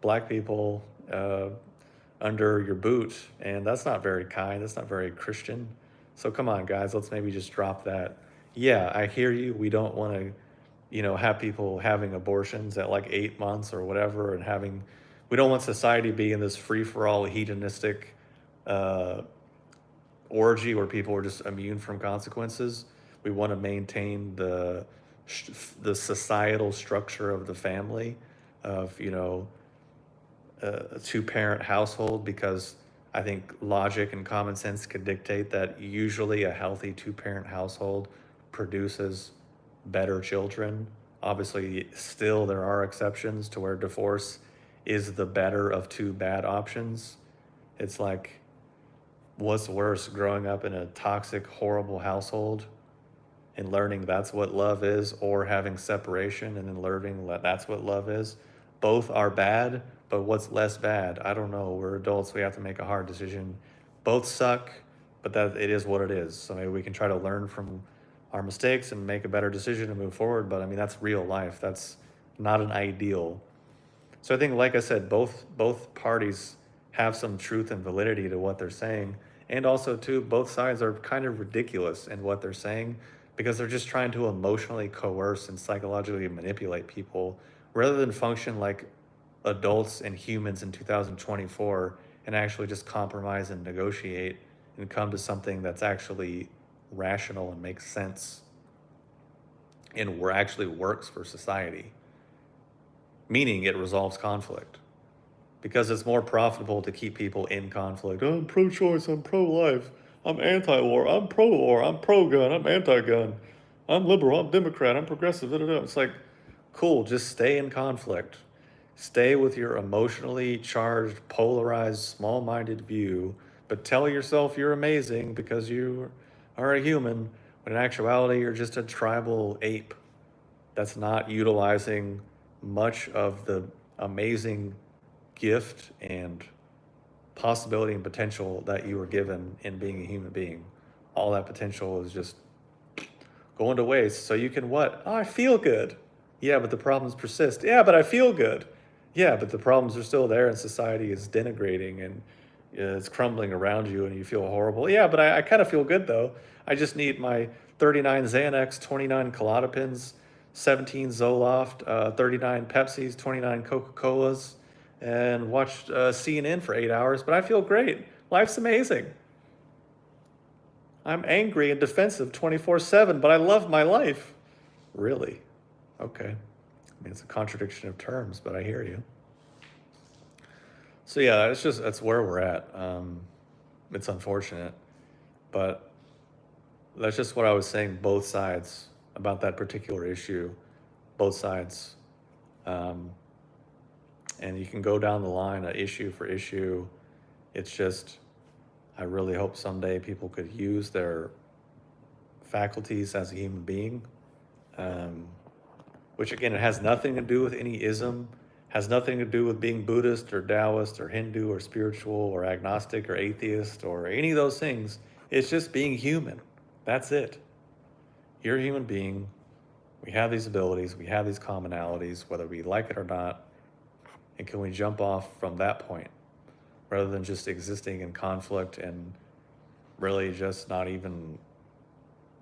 black people under your boot, and that's not very kind. That's not very Christian. So come on, guys, let's maybe just drop that. Yeah, I hear you. We don't want to, have people having abortions at like 8 months or whatever, and we don't want society to be in this free for all hedonistic uh, orgy where people are just immune from consequences. We want to maintain the societal structure of the family, of a two-parent household, because I think logic and common sense could dictate that usually a healthy two-parent household produces better children. Obviously, still there are exceptions to where divorce is the better of two bad options. It's like, what's worse, growing up in a toxic, horrible household and learning that's what love is, or having separation and then learning that that's what love is? Both are bad, but what's less bad? I don't know. We're adults. We have to make a hard decision. Both suck, but that it is what it is. So maybe we can try to learn from our mistakes and make a better decision and move forward. But I mean, that's real life. That's not an ideal. So I think, like I said, both parties have some truth and validity to what they're saying, and also too, both sides are kind of ridiculous in what they're saying because they're just trying to emotionally coerce and psychologically manipulate people rather than function like adults and humans in 2024 and actually just compromise and negotiate and come to something that's actually rational and makes sense and actually works for society, meaning it resolves conflict. Because it's more profitable to keep people in conflict. Oh, I'm pro-choice, I'm pro-life, I'm anti-war, I'm pro-war, I'm pro-gun, I'm anti-gun, I'm liberal, I'm Democrat, I'm progressive. Da, da, da. It's like, cool, just stay in conflict. Stay with your emotionally charged, polarized, small-minded view, but tell yourself you're amazing because you are a human, when in actuality you're just a tribal ape that's not utilizing much of the amazing gift and possibility and potential that you were given in being a human being. All that potential is just going to waste. So you can what? Oh, I feel good. Yeah, but the problems persist. Yeah, but I feel good. Yeah, but the problems are still there and society is denigrating and it's crumbling around you and you feel horrible. Yeah, but I kind of feel good though. I just need my 39 Xanax, 29 Klonopins, 17 Zoloft, 39 Pepsis, 29 Coca-Colas, and watch CNN for 8 hours, but I feel great. Life's amazing. I'm angry and defensive 24/7, but I love my life. Really? Okay. I mean, it's a contradiction of terms, but I hear you. So yeah, that's where we're at. It's unfortunate, but that's just what I was saying. Both sides about that particular issue, both sides, um, and you can go down the line, issue for issue. It's just, I really hope someday people could use their faculties as a human being, um, which again, it has nothing to do with any ism, has nothing to do with being Buddhist or Taoist or Hindu or spiritual or agnostic or atheist or any of those things. It's just being human. That's it. You're a human being. We have these abilities, we have these commonalities, whether we like it or not. And can we jump off from that point rather than just existing in conflict and really just not even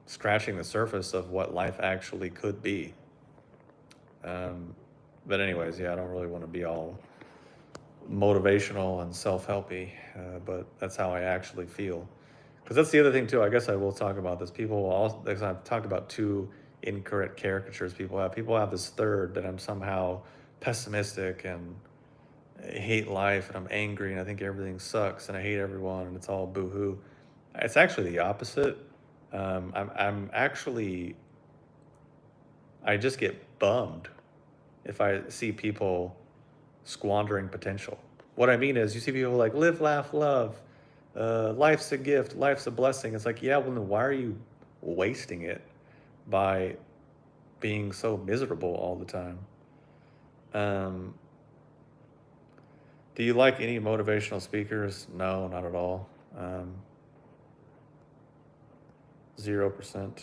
scratching the surface of what life actually could be? But anyways, yeah, I don't really want to be all motivational and self-helpy, but that's how I actually feel. Because that's the other thing too. I guess I will talk about this. People will also, because I've talked about two incorrect caricatures people have. People have this third that I'm somehow pessimistic and I hate life and I'm angry and I think everything sucks and I hate everyone and it's all boo-hoo. It's actually the opposite. I'm actually, I just get bummed if I see people squandering potential. What I mean is, you see people like live, laugh, love. Life's a gift. Life's a blessing. It's like, yeah, well, then why are you wasting it by being so miserable all the time? Um, do you like any motivational speakers? No, not at all. 0%.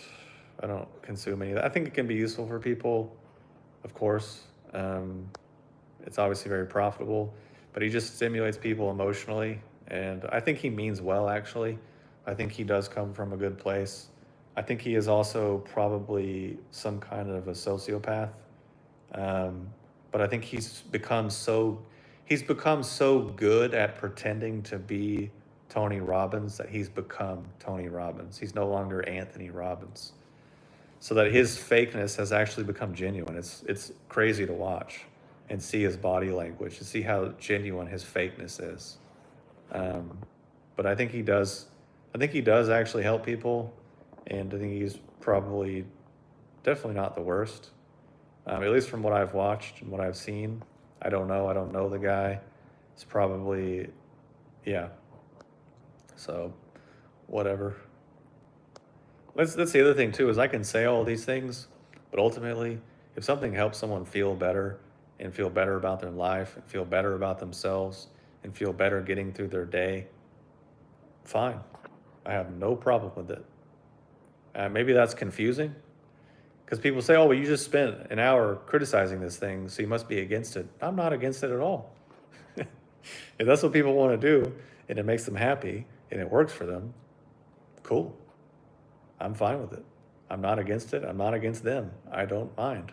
I don't consume any of that. I think it can be useful for people, of course. It's obviously very profitable, but he just stimulates people emotionally. And I think he means well, actually. I think he does come from a good place. I think he is also probably some kind of a sociopath. Um, but I think he's become so good at pretending to be Tony Robbins that he's become Tony Robbins. He's no longer Anthony Robbins. So that his fakeness has actually become genuine. It's crazy to watch and see his body language and see how genuine his fakeness is. Um, but I think he does. I think he does actually help people, and I think he's probably definitely not the worst. At least from what I've watched and what I've seen. I don't know. I don't know the guy. It's probably, yeah. So, whatever. That's the other thing too, is I can say all these things, but ultimately, if something helps someone feel better and feel better about their life and feel better about themselves and feel better getting through their day, fine. I have no problem with it. Maybe that's confusing because people say, oh, well, you just spent an hour criticizing this thing, so you must be against it. I'm not against it at all. If that's what people want to do and it makes them happy and it works for them, cool. I'm fine with it. I'm not against it. I'm not against them. I don't mind.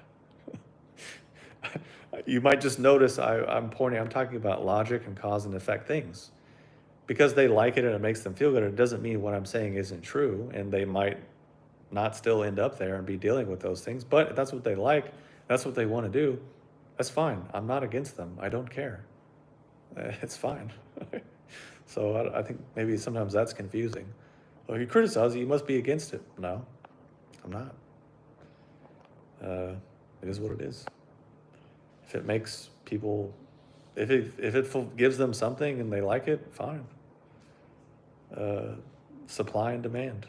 You might just notice I'm talking about logic and cause and effect things. Because they like it and it makes them feel good, it doesn't mean what I'm saying isn't true. And they might not still end up there and be dealing with those things. But if that's what they like, that's what they want to do, that's fine. I'm not against them. I don't care. It's fine. So I think maybe sometimes that's confusing. Well, if you criticize it, you must be against it. No, I'm not. It is what it is. If it makes people, if it gives them something and they like it, fine. Supply and demand.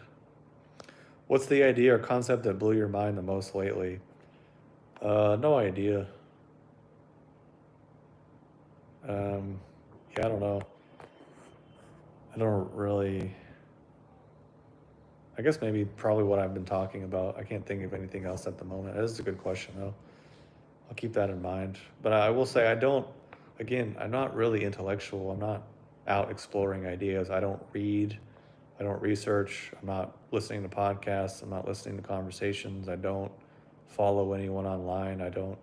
What's the idea or concept that blew your mind the most lately? No idea. Yeah, I don't know. I don't really. I guess maybe probably what I've been talking about. I can't think of anything else at the moment. That is a good question, though. I'll keep that in mind. But I will say, again, I'm not really intellectual. I'm not out exploring ideas. I don't read. I don't research. I'm not listening to podcasts. I'm not listening to conversations. I don't follow anyone online. I don't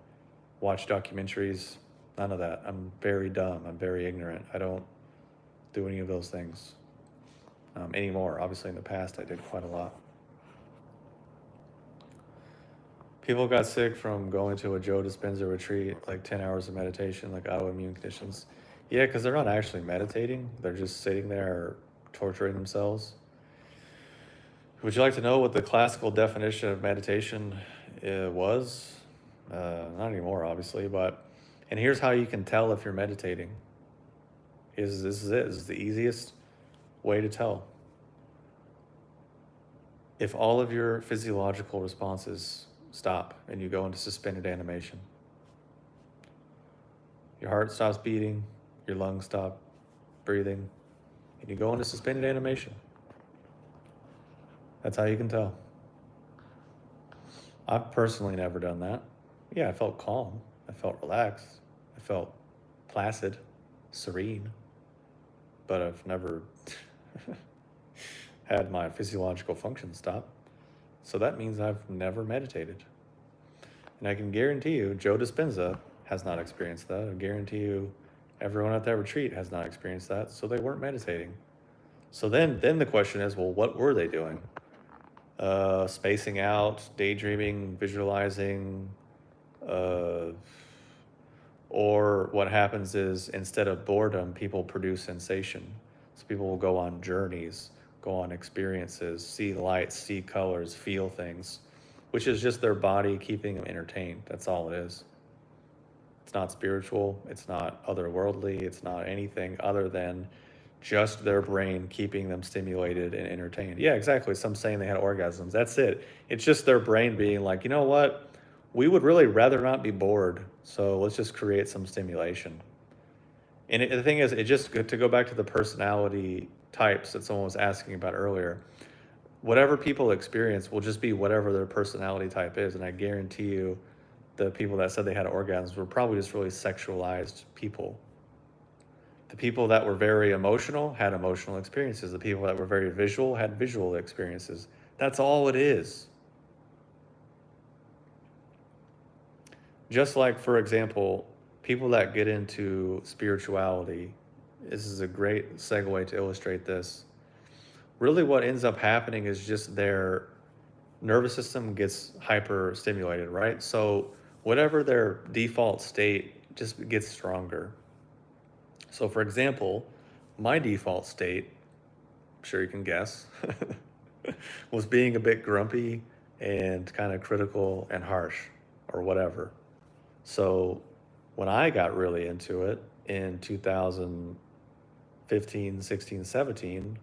watch documentaries. None of that. I'm very dumb. I'm very ignorant. I don't do any of those things anymore. Obviously, in the past, I did quite a lot. People got sick from going to a Joe Dispenza retreat, like 10 hours of meditation, like autoimmune conditions. Yeah, because they're not actually meditating. They're just sitting there torturing themselves. Would you like to know what the classical definition of meditation was? Not anymore, obviously, but, and here's how you can tell if you're meditating. This is it. This is the easiest way to tell. If all of your physiological responses stop and you go into suspended animation, your heart stops beating, your lungs stop breathing, and you go into suspended animation. That's how you can tell. I've personally never done that. Yeah, I felt calm. I felt relaxed. I felt placid, serene, but I've never had my physiological function stop. So that means I've never meditated. And I can guarantee you, Joe Dispenza has not experienced that. I guarantee you, Everyone at that retreat has not experienced that, so they weren't meditating. So then the question is, well, what were they doing? Spacing out, daydreaming, visualizing, uh, or what happens is instead of boredom, people produce sensation. So people will go on journeys, go on experiences, see lights, see colors, feel things, which is just their body keeping them entertained. That's all it is. It's not spiritual, it's not otherworldly, it's not anything other than just their brain keeping them stimulated and entertained. Yeah, exactly. Some saying they had orgasms. That's it. It's just their brain being like, you know what? We would really rather not be bored, so let's just create some stimulation. And the thing is, it just to go back to the personality types that someone was asking about earlier. Whatever people experience will just be whatever their personality type is, and I guarantee you, the people that said they had orgasms were probably just really sexualized people. The people that were very emotional had emotional experiences. The people that were very visual had visual experiences. That's all it is. Just like, for example, people that get into spirituality, this is a great segue to illustrate this. Really, what ends up happening is just their nervous system gets hyper stimulated, right? So, whatever their default state just gets stronger. So, for example, my default state, I'm sure you can guess, was being a bit grumpy and kind of critical and harsh or whatever. So when I got really into it in 2015, 16, 17,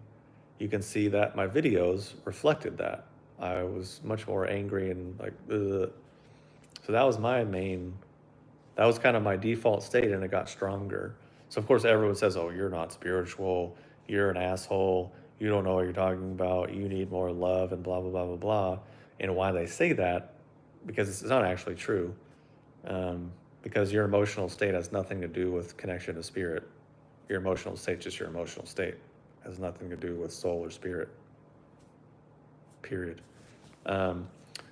you can see that my videos reflected that. I was much more angry and like, ugh. So that was my main, that was kind of my default state, and it got stronger. So of course everyone says, "Oh, you're not spiritual. You're an asshole. You don't know what you're talking about. You need more love," and blah blah blah blah blah. And why they say that? Because it's not actually true. Um, because your emotional state has nothing to do with connection to spirit. Your emotional state is just your emotional state. It has nothing to do with soul or spirit. Period. Um,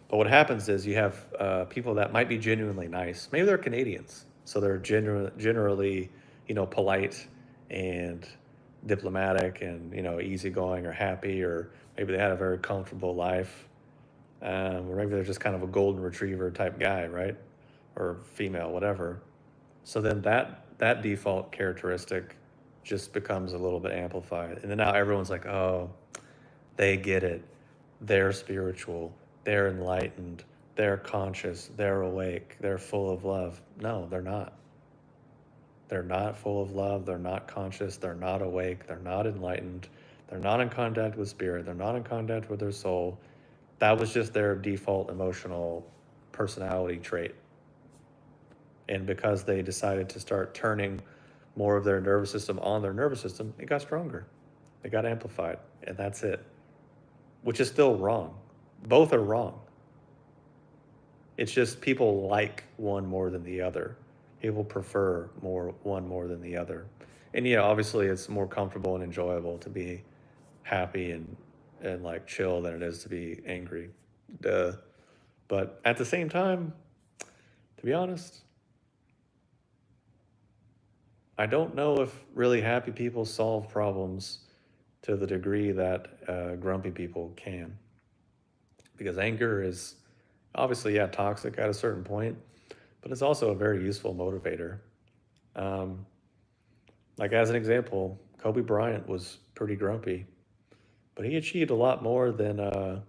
but what happens is you have people that might be genuinely nice. Maybe they're Canadians, so they're generally, polite and diplomatic and easygoing or happy, or maybe they had a very comfortable life, or maybe they're just kind of a golden retriever type guy, right, or female, whatever. So then that default characteristic just becomes a little bit amplified, and then now everyone's like, oh, they get it. They're spiritual. They're enlightened. They're conscious. They're awake. They're full of love. No, they're not. They're not full of love. They're not conscious. They're not awake. They're not enlightened. They're not in contact with spirit. They're not in contact with their soul. That was just their default emotional personality trait. And because they decided to start turning more of their nervous system on their nervous system, it got stronger. It got amplified. And that's it, which is still wrong. Both are wrong. It's just people like one more than the other. People prefer one more than the other. And yeah, obviously it's more comfortable and enjoyable to be happy and like chill than it is to be angry. Duh. But at the same time, to be honest, I don't know if really happy people solve problems to the degree that grumpy people can. Because anger is obviously, yeah, toxic at a certain point, but it's also a very useful motivator. Um, like, as an example, Kobe Bryant was pretty grumpy, but he achieved a lot more than a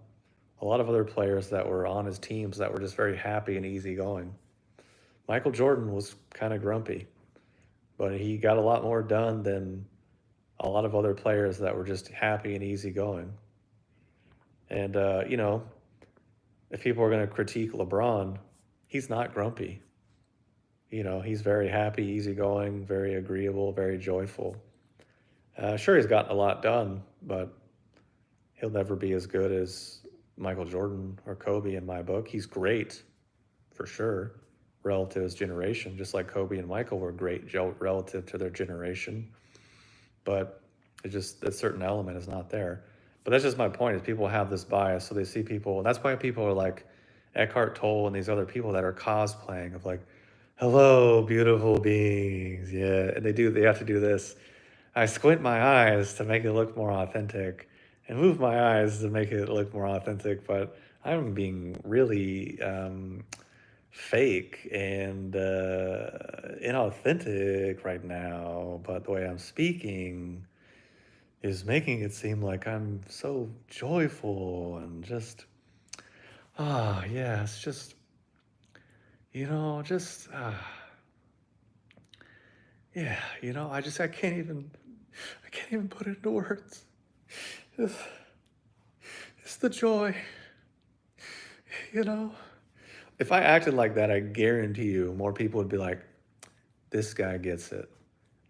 lot of other players that were on his teams that were just very happy and easygoing. Michael Jordan was kind of grumpy, but he got a lot more done than a lot of other players that were just happy and easygoing. And, if people are going to critique LeBron, he's not grumpy. He's very happy, easygoing, very agreeable, very joyful. Sure, he's gotten a lot done, but he'll never be as good as Michael Jordan or Kobe in my book. He's great, for sure, relative to his generation, just like Kobe and Michael were great relative to their generation. But it just, a certain element is not there. But that's just my point, is people have this bias, so they see people, and that's why people are like Eckhart Tolle and these other people that are cosplaying of like, Hello, beautiful beings. Yeah, and they have to do this. I squint my eyes to make it look more authentic and move my eyes to make it look more authentic, but I'm being really fake and inauthentic right now. But the way I'm speaking is making it seem like I'm so joyful and just, yeah, it's just, just, yeah, I can't even put it into words. It's, it's the joy, you know? If I acted like that, I guarantee you more people would be like, this guy gets it.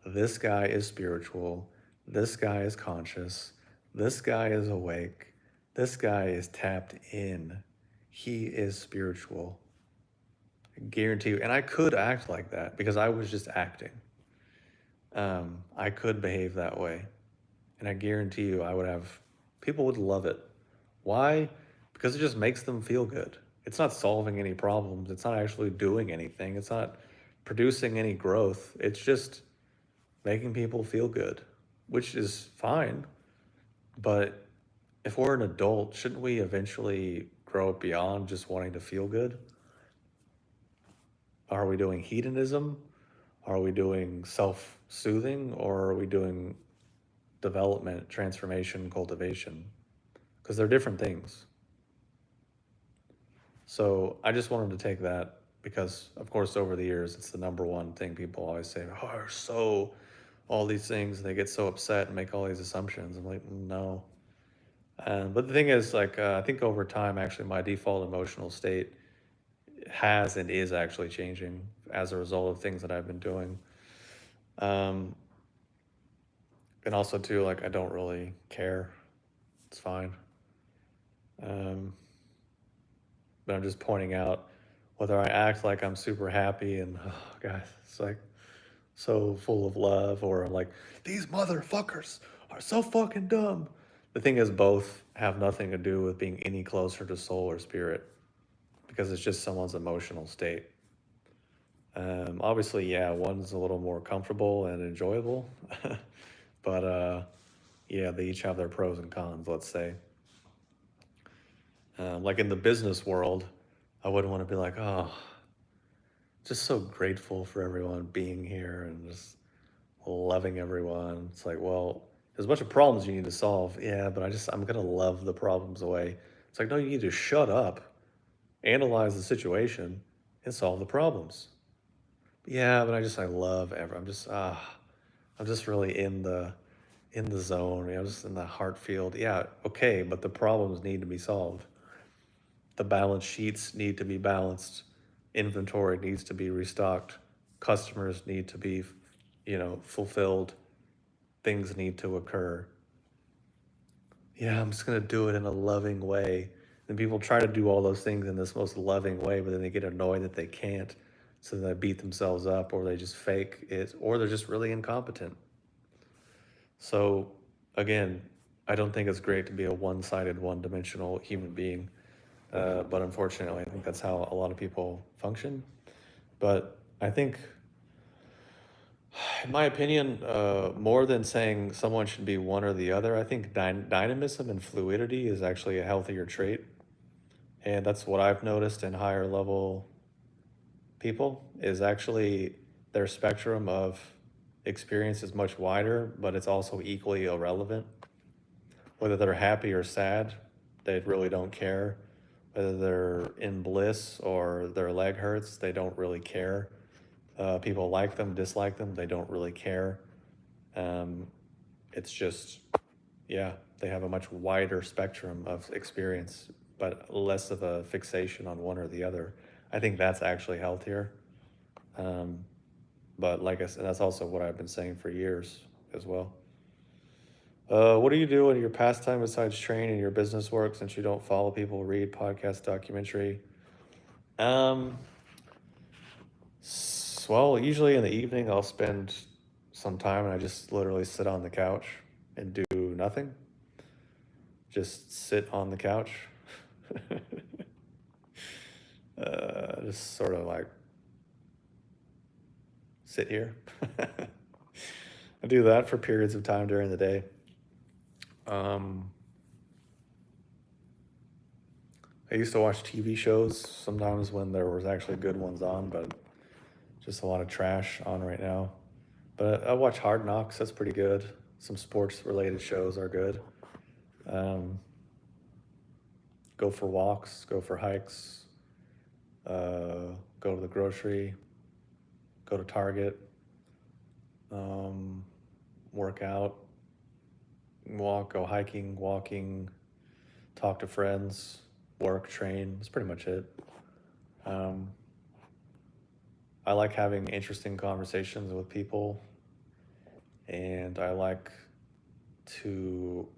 This guy is spiritual. This guy is conscious. This guy is awake. This guy is tapped in. He is spiritual. I guarantee you. And I could act like that because I was just acting. I could behave that way. And I guarantee you, people would love it. Why? Because it just makes them feel good. It's not solving any problems. It's not actually doing anything. It's not producing any growth. It's just making people feel good, which is fine. But if we're an adult, shouldn't we eventually grow beyond just wanting to feel good? Are we doing hedonism? Are we doing self soothing? Or are we doing development, transformation, cultivation? Because they're different things. So I just wanted to take that because, of course, over the years, it's the number one thing people always say, oh, you're so, all these things, and they get so upset and make all these assumptions. I'm like, no. But the thing is, like, I think over time, actually, my default emotional state has and is actually changing as a result of things that I've been doing. Um, and also, too, like, I don't really care. It's fine. Um, but I'm just pointing out whether I act like I'm super happy and, oh, guys, it's like so full of love, or like, these motherfuckers are so fucking dumb. The thing is, both have nothing to do with being any closer to soul or spirit because it's just someone's emotional state. Obviously, yeah, one's a little more comfortable and enjoyable, but yeah, they each have their pros and cons, let's say. Like in the business world, I wouldn't want to be like, oh, just so grateful for everyone being here and just loving everyone. It's like, well, there's a bunch of problems you need to solve. Yeah, but I'm going to love the problems away. It's like, no, you need to shut up, analyze the situation, and solve the problems. Yeah, but I love every, I'm just really in the zone. I'm just in the heart field. Yeah, okay, but the problems need to be solved. The balance sheets need to be balanced. Inventory needs to be restocked. Customers need to be, fulfilled. Things need to occur. Yeah, I'm just gonna do it in a loving way. And people try to do all those things in this most loving way, but then they get annoyed that they can't. So they beat themselves up, or they just fake it, or they're just really incompetent. So, again, I don't think it's great to be a one sided, one dimensional human being. But unfortunately, I think that's how a lot of people function. But I think, in my opinion, more than saying someone should be one or the other, I think dynamism and fluidity is actually a healthier trait. And that's what I've noticed in higher level people is actually their spectrum of experience is much wider, but it's also equally irrelevant. Whether they're happy or sad, they really don't care. Whether they're in bliss or their leg hurts, they don't really care. People like them, dislike them, they don't really care. Um, it's just, yeah, they have a much wider spectrum of experience, but less of a fixation on one or the other. I think that's actually healthier. Um, but like I said, that's also what I've been saying for years as well. What do you do in your pastime besides train and your business work since you don't follow people, read, podcast, documentary? Um, well, usually in the evening, I'll spend some time and I just literally sit on the couch and do nothing. Just sit on the couch. Just sort of like sit here. I do that for periods of time during the day. I used to watch TV shows sometimes when there was actually good ones on, but just a lot of trash on right now. But I watch Hard Knocks. That's pretty good. Some sports related shows are good. Um, go for walks, go for hikes, go to the grocery, go to Target, um, work out, walk, go hiking, walking, talk to friends, work, train. That's pretty much it. Um, I like having interesting conversations with people, and I like to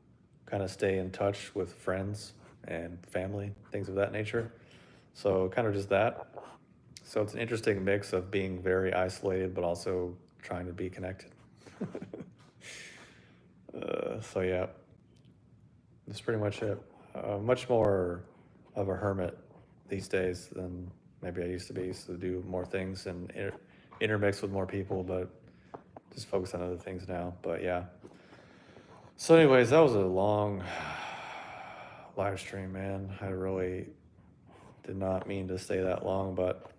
kind of stay in touch with friends and family, things of that nature. So, kind of just that. So, it's an interesting mix of being very isolated, but also trying to be connected. So, yeah, that's pretty much it. Much more of a hermit these days than maybe I used to be. I used to do more things and intermix with more people, but just focus on other things now. But yeah. So, anyways, that was a long live stream, man. I really did not mean to stay that long, but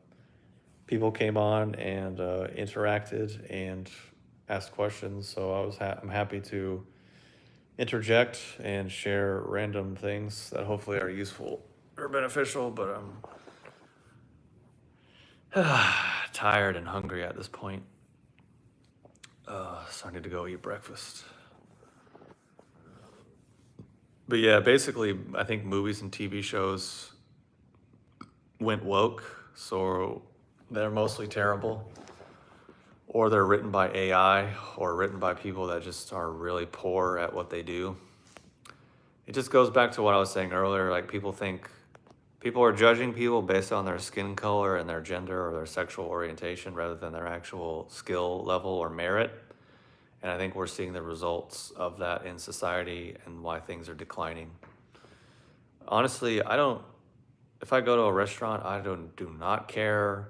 people came on and interacted and asked questions. So I'm happy to interject and share random things that hopefully are useful or beneficial. But I'm tired and hungry at this point, so I need to go eat breakfast. But yeah, basically, I think movies and TV shows went woke, so they're mostly terrible, or they're written by AI, or written by people that just are really poor at what they do. It just goes back to what I was saying earlier. Like, people are judging people based on their skin color and their gender or their sexual orientation rather than their actual skill level or merit. And I think we're seeing the results of that in society and why things are declining. Honestly, if I go to a restaurant, I do not care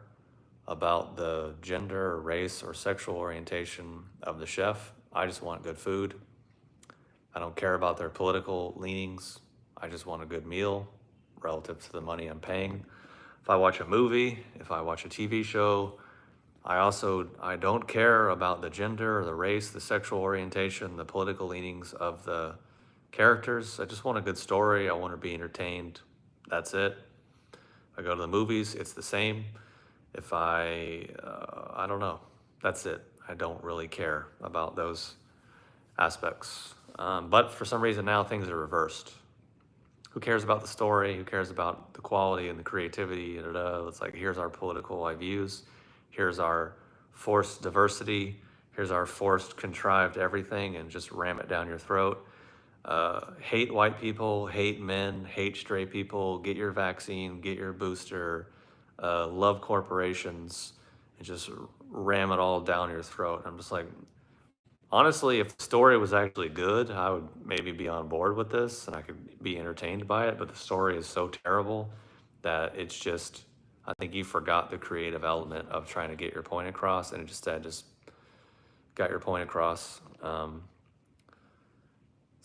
about the gender or race or sexual orientation of the chef. I just want good food. I don't care about their political leanings. I just want a good meal relative to the money I'm paying. If I watch a movie, if I watch a TV show, I don't care about the gender or the race, the sexual orientation, the political leanings of the characters. I just want a good story. I want to be entertained. That's it. If I go to the movies, it's the same. If I don't know. That's it. I don't really care about those aspects. But for some reason now things are reversed. Who cares about the story? Who cares about the quality and the creativity? It's like, here's our political views. Here's our forced diversity. Here's our forced contrived everything, and just ram it down your throat. Hate white people, hate men, hate straight people, get your vaccine, get your booster, love corporations, and just ram it all down your throat. I'm just like, honestly, if the story was actually good, I would maybe be on board with this and I could be entertained by it. But the story is so terrible that it's just, I think you forgot the creative element of trying to get your point across, and instead just got your point across.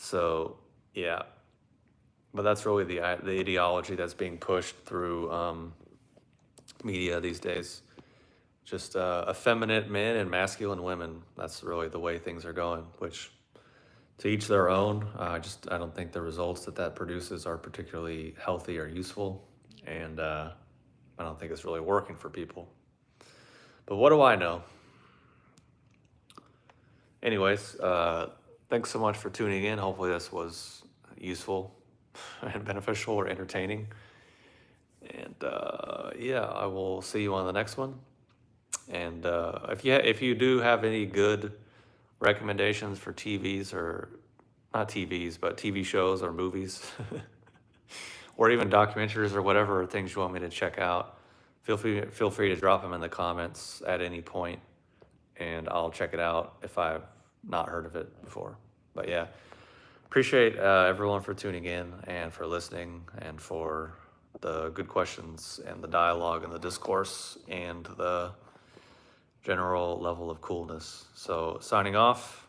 So, yeah. But that's really the ideology that's being pushed through media these days. Just effeminate men and masculine women. That's really the way things are going, which to each their own. I don't think the results that produces are particularly healthy or useful, and I don't think it's really working for people. But what do I know? Anyways, thanks so much for tuning in. Hopefully this was useful and beneficial or entertaining. And yeah, I will see you on the next one. And if you do have any good recommendations for TVs, or not TVs, but TV shows or movies, or even documentaries or whatever things you want me to check out, feel free to drop them in the comments at any point, and I'll check it out if I've not heard of it before. But yeah, appreciate everyone for tuning in and for listening and for the good questions and the dialogue and the discourse and the general level of coolness. So signing off.